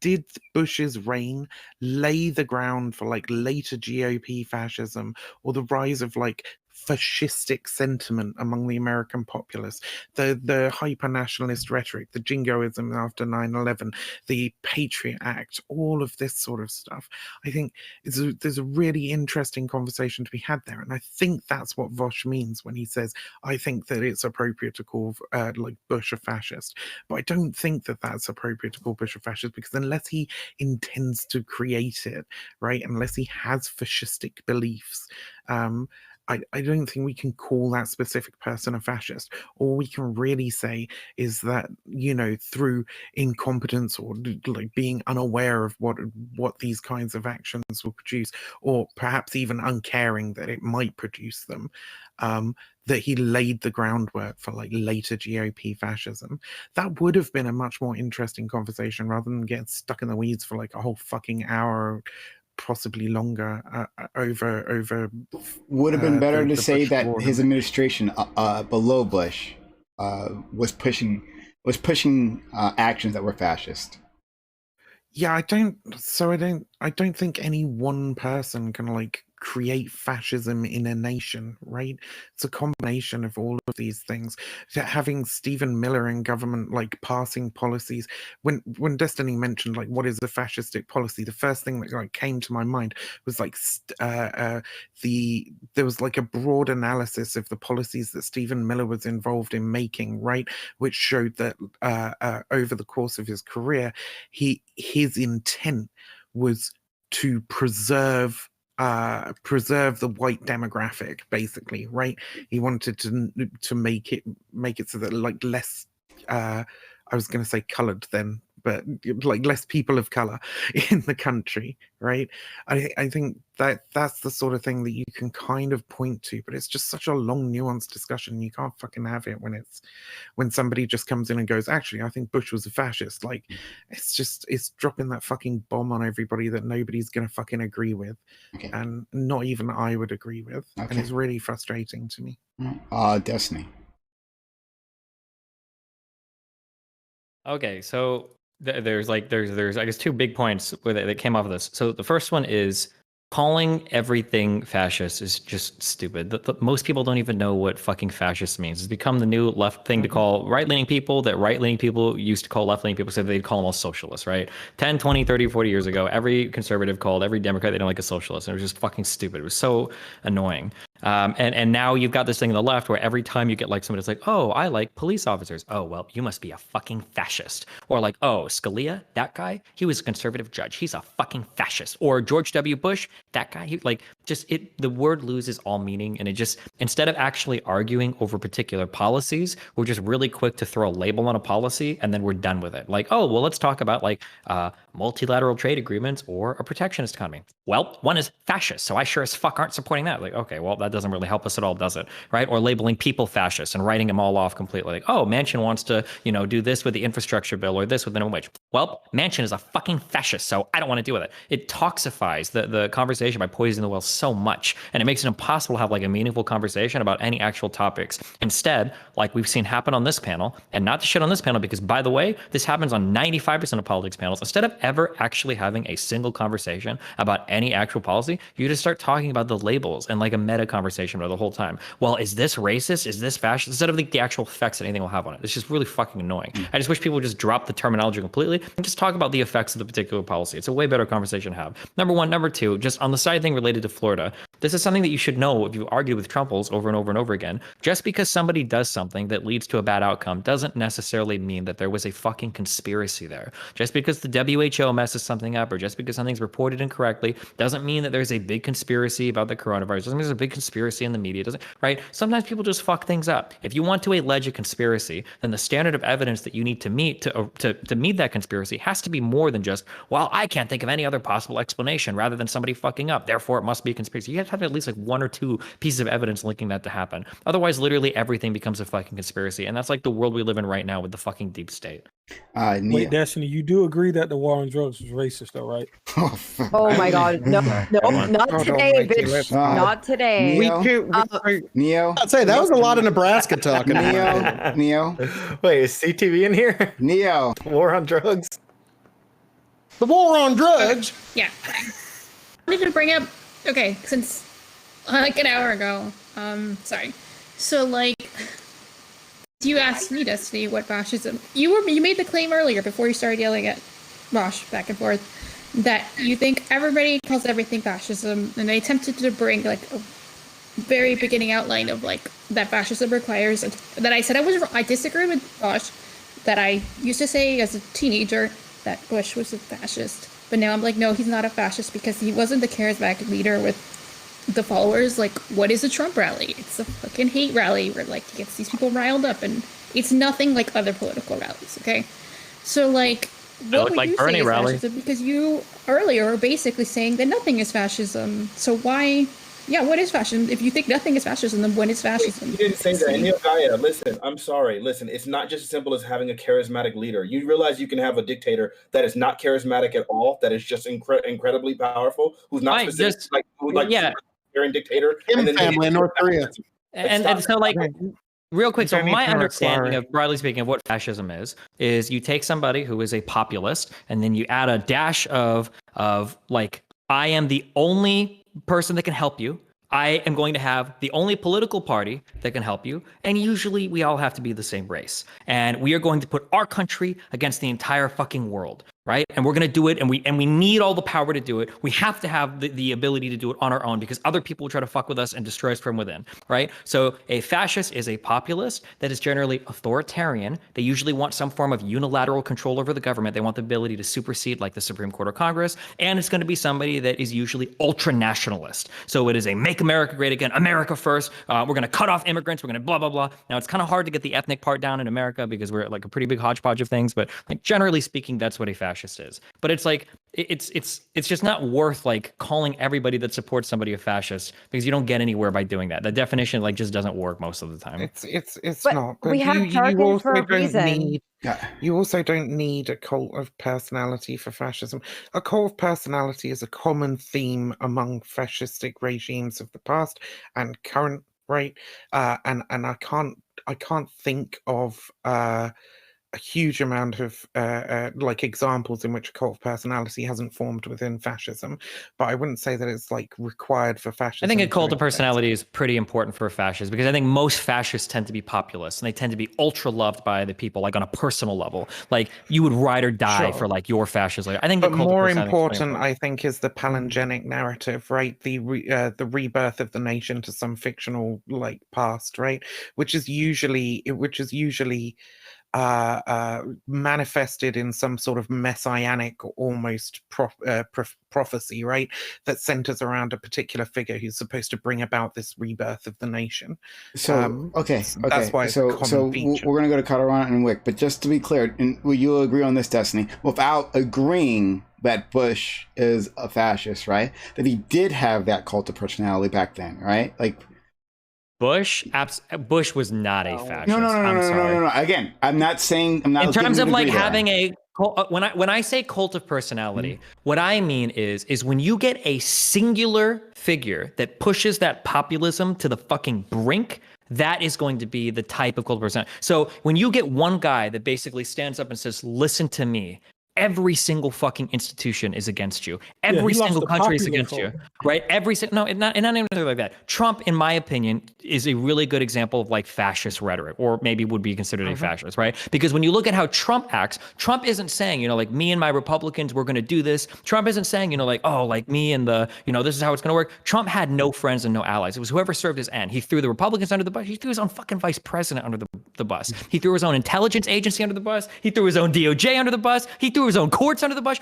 S10: did Bush's reign lay the ground for like later GOP fascism or the rise of like fascistic sentiment among the American populace, the hyper-nationalist rhetoric, the jingoism after 9/11, the Patriot Act, all of this sort of stuff. I think there's a really interesting conversation to be had there, and I think that's what Vaush means when he says, I think that it's appropriate to call like Bush a fascist, but I don't think that that's appropriate to call Bush a fascist, because unless he intends to create it, right, unless he has fascistic beliefs, I don't think we can call that specific person a fascist. All we can really say is that, you know, through incompetence or like being unaware of what these kinds of actions will produce, or perhaps even uncaring that it might produce them, that he laid the groundwork for like later GOP fascism. That would have been a much more interesting conversation rather than getting stuck in the weeds for like a whole fucking hour, possibly longer, over
S6: would have been better to say that his administration below Bush was pushing actions that were fascist.
S10: Yeah, I don't think any one person can like create fascism in a nation, right? It's a combination of all of these things. Having Stephen Miller in government, like passing policies. When Destiny mentioned like what is a fascistic policy, the first thing that like came to my mind was like there was like a broad analysis of the policies that Stephen Miller was involved in making, right, which showed that over the course of his career, his intent was to preserve the white demographic, basically, right? He wanted to make it so that like less I was going to say colored then, but like less people of color in the country, right? I think that's the sort of thing that you can kind of point to, but it's just such a long, nuanced discussion. You can't fucking have it when somebody just comes in and goes, actually, I think Bush was a fascist. Like, it's dropping that fucking bomb on everybody that nobody's gonna fucking agree with, and not even I would agree with, and it's really frustrating to me.
S6: Destiny.
S4: Okay, so there's I guess two big points that came off of this. So the first one is calling everything fascist is just stupid. Most people don't even know what fucking fascist means. It's become the new left thing to call right-leaning people that right-leaning people used to call left-leaning people, so they'd call them all socialists, right? 10, 20, 30, 40 years ago, every conservative called every Democrat they don't like a socialist, and it was just fucking stupid. It was so annoying. And now you've got this thing on the left where every time you get like somebody that's like, oh, I like police officers. Oh, well, you must be a fucking fascist. Or like, oh, Scalia, that guy, he was a conservative judge. He's a fucking fascist. Or George W. Bush, that guy, the word loses all meaning. And it just, instead of actually arguing over particular policies, we're just really quick to throw a label on a policy and then we're done with it. Like, oh, well, let's talk about like multilateral trade agreements or a protectionist economy. Well, one is fascist, so I sure as fuck aren't supporting that. Like, okay, well, that doesn't really help us at all, does it? Right? Or labeling people fascist and writing them all off completely. Like, oh, Manchin wants to, do this with the infrastructure bill or this with minimum wage. Well, Manchin is a fucking fascist, so I don't want to deal with it. It toxifies the conversation by poisoning the well so much, and it makes it impossible to have like a meaningful conversation about any actual topics. Instead, like we've seen happen on this panel, and not to shit on this panel, because by the way, this happens on 95% of politics panels. Instead of ever actually having a single conversation about any actual policy, you just start talking about the labels and like a meta conversation the whole time. Well, is this racist? Is this fascist? Instead of the actual effects that anything will have on it. It's just really fucking annoying. I just wish people would just drop the terminology completely and just talk about the effects of the particular policy. It's a way better conversation to have. Number one. Number two, just on the side thing related to Florida, this is something that you should know if you argue with Trumples over and over and over again. Just because somebody does something that leads to a bad outcome doesn't necessarily mean that there was a fucking conspiracy there. Just because the WHO messes something up or just because something's reported incorrectly doesn't mean that there's a big conspiracy about the coronavirus. Doesn't mean there's a big conspiracy in the media, doesn't, right? Sometimes people just fuck things up. If you want to allege a conspiracy, then the standard of evidence that you need to meet to meet that conspiracy has to be more than just, well, I can't think of any other possible explanation rather than somebody fucking up. Therefore, it must be a conspiracy. You have to have at least like one or two pieces of evidence linking that to happen. Otherwise, literally everything becomes a fucking conspiracy. And that's like the world we live in right now with the fucking deep state.
S9: Wait, Destiny, you do agree that the war on drugs was racist, though, right?
S5: Oh my God, no, not today, bitch, not today.
S6: Neo,
S13: I'd say that was a lot of Nebraska talking.
S6: Neo.
S11: Wait, is CTV in here?
S6: Neo.
S11: War on drugs.
S13: The war on drugs.
S8: Yeah. I wanted to bring up. Okay, since like an hour ago. Sorry. So like. You asked me, Destiny, what fascism. You made the claim earlier before you started yelling at Vaush back and forth that you think everybody calls everything fascism, and they attempted to bring like a very beginning outline of like that fascism requires. That I said I disagree with Vaush. That I used to say as a teenager that Bush was a fascist, but now I'm like, no, he's not a fascist because he wasn't the charismatic leader with the followers. Like, what is a Trump rally? It's a fucking hate rally where like he gets these people riled up, and it's nothing like other political rallies. Okay, so like, what would you say is fascism? Because you earlier were basically saying that nothing is fascism. So why? Yeah, what is fascism? If you think nothing is fascism, then what is fascism?
S12: You didn't say that. And Gaia, listen, I'm sorry. Listen, it's not just as simple as having a charismatic leader. You realize you can have a dictator that is not charismatic at all, that is just incredibly powerful, who's not specific, dictator.
S13: Kim family in North Korea.
S4: And so like, real quick, so my understanding of, broadly speaking, of what fascism is you take somebody who is a populist and then you add a dash of like, I am the only person that can help you. I am going to have the only political party that can help you. And usually we all have to be the same race. And we are going to put our country against the entire fucking world, right? And we're going to do it. And we need all the power to do it. We have to have the ability to do it on our own because other people will try to fuck with us and destroy us from within, right? So a fascist is a populist that is generally authoritarian. They usually want some form of unilateral control over the government. They want the ability to supersede like the Supreme Court or Congress. And it's going to be somebody that is usually ultra nationalist. So it is a make America great again, America first. We're going to cut off immigrants. We're going to blah, blah, blah. Now it's kind of hard to get the ethnic part down in America because we're like a pretty big hodgepodge of things. But like generally speaking, that's what a fascist is. But it's like, it's just not worth like calling everybody that supports somebody a fascist because you don't get anywhere by doing that. The definition like just doesn't work most of the time.
S10: It's
S14: But
S10: not. But
S14: we have jargon for a reason.
S10: You also don't need a cult of personality for fascism. A cult of personality is a common theme among fascistic regimes of the past and current, right? And I can't think of a huge amount of like examples in which a cult of personality hasn't formed within fascism, but I wouldn't say that it's like required for fascism.
S4: I think a cult of personality is pretty important for fascists because I think most fascists tend to be populists and they tend to be ultra loved by the people, like on a personal level. Like you would ride or die for like your fascism. I think,
S10: but more important, I think, is the palingenic narrative, right? The rebirth of the nation to some fictional like past, right? Which is usually manifested in some sort of messianic almost prophecy, right? That centers around a particular figure who's supposed to bring about this rebirth of the nation.
S6: So okay.
S10: That's why it's a common feature.
S6: We're gonna go to Katarana and Wick, but just to be clear, and will you agree on this, Destiny, without agreeing that Bush is a fascist, right? That he did have that cult of personality back then, right? Like
S4: Bush was not a fascist.
S6: No. Again, I'm not saying I'm not.
S4: In terms of like having a when I say cult of personality, what I mean is when you get a singular figure that pushes that populism to the fucking brink, that is going to be the type of cult of personality. So when you get one guy that basically stands up and says, "Listen to me," every single fucking institution is against you. Every single country is against you, right? Not even like that. Trump, in my opinion, is a really good example of like fascist rhetoric, or maybe would be considered a fascist, right? Because when you look at how Trump acts, Trump isn't saying, like me and my Republicans, we're going to do this. Trump isn't saying, like, oh, like me and the, this is how it's going to work. Trump had no friends and no allies. It was whoever served his end. He threw the Republicans under the bus. He threw his own fucking vice president under the bus. He threw his own intelligence agency under the bus. He threw his own DOJ under the bus. He threw his own courts under the bus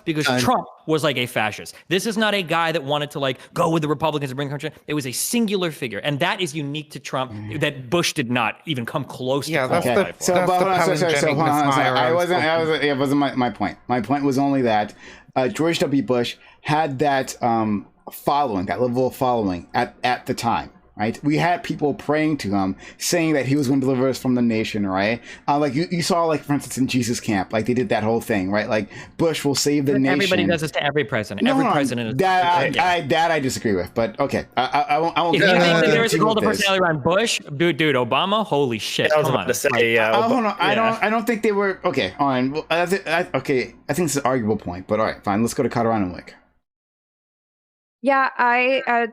S4: because Trump was like a fascist. This is not a guy that wanted to like go with the Republicans and bring the country. It was a singular figure, and that is unique to Trump that Bush did not even come close to.
S6: It wasn't my point. My point was only that George W. Bush had that following, that level of following at the time. Right, we had people praying to him, saying that he was going to deliver us from the nation. Right, like you saw, like for instance, in Jesus Camp, like they did that whole thing. Right, like Bush will save the nation.
S4: Everybody does this to every president. President.
S6: That I disagree with. But okay, I won't.
S4: If you think that there is a cult of personality around Bush, dude, Obama, holy shit!
S11: I was about to say,
S6: hold on. I don't think they were okay. On okay, I think it's an arguable point. But all right, fine. Let's go to Katarana and Wick.
S5: Yeah, I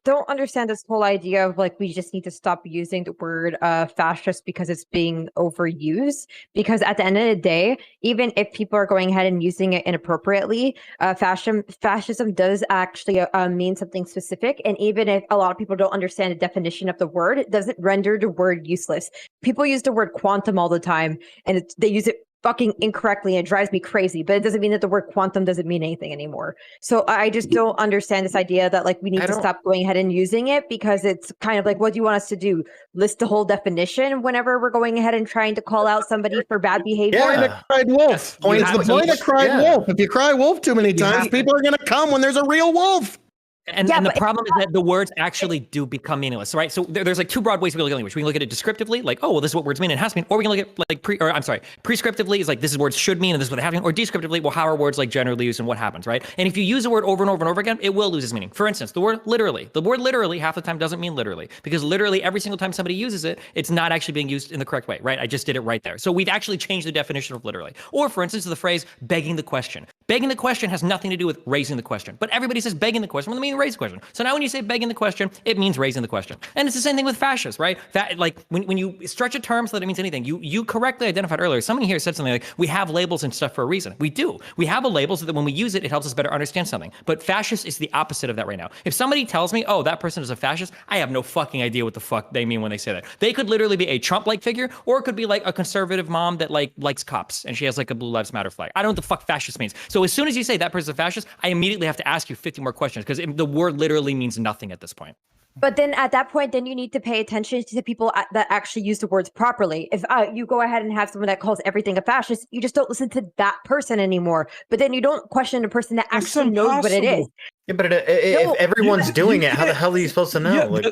S5: don't understand this whole idea of like we just need to stop using the word fascist because it's being overused. Because at the end of the day, even if people are going ahead and using it inappropriately, fascism does actually mean something specific. And even if a lot of people don't understand the definition of the word, it doesn't render the word useless. People use the word quantum all the time, and they use it fucking incorrectly, and it drives me crazy, but it doesn't mean that the word quantum doesn't mean anything anymore. So I just don't understand this idea that like we need to stop going ahead and using it, because it's kind of like, what do you want us to do? List the whole definition whenever we're going ahead and trying to call out somebody for bad behavior?
S13: Yeah, cried wolf. It's the point of cried wolf. If you cry wolf too many times, people are going to come when there's a real wolf.
S4: And the problem is that the words actually do become meaningless, right? So there's like two broad ways we look at language. We can look at it descriptively, like, oh, well, this is what words mean and has to mean, or we can look at like prescriptively is like this is what words should mean and this is what they have to mean, or descriptively, well, how are words like generally used and what happens, right? And if you use a word over and over and over again, it will lose its meaning. For instance, the word literally half the time doesn't mean literally, because literally every single time somebody uses it, it's not actually being used in the correct way, right? I just did it right there. So we've actually changed the definition of literally. Or for instance, the phrase begging the question. Begging the question has nothing to do with raising the question, but everybody says begging the question when they mean raise the question. So now when you say begging the question, it means raising the question. And it's the same thing with fascist, right? Like when you stretch a term so that it means anything, you correctly identified earlier, somebody here said something like, we have labels and stuff for a reason. We do. We have a label so that when we use it, it helps us better understand something. But fascist is the opposite of that right now. If somebody tells me, oh, that person is a fascist, I have no fucking idea what the fuck they mean when they say that. They could literally be a Trump-like figure, or it could be like a conservative mom that likes cops and she has like a Blue Lives Matter flag. I don't know what the fuck fascist means. So as soon as you say that person's a fascist, I immediately have to ask you 50 more questions because the word literally means nothing at this point.
S5: But then at that point, then you need to pay attention to the people that actually use the words properly. If you go ahead and have someone that calls everything a fascist, you just don't listen to that person anymore. But then you don't question the person that actually knows what it is.
S11: Yeah, but if everyone's doing it, how the hell are you supposed to know?
S12: Yeah, wait,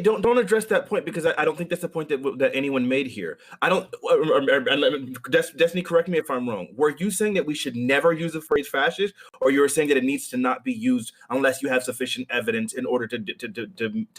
S12: don't address that point because I don't think that's the point that anyone made here. I don't. Destiny, correct me if I'm wrong. Were you saying that we should never use the phrase fascist, or you were saying that it needs to not be used unless you have sufficient evidence in order to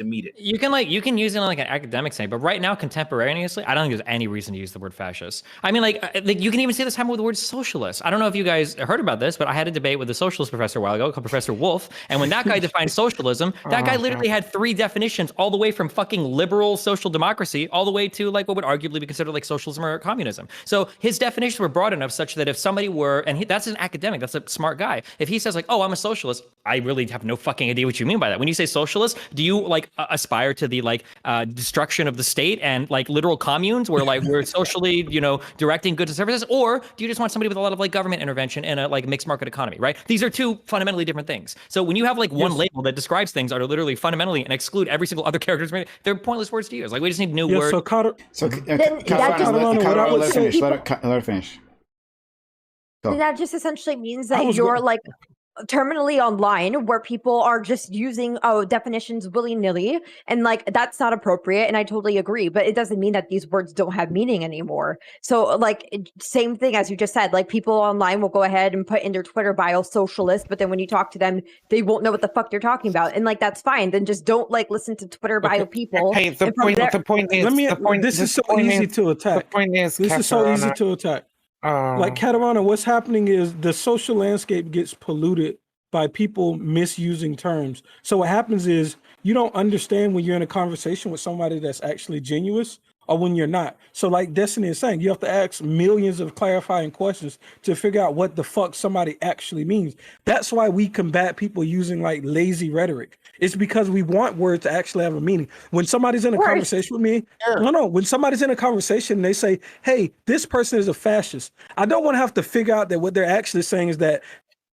S12: meet it?
S4: You can use it in like an academic setting, but right now, contemporaneously, I don't think there's any reason to use the word fascist. I mean, like you can even say this happen with the word socialist. I don't know if you guys heard about this, but I had a debate with a socialist professor a while ago called Professor Wolf, and when that guy defined socialism, that guy literally had 3 definitions, all the way from fucking liberal social democracy all the way to like what would arguably be considered like socialism or communism. So his definitions were broad enough such that if somebody were, and that's an academic, that's a smart guy, if he says like, oh, I'm a socialist, I really have no fucking idea what you mean by that. When you say socialist, do you like aspire to the like destruction of the state and like literal communes where like we're socially, directing goods and services, or do you just want somebody with a lot of like government intervention and a like mixed market economy, right? These are two fundamentally different things. So when you have like one label that describes things that are literally fundamentally and exclude every single other character, they're pointless words to use. Like we just need new words.
S6: Let her finish.
S5: Then that just essentially means that you're like terminally online where people are just using definitions willy-nilly, and like that's not appropriate, and I totally agree, but it doesn't mean that these words don't have meaning anymore. So like same thing as you just said, like people online will go ahead and put in their Twitter bio socialist, but then when you talk to them they won't know what the fuck they're talking about, and like that's fine. Then just don't like listen to Twitter bio people.
S10: Hey, the point is
S9: this is so easy to attack. This is so easy to attack. Like Catarana, what's happening is the social landscape gets polluted by people misusing terms. So what happens is you don't understand when you're in a conversation with somebody that's actually genuine or when you're not. So like Destiny is saying, you have to ask millions of clarifying questions to figure out what the fuck somebody actually means. That's why we combat people using like lazy rhetoric. It's because we want words to actually have a meaning. When somebody's in a conversation with me, when somebody's in a conversation and they say, hey, this person is a fascist, I don't want to have to figure out that what they're actually saying is that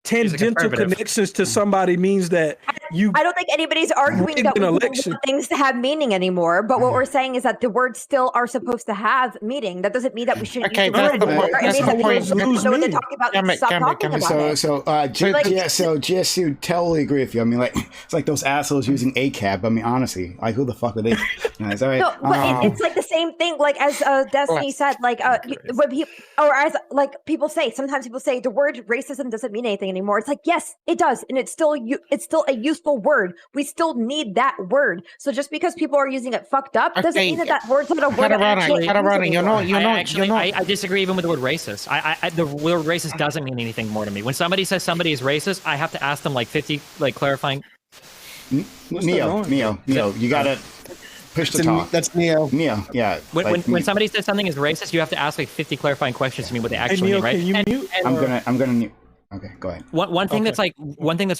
S9: tangential connections to somebody means that
S5: I don't think anybody's arguing that we don't want things to have meaning anymore, but what we're saying is that the words still are supposed to have meaning. That doesn't mean that we shouldn't use the word anymore. It means that people know what they're talking about. Stop talking about it.
S6: So GSU totally agree with you. I mean, like it's like those assholes using ACAB. I mean, honestly, like who the fuck are they? It's all right.
S5: No, but it's like the same thing. Like as Destiny said, like when people, or as like people say, sometimes people say the word racism doesn't mean anything anymore. It's like, yes, it does, and it's still a useful word. We still need that word. So just because people are using it fucked up doesn't mean that word's not a word.
S4: I disagree even with the word racist. The word racist doesn't mean anything more to me. When somebody says somebody is racist, I have to ask them like 50 like clarifying.
S6: Neo, you gotta push the talk.
S13: That's Neo,
S6: yeah.
S4: When somebody says something is racist, you have to ask like 50 clarifying questions to me what they actually mean, right?
S6: Can you mute? I'm gonna mute. Okay, go ahead.
S4: One thing that's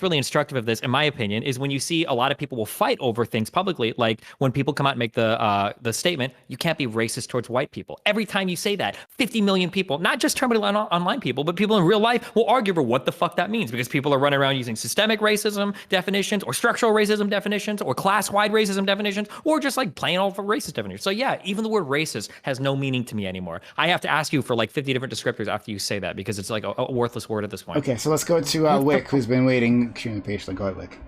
S4: really instructive of this, in my opinion, is when you see a lot of people will fight over things publicly, like when people come out and make the statement, you can't be racist towards white people. Every time you say that, 50 million people, not just terminally online people, but people in real life will argue over what the fuck that means, because people are running around using systemic racism definitions or structural racism definitions or class-wide racism definitions or just like plain old racist definitions. So yeah, even the word racist has no meaning to me anymore. I have to ask you for like 50 different descriptors after you say that because it's like a worthless word at this point.
S6: Okay, so let's go to Wick, who's been waiting extremely patiently. Go ahead, Wick.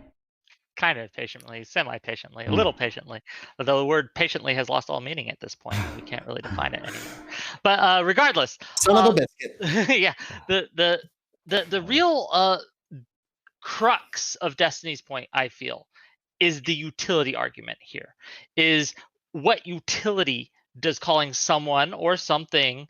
S1: Kind of patiently, semi-patiently, a little patiently, although the word patiently has lost all meaning at this point. We can't really define it anymore. But regardless,
S13: son of a biscuit.
S1: yeah, the real crux of Destiny's point, I feel, is the utility argument here. Is what utility does calling someone or something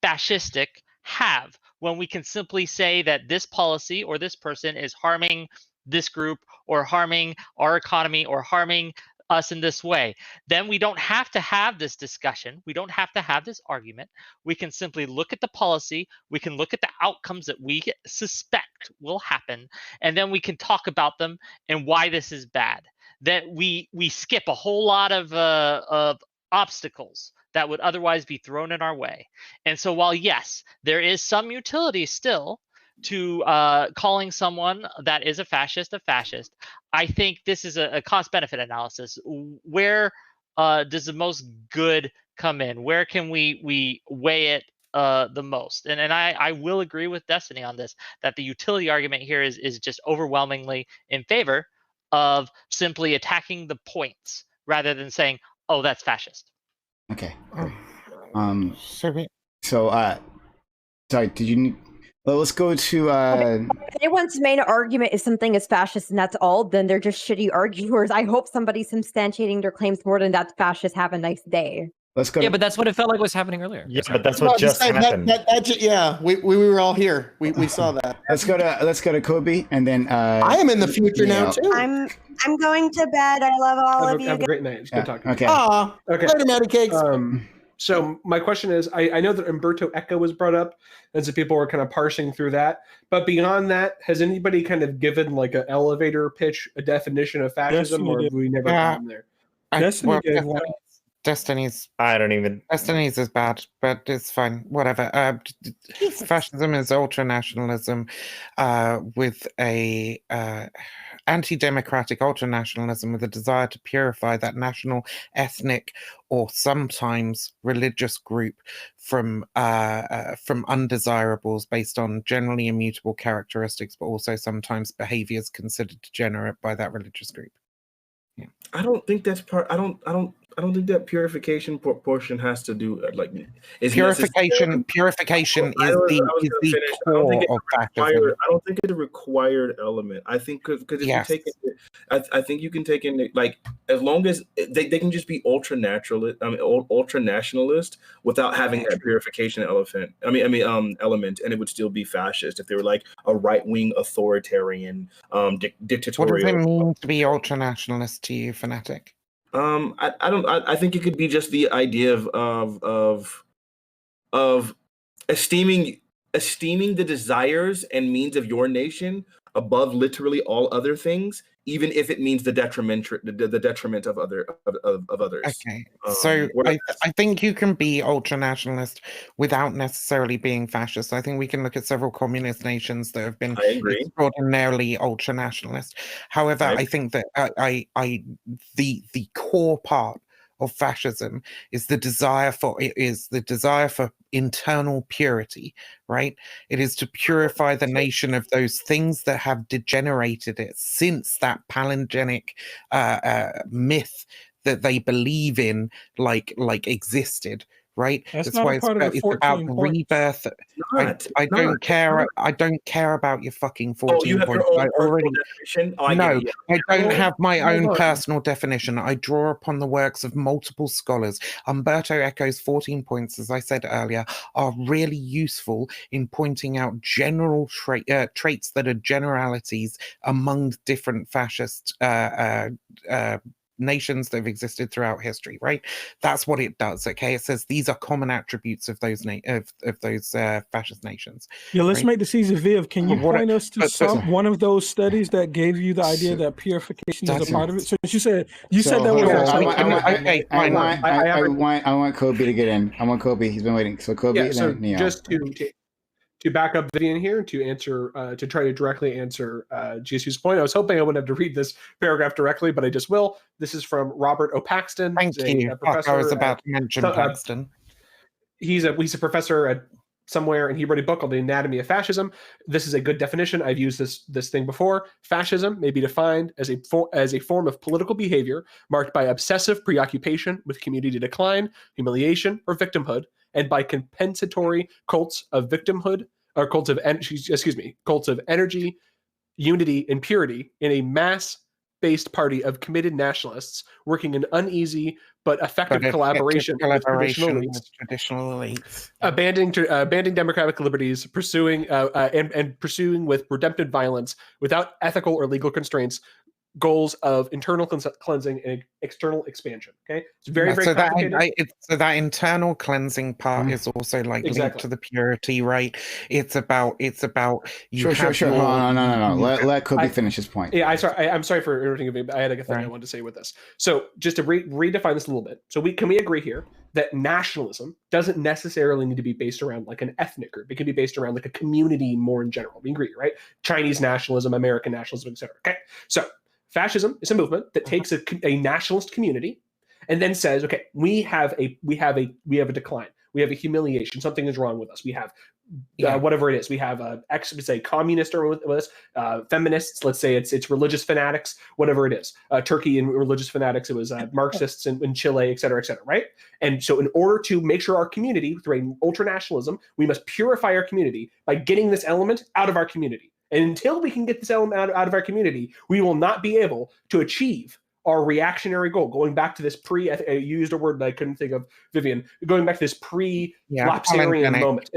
S1: fascistic have when we can simply say that this policy or this person is harming this group or harming our economy or harming us in this way? Then we don't have to have this discussion. We don't have to have this argument. We can simply look at the policy. We can look at the outcomes that we suspect will happen, and then we can talk about them and why this is bad. That we skip a whole lot of obstacles that would otherwise be thrown in our way. And so while, yes, there is some utility still to calling someone that is a fascist, I think this is a cost-benefit analysis. Where does the most good come in? Where can we weigh it the most? And I will agree with Destiny on this, that the utility argument here is just overwhelmingly in favor of simply attacking the points rather than saying, oh, that's fascist.
S6: Okay. Sorry, did you... Well, let's go to...
S5: If anyone's main argument is something is fascist and that's all, then they're just shitty arguers. I hope somebody's substantiating their claims more than that's fascist. Have a nice day.
S6: Let's go.
S4: Yeah, but that's what it felt like was happening earlier.
S11: Yeah, but that's what just happened.
S13: Yeah, we were all here. We saw that.
S6: Let's go to Kobe, and then
S13: I am in the future now too.
S14: I'm going to bed. I love all of you.
S15: Have a great night. It's good talking.
S6: Okay.
S15: Okay.
S13: Later, Matty Cakes.
S15: So my question is, I know that Umberto Eco was brought up, and so people were kind of parsing through that. But beyond that, has anybody kind of given like an elevator pitch, a definition of fascism, or have we never gotten there?
S10: Destiny's.
S11: I don't even.
S10: Destiny's is bad, but it's fine. Whatever. Fascism is ultranationalism, with a anti-democratic ultranationalism with a desire to purify that national, ethnic, or sometimes religious group from undesirables based on generally immutable characteristics, but also sometimes behaviors considered degenerate by that religious group.
S12: Yeah. I don't think that's part. I don't think that purification portion has to do
S10: purification. Purification is the core of fascism.
S12: I don't think it's a required element. I think because if you take it, I think you can take in like as long as they can just be ultra nationalist without having that purification element. Element, and it would still be fascist if they were like a right wing authoritarian dictatorial.
S10: What does it mean to be ultra nationalist to you, Fanatic?
S12: I think it could be just the idea of esteeming the desires and means of your nation above literally all other things, even if it means the detriment of others.
S10: Okay, so I think you can be ultra nationalist without necessarily being fascist. I think we can look at several communist nations that have been extraordinarily ultra nationalist. However, I think that the core part of fascism is the desire for internal purity, right? It is to purify the nation of those things that have degenerated it since that palindronic myth that they believe in like existed, right? That's why it's about rebirth. I don't care. I don't care about your fucking 14 points. I don't have my own personal definition. I draw upon the works of multiple scholars. Umberto Eco's 14 points, as I said earlier, are really useful in pointing out general traits that are generalities among different fascist nations that have existed throughout history, right? That's what it does. Okay, it says these are common attributes of those fascist nations.
S9: Yeah, let's make this easy. Viv, can you point us to one of those studies that gave you the idea that purification is a part of it? So you said that was.
S6: I want Kobe to get in. I want Kobe. He's been waiting. So Kobe.
S15: Yeah, so just to back up Vivian here, to answer, to try to directly answer GSU's point. I was hoping I wouldn't have to read this paragraph directly, but I just will. This is from Robert O. Paxton.
S10: Thank you. I was about to mention Paxton.
S15: He's a professor at somewhere, and he wrote a book called The Anatomy of Fascism. This is a good definition. I've used this thing before. Fascism may be defined as a form of political behavior marked by obsessive preoccupation with community decline, humiliation, or victimhood, and by compensatory cults of victimhood, or cults of energy, unity, and purity in a mass-based party of committed nationalists working in uneasy but effective collaboration with
S10: traditional elites.
S15: Abandoning democratic liberties, pursuing and pursuing with redemptive violence without ethical or legal constraints goals of internal cleansing and external expansion. Okay, it's very complicated.
S10: So that internal cleansing part is also like linked to the purity, right? It's about
S6: Sure. No. Let Kobe finish his point.
S15: Yeah, I'm sorry for interrupting, but I had a thing I wanted to say with this. So just to redefine this a little bit. So can we agree here that nationalism doesn't necessarily need to be based around like an ethnic group? It can be based around like a community more in general. We agree, right? Chinese nationalism, American nationalism, etc. Okay, so fascism is a movement that takes a nationalist community and then says, okay, we have a decline. We have a humiliation. Something is wrong with us. We have whatever it is. We have communists are with us, feminists. Let's say it's religious fanatics, whatever it is. Turkey and religious fanatics. It was Marxists in Chile, et cetera, right? And so in order to make sure our community, through ultranationalism, we must purify our community by getting this element out of our community. And until we can get this element out of our community, we will not be able to achieve our reactionary goal. Going back to this you used a word that I couldn't think of, Vivian, going back to this pre-lapsarian moment.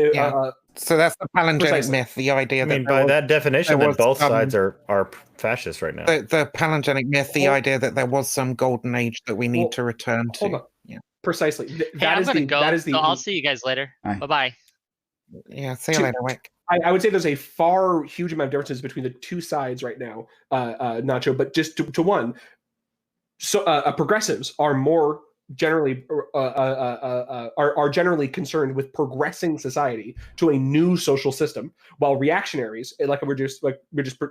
S10: So that's the palingenic myth, the idea that
S11: by that definition, that both sides are fascist right now.
S10: The palingenic myth, the idea that there was some golden age that we need to return to.
S15: Hold on. Yeah. Precisely.
S1: I'll see you guys later. Bye-bye.
S10: Yeah, see you later, Wick.
S15: I would say there's a huge amount of differences between the two sides right now, Nacho. But just to one, so progressives are more generally are generally concerned with progressing society to a new social system, while reactionaries, like we're just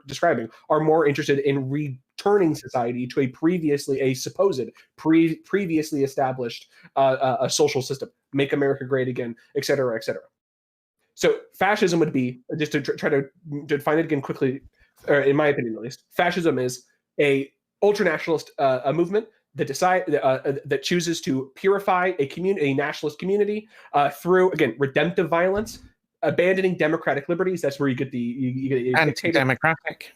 S15: describing, are more interested in returning society to a supposed previously established a social system, make America great again, et cetera, et cetera. So fascism would be, just to try to define it again quickly, or in my opinion at least, fascism is a ultranationalist movement that that chooses to purify a nationalist community through, again, redemptive violence, abandoning democratic liberties. That's where you get
S10: anti-democratic,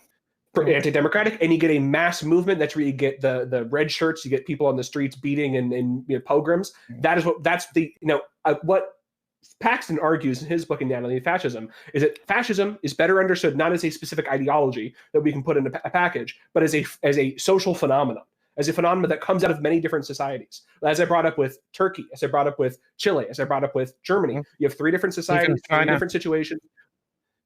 S15: and you get a mass movement. That's where you get the red shirts. You get people on the streets beating and pogroms. What Paxton argues in his book Anatomy of Fascism is that fascism is better understood not as a specific ideology that we can put in a package, but as a social phenomenon, as a phenomenon that comes out of many different societies. As I brought up with Turkey, as I brought up with Chile, as I brought up with Germany, you have three different societies, three different situations.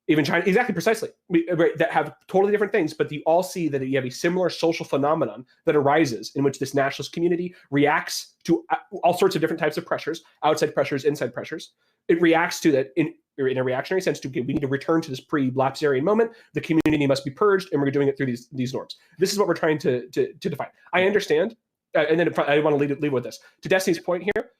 S15: Even China, exactly, precisely, that have totally different things, but you all see that you have a similar social phenomenon that arises in which this nationalist community reacts to all sorts of different types of pressures, outside pressures, inside pressures. It reacts to that in a reactionary sense. We need to return to this pre-lapsarian moment. The community must be purged, and we're doing it through these norms. This is what we're trying to define. I understand, and then I want to leave with this. To Destiny's point here,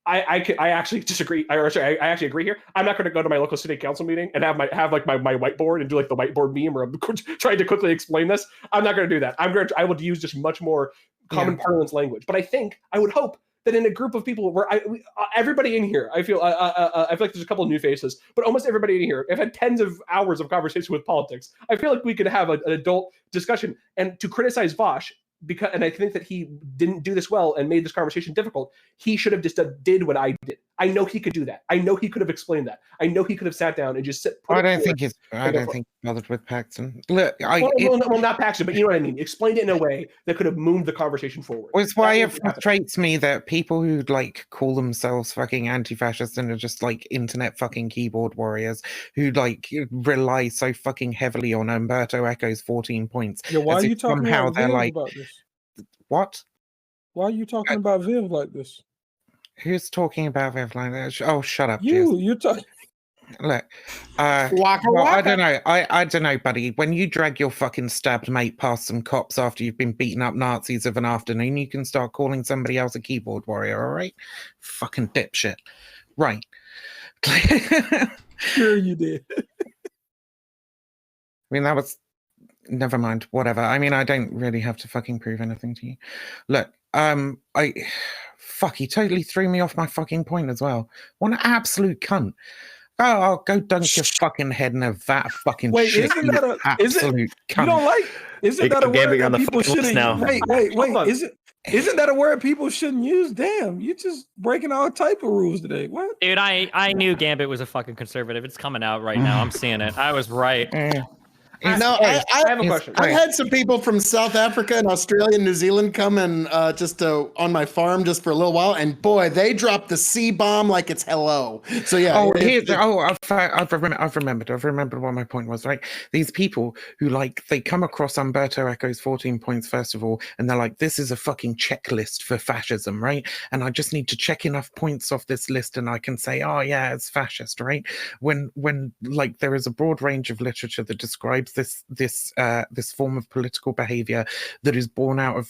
S15: I actually disagree. I actually agree here. I'm not going to go to my local city council meeting and have my whiteboard and do like the whiteboard meme where I'm trying to quickly explain this. I'm not going to do that. I would use just much more common parlance language. But I would hope that in a group of people where everybody in here, I feel like there's a couple of new faces, but almost everybody in here, I've had tens of hours of conversation with politics. I feel like we could have an adult discussion. And to criticize Vaush, and I think that he didn't do this well and made this conversation difficult, he should have just did what I did. I know he could do that. I know he could have explained that. I know he could have sat down and just
S10: I don't think he's bothered with Paxton. Look,
S15: not Paxton, but you know what I mean. Explained it in a way that could have moved the conversation forward.
S10: Well, it's why it frustrates me that people who call themselves fucking anti-fascist and are just internet fucking keyboard warriors who rely so fucking heavily on Umberto Eco's 14 points.
S9: Yeah, why are you talking about Viv about this?
S10: What?
S9: Why are you talking about Viv like this?
S10: Who's talking about Viv like that? Oh, shut up,
S9: you're talking.
S10: Look, well, I don't know. I don't know, buddy. When you drag your fucking stabbed mate past some cops after you've been beating up Nazis of an afternoon, you can start calling somebody else a keyboard warrior, all right? Fucking dipshit. Right.
S9: Sure you did.
S10: I mean, that was. Never mind. Whatever. I mean, I don't really have to fucking prove anything to you. Look, he totally threw me off my fucking point as well. What an absolute cunt. Oh, go dunk your fucking head in a vat of fucking shit.
S9: Isn't that a
S10: absolute cunt.
S9: You don't like? Isn't that a word that people shouldn't?
S11: Now.
S9: Wait. Isn't that a word people shouldn't use? Damn, you just breaking all type of rules today. What?
S4: Dude, I knew Gambit was a fucking conservative. It's coming out right now. I'm seeing it. I was right.
S13: I
S15: have a question.
S13: I've had some people from South Africa and Australia and New Zealand come and just on my farm just for a little while, and boy, they dropped the C bomb like it's hello. So yeah.
S10: I've remembered what my point was. Right, these people who they come across Umberto Eco's 14 points first of all, and they're like, this is a fucking checklist for fascism, right? And I just need to check enough points off this list, and I can say, oh yeah, it's fascist, right? When there is a broad range of literature that describes this form of political behavior that is born out of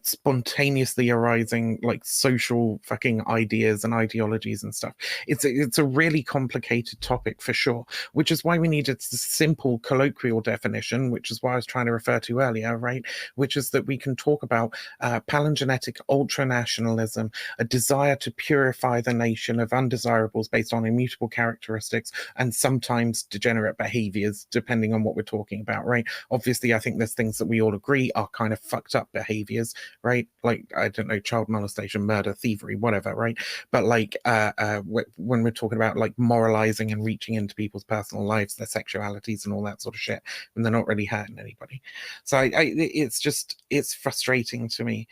S10: spontaneously arising social fucking ideas and ideologies and stuff. It's a really complicated topic for sure, which is why we needed a simple colloquial definition, which is why I was trying to refer to earlier, right? Which is that we can talk about palingenetic ultranationalism, a desire to purify the nation of undesirables based on immutable characteristics and sometimes degenerate behaviors, depending on what we're talking about, right? Obviously, I think there's things that we all agree are kind of fucked up behaviors, right? Like, I don't know, child molestation, murder, thievery, whatever, right? But when we're talking about moralizing and reaching into people's personal lives, their sexualities and all that sort of shit, and they're not really hurting anybody. So it's frustrating to me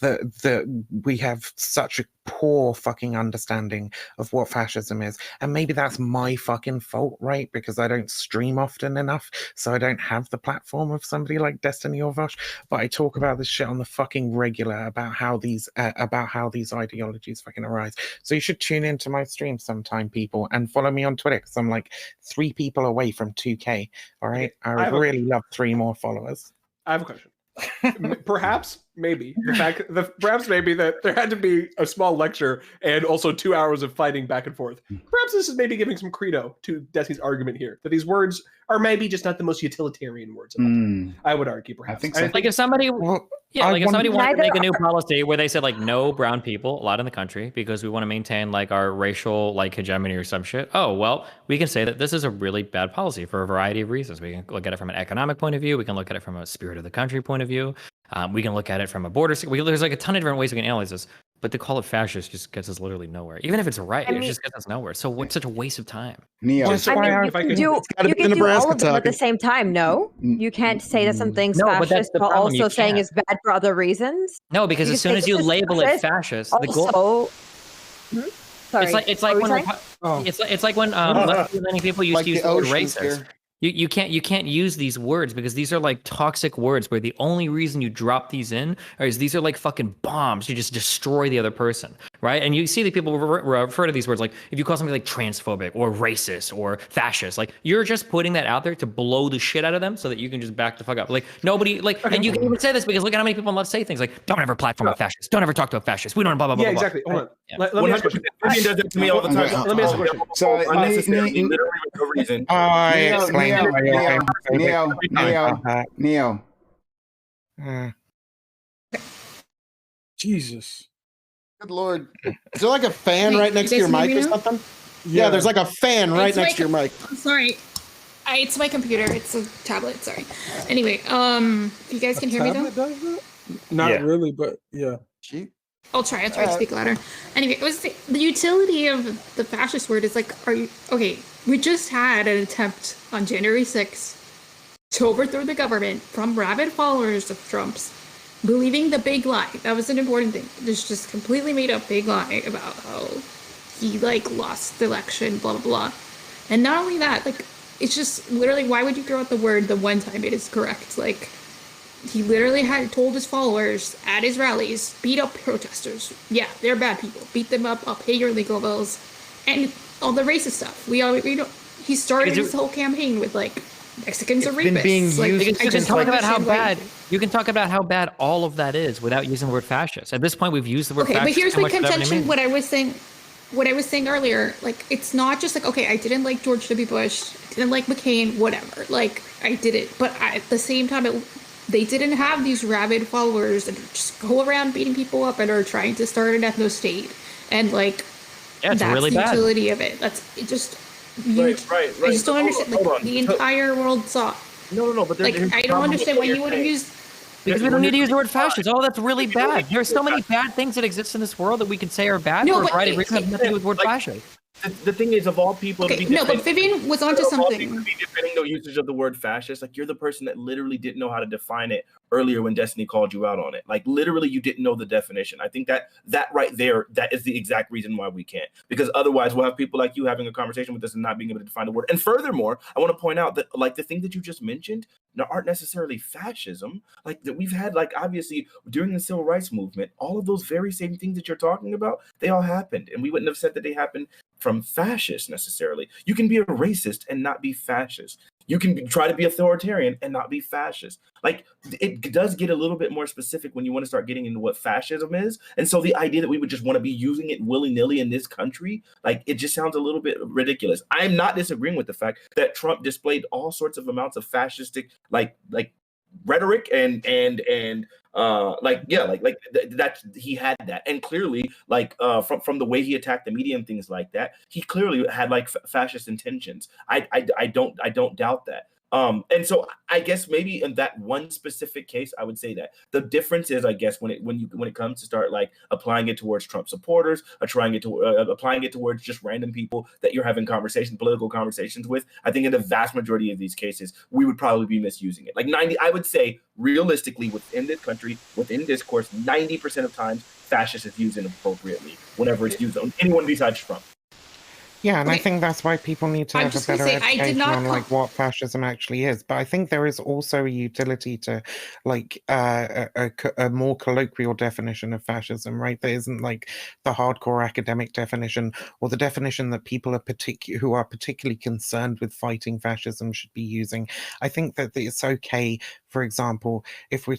S10: that we have such a poor fucking understanding of what fascism is, and maybe that's my fucking fault, right? Because I don't stream often enough, so I don't have the platform of somebody like Destiny or Vaush. But I talk about this shit on the fucking regular about how these ideologies fucking arise. So you should tune into my stream sometime, people, and follow me on Twitter, because I'm 3 people away from 2K. All right, I really love 3 more followers.
S15: I have a question. Perhaps maybe that there had to be a small lecture and also 2 hours of fighting back and forth. Perhaps this is maybe giving some credo to Destiny's argument here, that these words are maybe just not the most utilitarian words of all time. I would argue, perhaps.
S6: I think so.
S4: If somebody wanted to make a new policy where they said no brown people allowed in the country because we want to maintain our racial hegemony or some shit. Oh, well, we can say that this is a really bad policy for a variety of reasons. We can look at it from an economic point of view. We can look at it from a spirit of the country point of view. We can look at it from a border. There's a ton of different ways we can analyze this. But to call it fascist just gets us literally nowhere. Even if it's right, it just gets us nowhere. So what's such a waste of time?
S13: Neo,
S5: you can do all of them at the same time. No, you can't say that something's fascist while also saying it's bad for other reasons.
S4: No, because as soon as you label it fascist, the goal. Sorry, it's like when left-leaning people used to use the word racist. You can't use these words because these are toxic words where the only reason you drop these in is these are fucking bombs. You just destroy the other person, right? And you see the people refer to these words if you call somebody transphobic or racist or fascist, you're just putting that out there to blow the shit out of them so that you can just back the fuck up. Nobody and you can even say this because look at how many people on left say things don't ever platform a fascist, don't ever talk to a fascist, we don't blah blah blah.
S15: Yeah, exactly. Hold on.
S12: Yeah. Let me ask a question. Vivian does that to me all the time.
S15: Let me ask a question.
S12: So unnecessarily, literally with no reason.
S6: Neo.
S9: Jesus.
S13: Good Lord. Is there a fan right next to your mic or something? Yeah, there's a fan right next to your mic.
S8: I'm sorry. It's my computer. It's a tablet. Sorry. Anyway, if you guys can hear me though?
S9: Not really, but yeah.
S8: I'll try to speak louder. Anyway, it was the utility of the fascist word is are you okay? We just had an attempt on January 6th to overthrow the government from rabid followers of Trump's, believing the big lie. That was an important thing. This just completely made up big lie about how he lost the election, blah blah blah. And not only that, it's just literally, why would you throw out the word the one time it is correct? He literally had told his followers at his rallies, beat up protesters. Yeah, they're bad people. Beat them up. I'll pay your legal bills, and all the racist stuff. We don't. He started his whole campaign with Mexicans are rapists.
S4: You can talk about how bad. You can talk about how bad all of that is without using the word fascist. At this point, we've used the word fascist.
S8: Okay, but here's my contention. What I was saying. what I was saying earlier, like, it's not just like, okay, I didn't like George W. Bush, I didn't like McCain, whatever. Like, I did it. But at the same time, they didn't have these rabid followers that just go around beating people up and are trying to start an ethno state. And, like,
S4: it's
S8: that's
S4: really
S8: the
S4: bad.
S8: utility of it. That's it just...
S12: Right.
S8: I just don't understand. Like, the entire world saw...
S12: No, but
S8: like, I don't understand why you wouldn't use...
S4: Because we don't need to use the word fascist. Oh, that's really bad. There are so many bad things that exist in this world that we can say are bad for a variety of reasons. Have nothing to do with the word fascist.
S12: The thing is, of all people,
S8: okay, no, but Vivian was onto something.
S12: To be defending the usage of the word fascist, like, you're the person that literally didn't know how to define it earlier when Destiny called you out on it. Like, literally, you didn't know the definition. I think that right there, that is the exact reason why we can't. Because otherwise, we'll have people like you having a conversation with us and not being able to define the word. And furthermore, I want to point out that, like, the thing that you just mentioned aren't necessarily fascism. Like, that we've had, like, obviously during the civil rights movement, all of those very same things that you're talking about, they all happened, and we wouldn't have said that they happened from fascists necessarily. You can be a racist and not be fascist. You can try to be authoritarian and not be fascist. Like, it does get a little bit more specific when you want to start getting into what fascism is. And so the idea that we would just want to be using it willy-nilly in this country, like, it just sounds a little bit ridiculous. I'm not disagreeing with the fact that Trump displayed all sorts of amounts of fascistic, like rhetoric and that he had that, and clearly, like, from the way he attacked the media and things like that, he clearly had, like, fascist intentions. I don't doubt that. And so I guess maybe in that one specific case, I would say that the difference is, I guess, when it comes to start, like, applying it towards Trump supporters, or applying it towards just random people that you're having political conversations with, I think in the vast majority of these cases, we would probably be misusing it. Like, I would say realistically, within this country, within discourse, 90% of times, fascist is used inappropriately whenever it's used on anyone besides Trump.
S10: Yeah, and I think that's why people need to have a better education on, like, what fascism actually is. But I think there is also a utility to, like, a more colloquial definition of fascism, right? There isn't, like, the hardcore academic definition, or the definition that people are who are particularly concerned with fighting fascism should be using. I think that it's okay, for example, if we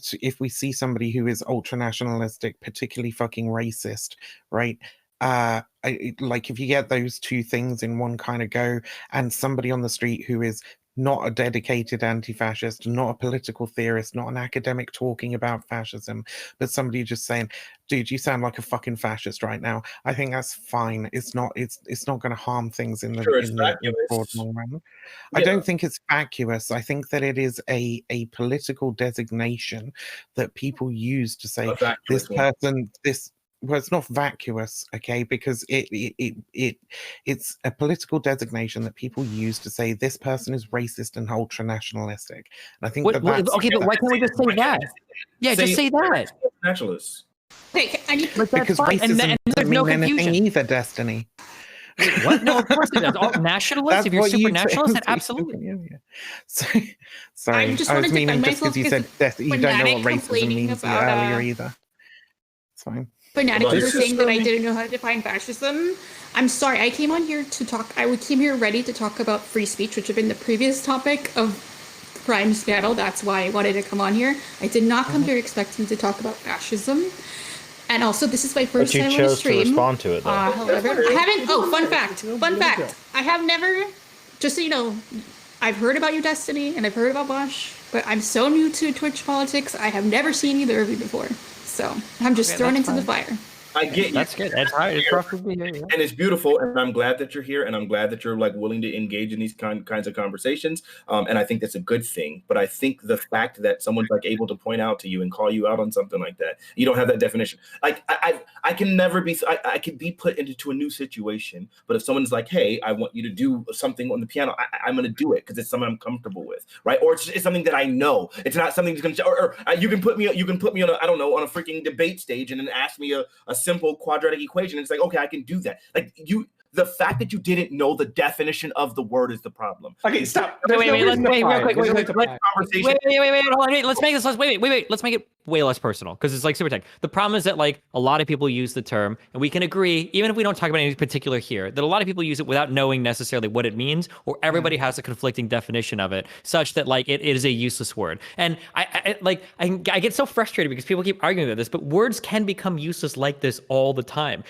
S10: see somebody who is ultra nationalistic, particularly fucking racist, right? Like, if you get those two things in one kind of go, and somebody on the street who is not a dedicated anti-fascist, not a political theorist, not an academic talking about fascism, but somebody just saying, dude, you sound like a fucking fascist right now, I think that's fine. It's not going to harm things in the broad long run. Yeah. I don't think it's vacuous. I think that it is a political designation that people use to say this person, well, it's not vacuous, okay, because it's a political designation that people use to say this person is racist and ultra nationalistic. And I think okay,
S4: but why can't we just say that? Yeah, just say that.
S12: Nationalists.
S8: Okay,
S10: because racism doesn't mean anything either, Destiny.
S4: Wait, what? No, of course it does. All nationalists, if you're super nationalist, then absolutely.
S10: Yeah. Sorry, I was meaning just because you said you don't know what racism means earlier either. It's fine.
S8: Fanatically saying that I didn't know how to define fascism. I'm sorry, I came on here to talk. I came here ready to talk about free speech, which had been the previous topic of Prime's panel. That's why I wanted to come on here. I did not come here expecting to talk about fascism. And also, this is my first time on the stream.
S11: But you chose to respond to it, though.
S8: However, I haven't. Oh, fun fact. I have never. Just so you know, I've heard about you, Destiny, and I've heard about Vaush, but I'm so new to Twitch politics. I have never seen either of you before. So I'm just thrown into the fire.
S12: I get you.
S4: That's good. That's hard. It's rough to be here. Yeah.
S12: And it's beautiful, and I'm glad that you're here, and I'm glad that you're, like, willing to engage in these kinds of conversations. And I think that's a good thing. But I think the fact that someone's, like, able to point out to you and call you out on something like that, you don't have that definition. Like, I can never be. I can be put into a new situation, but if someone's like, "Hey, I want you to do something on the piano," I'm going to do it because it's something I'm comfortable with, right? Or it's something that I know. It's not something that's going to. Or you can put me on a, I don't know, on a freaking debate stage and then ask me a simple quadratic equation. It's like, okay, I can do that. Like, the fact that you didn't know the definition of the word is the problem.
S15: Okay, stop.
S4: Wait, real quick. Wait, hold on. Let's make this. Let's make it way less personal because it's like super tech. The problem is that like a lot of people use the term, and we can agree, even if we don't talk about any particular here, that a lot of people use it without knowing necessarily what it means, or everybody has a conflicting definition of it, such that like it is a useless word. And I get so frustrated because people keep arguing about this, but words can become useless like this all the time.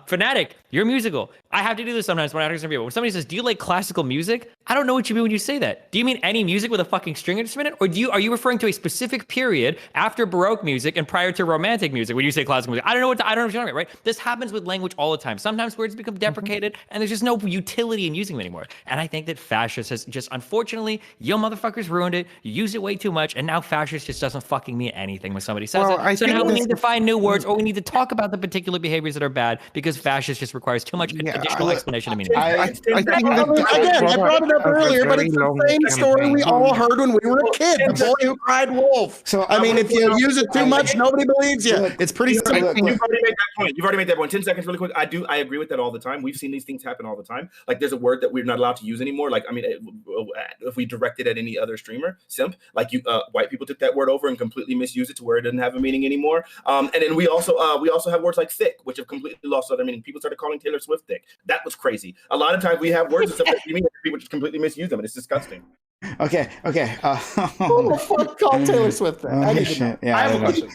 S4: Fanatic, you're musical. I have to do this sometimes when I interview people. When somebody says, "Do you like classical music?" I don't know what you mean when you say that. Do you mean any music with a fucking string instrument, or are you referring to a specific period after Baroque music and prior to Romantic music when you say classical music? I don't know what you're talking about, right? This happens with language all the time. Sometimes words become deprecated, and there's just no utility in using them anymore. And I think that fascist has just, unfortunately, you motherfuckers ruined it. You use it way too much, and now fascist just doesn't fucking mean anything when somebody says it. So now we need to find new words, or we need to talk about the particular behaviors that are bad, because fascist just requires too much additional explanation to mean anything.
S13: I brought it up earlier, but it's the same story we all heard when we were a kid. The boy who cried wolf. So I mean, if you use it too much, nobody believes you. It's pretty simple.
S12: You've already made that point. You've already made that point. 10 seconds, really quick. I agree with that all the time. We've seen these things happen all the time. Like there's a word that we're not allowed to use anymore. Like I mean, if we direct it at any other streamer, simp. Like white people took that word over and completely misused it to where it doesn't have a meaning anymore. And then we also have words like thick, which have completely lost their meaning. People started calling Taylor Swift thick. That was crazy. A lot of times we have words and stuff that we mean, people just completely misuse them, and it's disgusting.
S6: Okay.
S13: Who the fuck called Taylor Swift that? I
S15: have a question.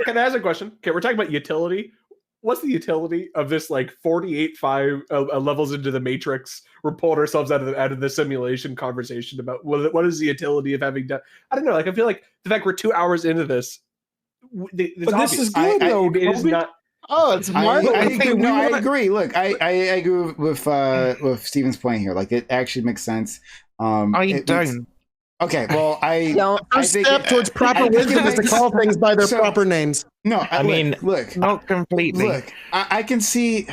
S15: Can I ask a question? Okay, we're talking about utility. What's the utility of this like 48.5 levels into the Matrix? We're pulling ourselves out of the simulation conversation about what is the utility of having done? I don't know. Like I feel like the fact we're 2 hours into this.
S13: But this is good though.
S15: It is not.
S13: Oh, it's marvelous.
S6: I agree. Look, I agree with Steven's point here. Like, it actually makes sense.
S10: I don't.
S6: Okay, well,
S13: First step towards proper wisdom is to call things by their proper names.
S6: No, I mean, look,
S10: not completely.
S6: Look, I can see.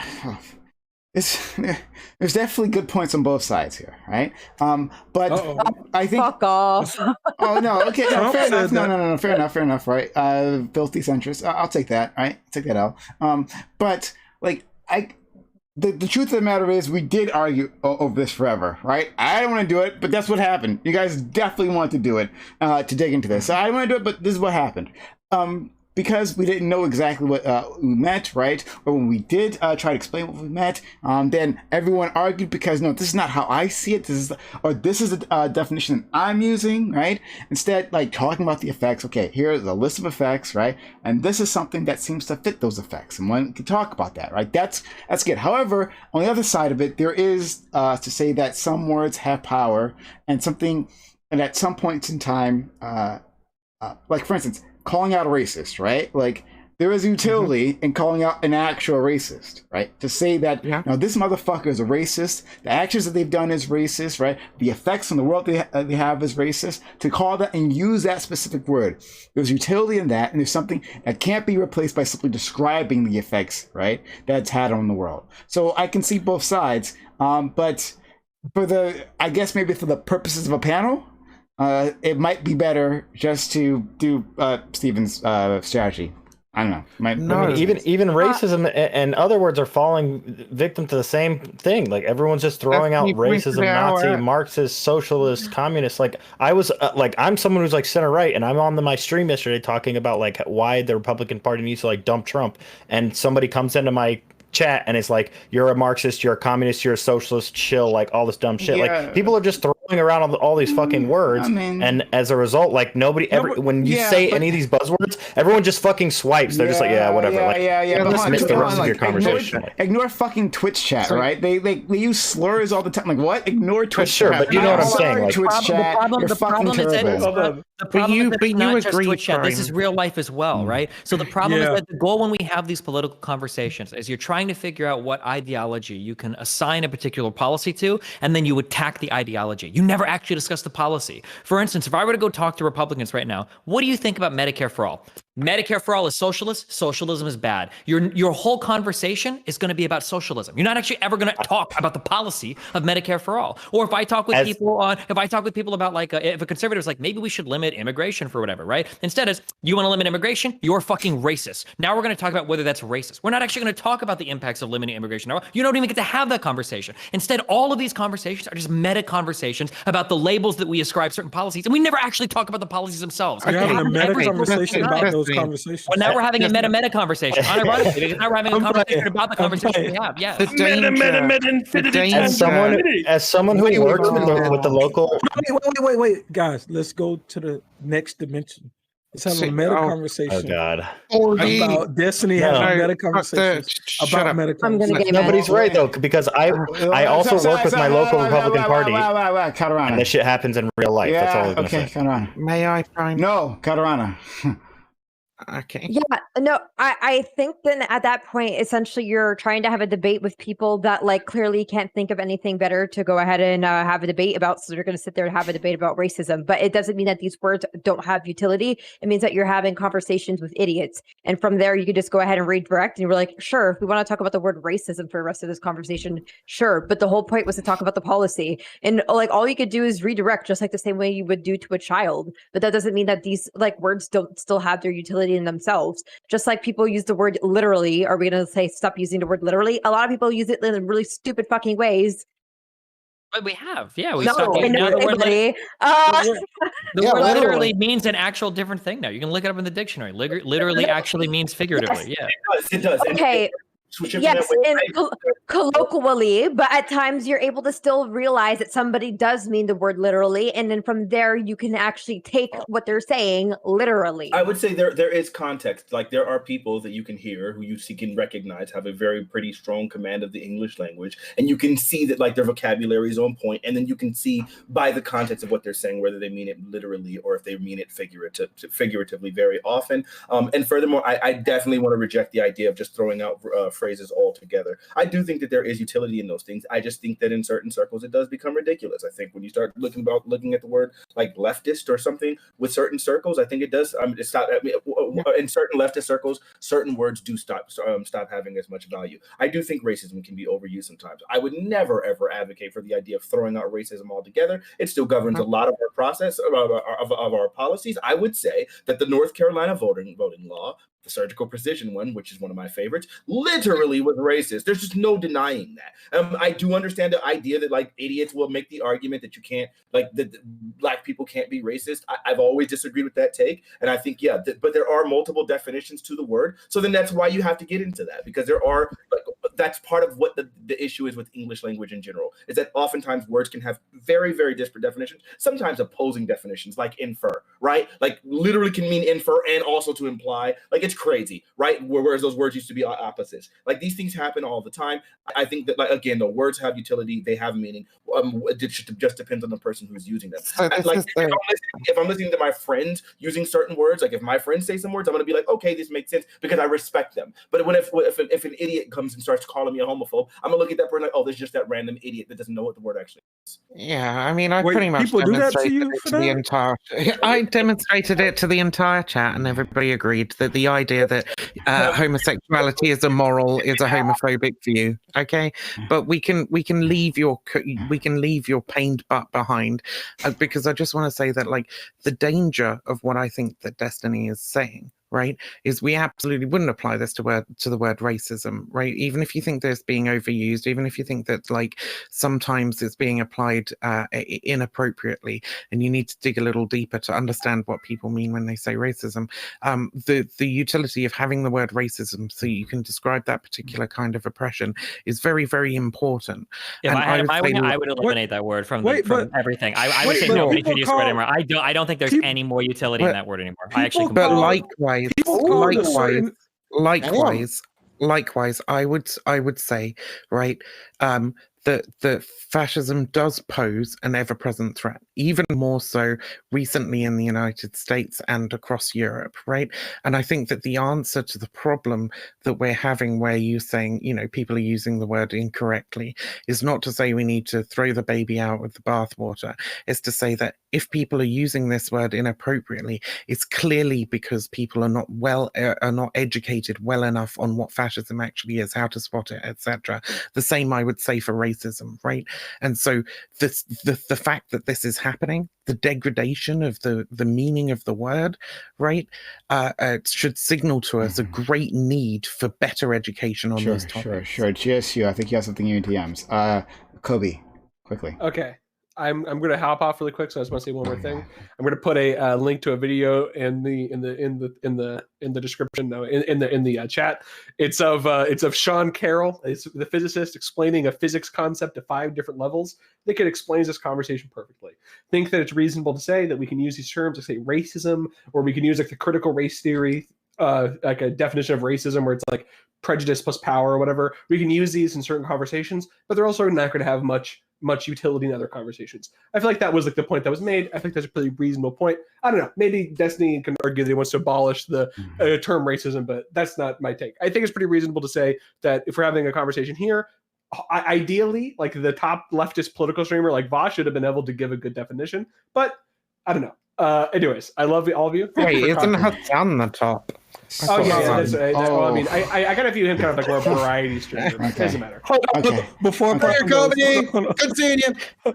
S6: There's definitely good points on both sides here, right? But I think
S5: fuck off.
S6: Oh no, okay, no, fair enough. No, fair enough, right? Filthy centrist. I'll take that, right? Take that out. But like the truth of the matter is, we did argue over this forever, right? I don't want to do it, but that's what happened. You guys definitely want to do it, to dig into this. So I don't want to do it, but this is what happened. Because we didn't know exactly what we meant, right? Or when we did try to explain what we meant, then everyone argued because, no, this is not how I see it. This is the definition that I'm using, right? Instead, like talking about the effects. Okay, here's a list of effects, right? And this is something that seems to fit those effects, and one can talk about that, right? That's good. However, on the other side of it, there is to say that some words have power, and at some points in time, like for instance, calling out a racist, right? Like there is utility in calling out an actual racist, right? To say that, now this motherfucker is a racist, the actions that they've done is racist, right? The effects on the world they have is racist. To call that and use that specific word, there's utility in that, and there's something that can't be replaced by simply describing the effects, right? That's had on the world. So I can see both sides, but I guess maybe for the purposes of a panel, it might be better just to do Steven's strategy. I don't know.
S11: Even racism and other words are falling victim to the same thing. Like everyone's just throwing out racism, Nazi, Marxist, socialist, communist. Like I was I'm someone who's like center right, and I'm on my stream yesterday talking about like why the Republican Party needs to like dump Trump, and somebody comes into my chat and it's like, you're a Marxist, you're a communist, you're a socialist, chill, like all this dumb shit. Like people are just throwing around all these fucking words, and as a result, like nobody ever, when you say any of these buzzwords, everyone just fucking swipes. They're just like, whatever. Dismiss the rest of your conversation.
S6: Ignore fucking Twitch chat, right? They use slurs all the time. Like what? Ignore Twitch chat.
S11: But you know what I'm saying. Like,
S6: Twitch chat. You're fucking terrible.
S4: The problem is not just Twitch chat. This is real life as well, right? So the problem is that the goal when we have these political conversations is you're trying to figure out what ideology you can assign a particular policy to, and then you attack the ideology. You never actually discuss the policy. For instance, if I were to go talk to Republicans right now, what do you think about Medicare for all? Medicare for all is socialist. Socialism is bad. Your whole conversation is going to be about socialism. You're not actually ever going to talk about the policy of Medicare for all. Or if I talk with people about like, if a conservative is like, maybe we should limit immigration for whatever, right? Instead, is you want to limit immigration? You're fucking racist. Now we're going to talk about whether that's racist. We're not actually going to talk about the impacts of limiting immigration. You don't even get to have that conversation. Instead, all of these conversations are just meta conversations about the labels that we ascribe certain policies, and we never actually talk about the policies themselves.
S9: You're having a meta conversation about those conversations.
S4: Well, now we're having a meta conversation. Unironically, because now we're having a conversation about the conversation we have. Yes.
S11: As someone who works with the local.
S9: Wait, guys, let's go to the next dimension. Let's have a meta conversation.
S11: Oh God!
S9: About Destiny having meta conversations about meta conversations.
S11: No, but he's right though, because I also work with my local Republican Party, and this shit happens in real life. That's all I'm gonna say.
S6: Katarana.
S10: May I, Prime?
S6: No, Katarana.
S10: Okay.
S5: Yeah, no, I think then at that point, essentially, you're trying to have a debate with people that like clearly can't think of anything better to go ahead and have a debate about. So they're going to sit there and have a debate about racism. But it doesn't mean that these words don't have utility. It means that you're having conversations with idiots. And from there, you could just go ahead and redirect. And you're like, sure, if we want to talk about the word racism for the rest of this conversation, sure. But the whole point was to talk about the policy. And like all you could do is redirect, just like the same way you would do to a child. But that doesn't mean that these like words don't still have their utility in themselves. Just like people use the word literally. Are we going to say stop using the word literally? A lot of people use it in really stupid fucking ways.
S4: But we have, yeah. We
S5: No,
S4: stopped using
S5: the
S4: word literally means an actual different thing now. You can look it up in the dictionary. Literally actually means figuratively.
S5: Yes.
S4: Yeah.
S5: It does. Okay. Yes, and colloquially, but at times you're able to still realize that somebody does mean the word literally, and then from there you can actually take what they're saying literally.
S12: I would say there is context. Like there are people that you can hear who you can recognize have a very pretty strong command of the English language, and you can see that like their vocabulary is on point, and then you can see by the context of what they're saying whether they mean it literally or if they mean it figuratively very often. And furthermore, I definitely want to reject the idea of just throwing out phrases altogether. I do think that there is utility in those things. I just think that in certain circles it does become ridiculous. I think when you start looking at the word like leftist or something with certain circles, I think it does. In certain leftist circles, certain words do stop having as much value. I do think racism can be overused sometimes. I would never ever advocate for the idea of throwing out racism altogether. It still governs a lot of our process of our policies. I would say that the North Carolina voting law, the surgical precision one, which is one of my favorites, literally was racist. There's just no denying that. I do understand the idea that like idiots will make the argument that you can't, like that black people can't be racist. I've always disagreed with that take, and I think but there are multiple definitions to the word. So then that's why you have to get into that, because there are that's part of what the issue is with English language in general, is that oftentimes words can have very, very disparate definitions, sometimes opposing definitions, like infer, right? Like literally can mean infer and also to imply. Like it's crazy, right? Whereas those words used to be opposites. Like these things happen all the time. I think that, like, again, the words have utility, they have meaning. It just depends on the person who's using them. Like if I'm listening to my friends using certain words, like if my friends say some words, I'm going to be like, okay, this makes sense because I respect them. But if an idiot comes and starts calling me a homophobe, I'm going to look at that person like, oh, this is just that random idiot that doesn't know what the word actually is.
S10: Yeah, I mean, I pretty much demonstrated it to the entire. I demonstrated it to the entire chat, and everybody agreed that the idea that homosexuality is immoral is a homophobic view. Okay, but we can leave your pained butt behind, because I just want to say that like the danger of what I think that Destiny is saying, right, is we absolutely wouldn't apply this to the word racism, right? Even if you think that it's being overused, even if you think that like sometimes it's being applied inappropriately, and you need to dig a little deeper to understand what people mean when they say racism. The utility of having the word racism so you can describe that particular kind of oppression is very, very important.
S4: If I had my way, I would eliminate that word from everything. I would say nobody should use the word anymore. I don't think there's any more utility in that word anymore. I actually
S10: but likewise, I would say, right, that fascism does pose an ever-present threat, even more so recently in the United States and across Europe, right? And I think that the answer to the problem that we're having, where you're saying, people are using the word incorrectly, is not to say we need to throw the baby out with the bathwater. It's to say that if people are using this word inappropriately, it's clearly because people are not educated well enough on what fascism actually is, how to spot it, etc. The same I would say for racism, right? And so the fact that this is happening, the degradation of the meaning of the word, right, it should signal to us a great need for better education on these topics.
S6: Sure. GSU, I think you have something in your DMs. Kobe, quickly.
S15: Okay. I'm going to hop off really quick, so I just want to say one more thing. I'm going to put a link to a video in the description, in the chat. It's of Sean Carroll. It's the physicist explaining a physics concept to 5 different levels. I think it explains this conversation perfectly. I think that it's reasonable to say that we can use these terms like say racism, or we can use like the critical race theory, like a definition of racism where it's like prejudice plus power or whatever. We can use these in certain conversations, but they're also not going to have much utility in other conversations. I feel like that was like the point that was made. I think that's a pretty reasonable point. I don't know. Maybe Destiny can argue that he wants to abolish the term racism, but that's not my take. I think it's pretty reasonable to say that if we're having a conversation here, ideally, like the top leftist political streamer like Vaush should have been able to give a good definition, but I don't know. Anyways, I love all of you.
S10: Hey, isn't Hassan the top?
S15: Oh yeah. Well, I mean, I kind of view him kind of like more of a variety streamer. It doesn't matter.
S13: Before Kobe, good seeing you.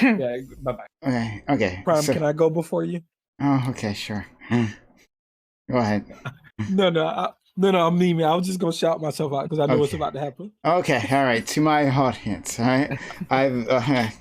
S15: Yeah. Bye bye.
S6: Okay.
S9: Prime, can I go before you?
S6: Oh, okay, sure. Go ahead.
S9: No, I'm me. I was just gonna shout myself out because I know what's about to happen.
S6: Okay, all right. To my audience, all right, I've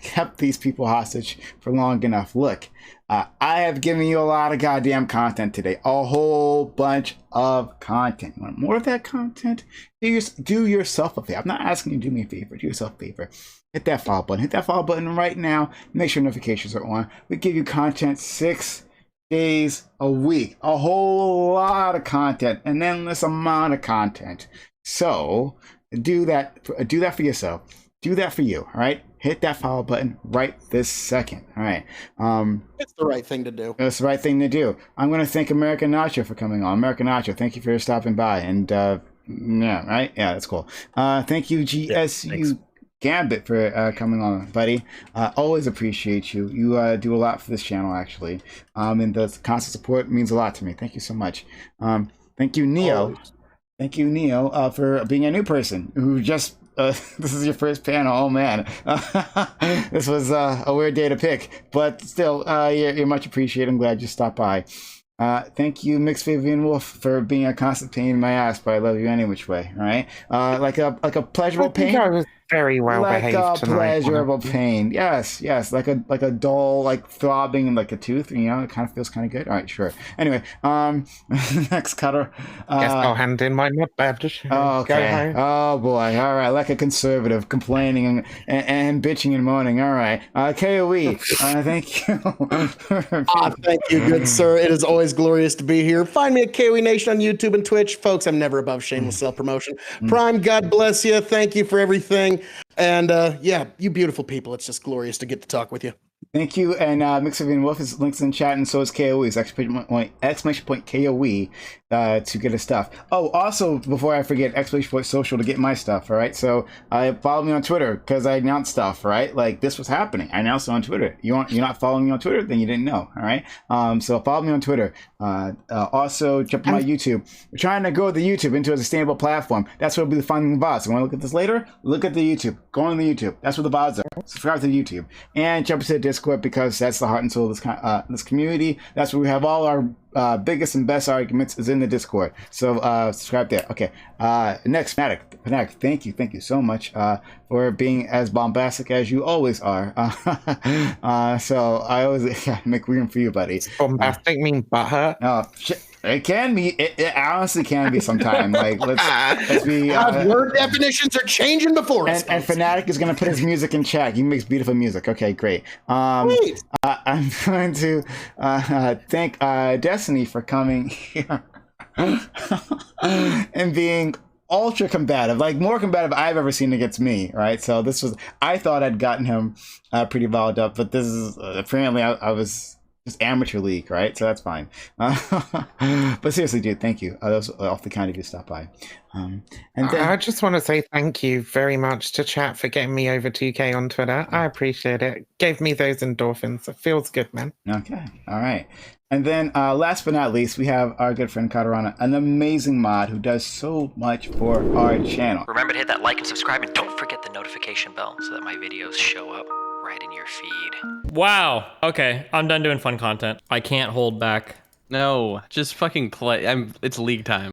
S6: kept these people hostage for long enough. Look, I have given you a lot of goddamn content today, a whole bunch of content. You want more of that content? Do yourself a favor. I'm not asking you to do me a favor. Do yourself a favor. Hit that follow button. Hit that follow button right now. Make sure notifications are on. We give you content 6 days a week, a whole lot of content, an endless amount of content. So do that for yourself. Do that for you. All right. Hit that follow button right this second. All right.
S13: It's the right thing to do.
S6: It's the right thing to do. I'm going to thank American Nacho for coming on. American Nacho, thank you for stopping by. And yeah, right. Yeah, that's cool. Thank you, GSU. Gambit for coming on, buddy. Always appreciate you. You do a lot for this channel, actually. And the constant support means a lot to me. Thank you so much. Thank you, Neo.
S13: Always.
S6: Thank you, Neo, for being a new person who just. This is your first panel. Oh man, this was a weird day to pick, but still, you're much appreciated. I'm glad you stopped by. Thank you, Mixed Vivian Wolf, for being a constant pain in my ass, but I love you any which way. All right, like a pleasurable pain.
S10: I was very well behaved
S6: like a
S10: tonight.
S6: pleasurable pain. Yes, like a dull, like throbbing, like a tooth. You know, it kind of feels kind of good. All right, sure. Anyway, next cutter.
S10: Guess I'll hand in my notepad.
S6: Okay. Oh boy. All right, like a conservative, complaining and bitching and moaning. All right. KOE. Thank you.
S13: Thank you, good sir. It is always glorious to be here. Find me at KOE Nation on YouTube and Twitch, folks. I'm never above shameless self promotion. Prime, God bless you. Thank you for everything. And yeah, you beautiful people. It's just glorious to get to talk with you.
S6: Thank you. And Mixavian Wolf is links in chat, and so is KOE's exclamation point KOE to get his stuff. Oh, also, before I forget, exclamation point social to get my stuff. All right. So follow me on Twitter because I announced stuff. Right, like this was happening. I announced it on Twitter. You're not following me on Twitter, then you didn't know. All right. So follow me on Twitter. Also, jump on my YouTube. We're trying to grow the YouTube into a sustainable platform. That's where we'll be finding the VODs. You want to look at this later? Look at the YouTube. Go on the YouTube. That's where the VODs are. Subscribe to the YouTube and jump into the Discord because that's the heart and soul of this community. That's where we have all our biggest and best arguments is in the Discord. So subscribe there. Okay. Next, Fanatic. Thank you so much for being as bombastic as you always are. So I always make room for you, buddy.
S10: Bombastic mean butthurt?
S6: Oh shit. It can be. It honestly can be sometime. Like let's be.
S13: Word definitions are changing before us.
S6: And Fanatic is going to put his music in chat. He makes beautiful music. Okay, great. I'm going to thank Destiny for coming here and being ultra combative, like more combative I've ever seen against me, right? So this was, I thought I'd gotten him pretty riled up, but this is apparently I was just amateur league, right? So that's fine. But seriously, dude, thank you. That was awfully kind of you to stop by. And then
S10: I just want to say thank you very much to chat for getting me over 2K on Twitter. I appreciate it. Gave me those endorphins. It feels good, man.
S6: Okay, all right. And then last but not least, we have our good friend Katarana, an amazing mod who does so much for our channel.
S4: Remember to hit that like and subscribe, and don't forget the notification bell so that my videos show up right in your feed. Wow. Okay, I'm done doing fun content. I can't hold back.
S16: No, just fucking play. It's league time.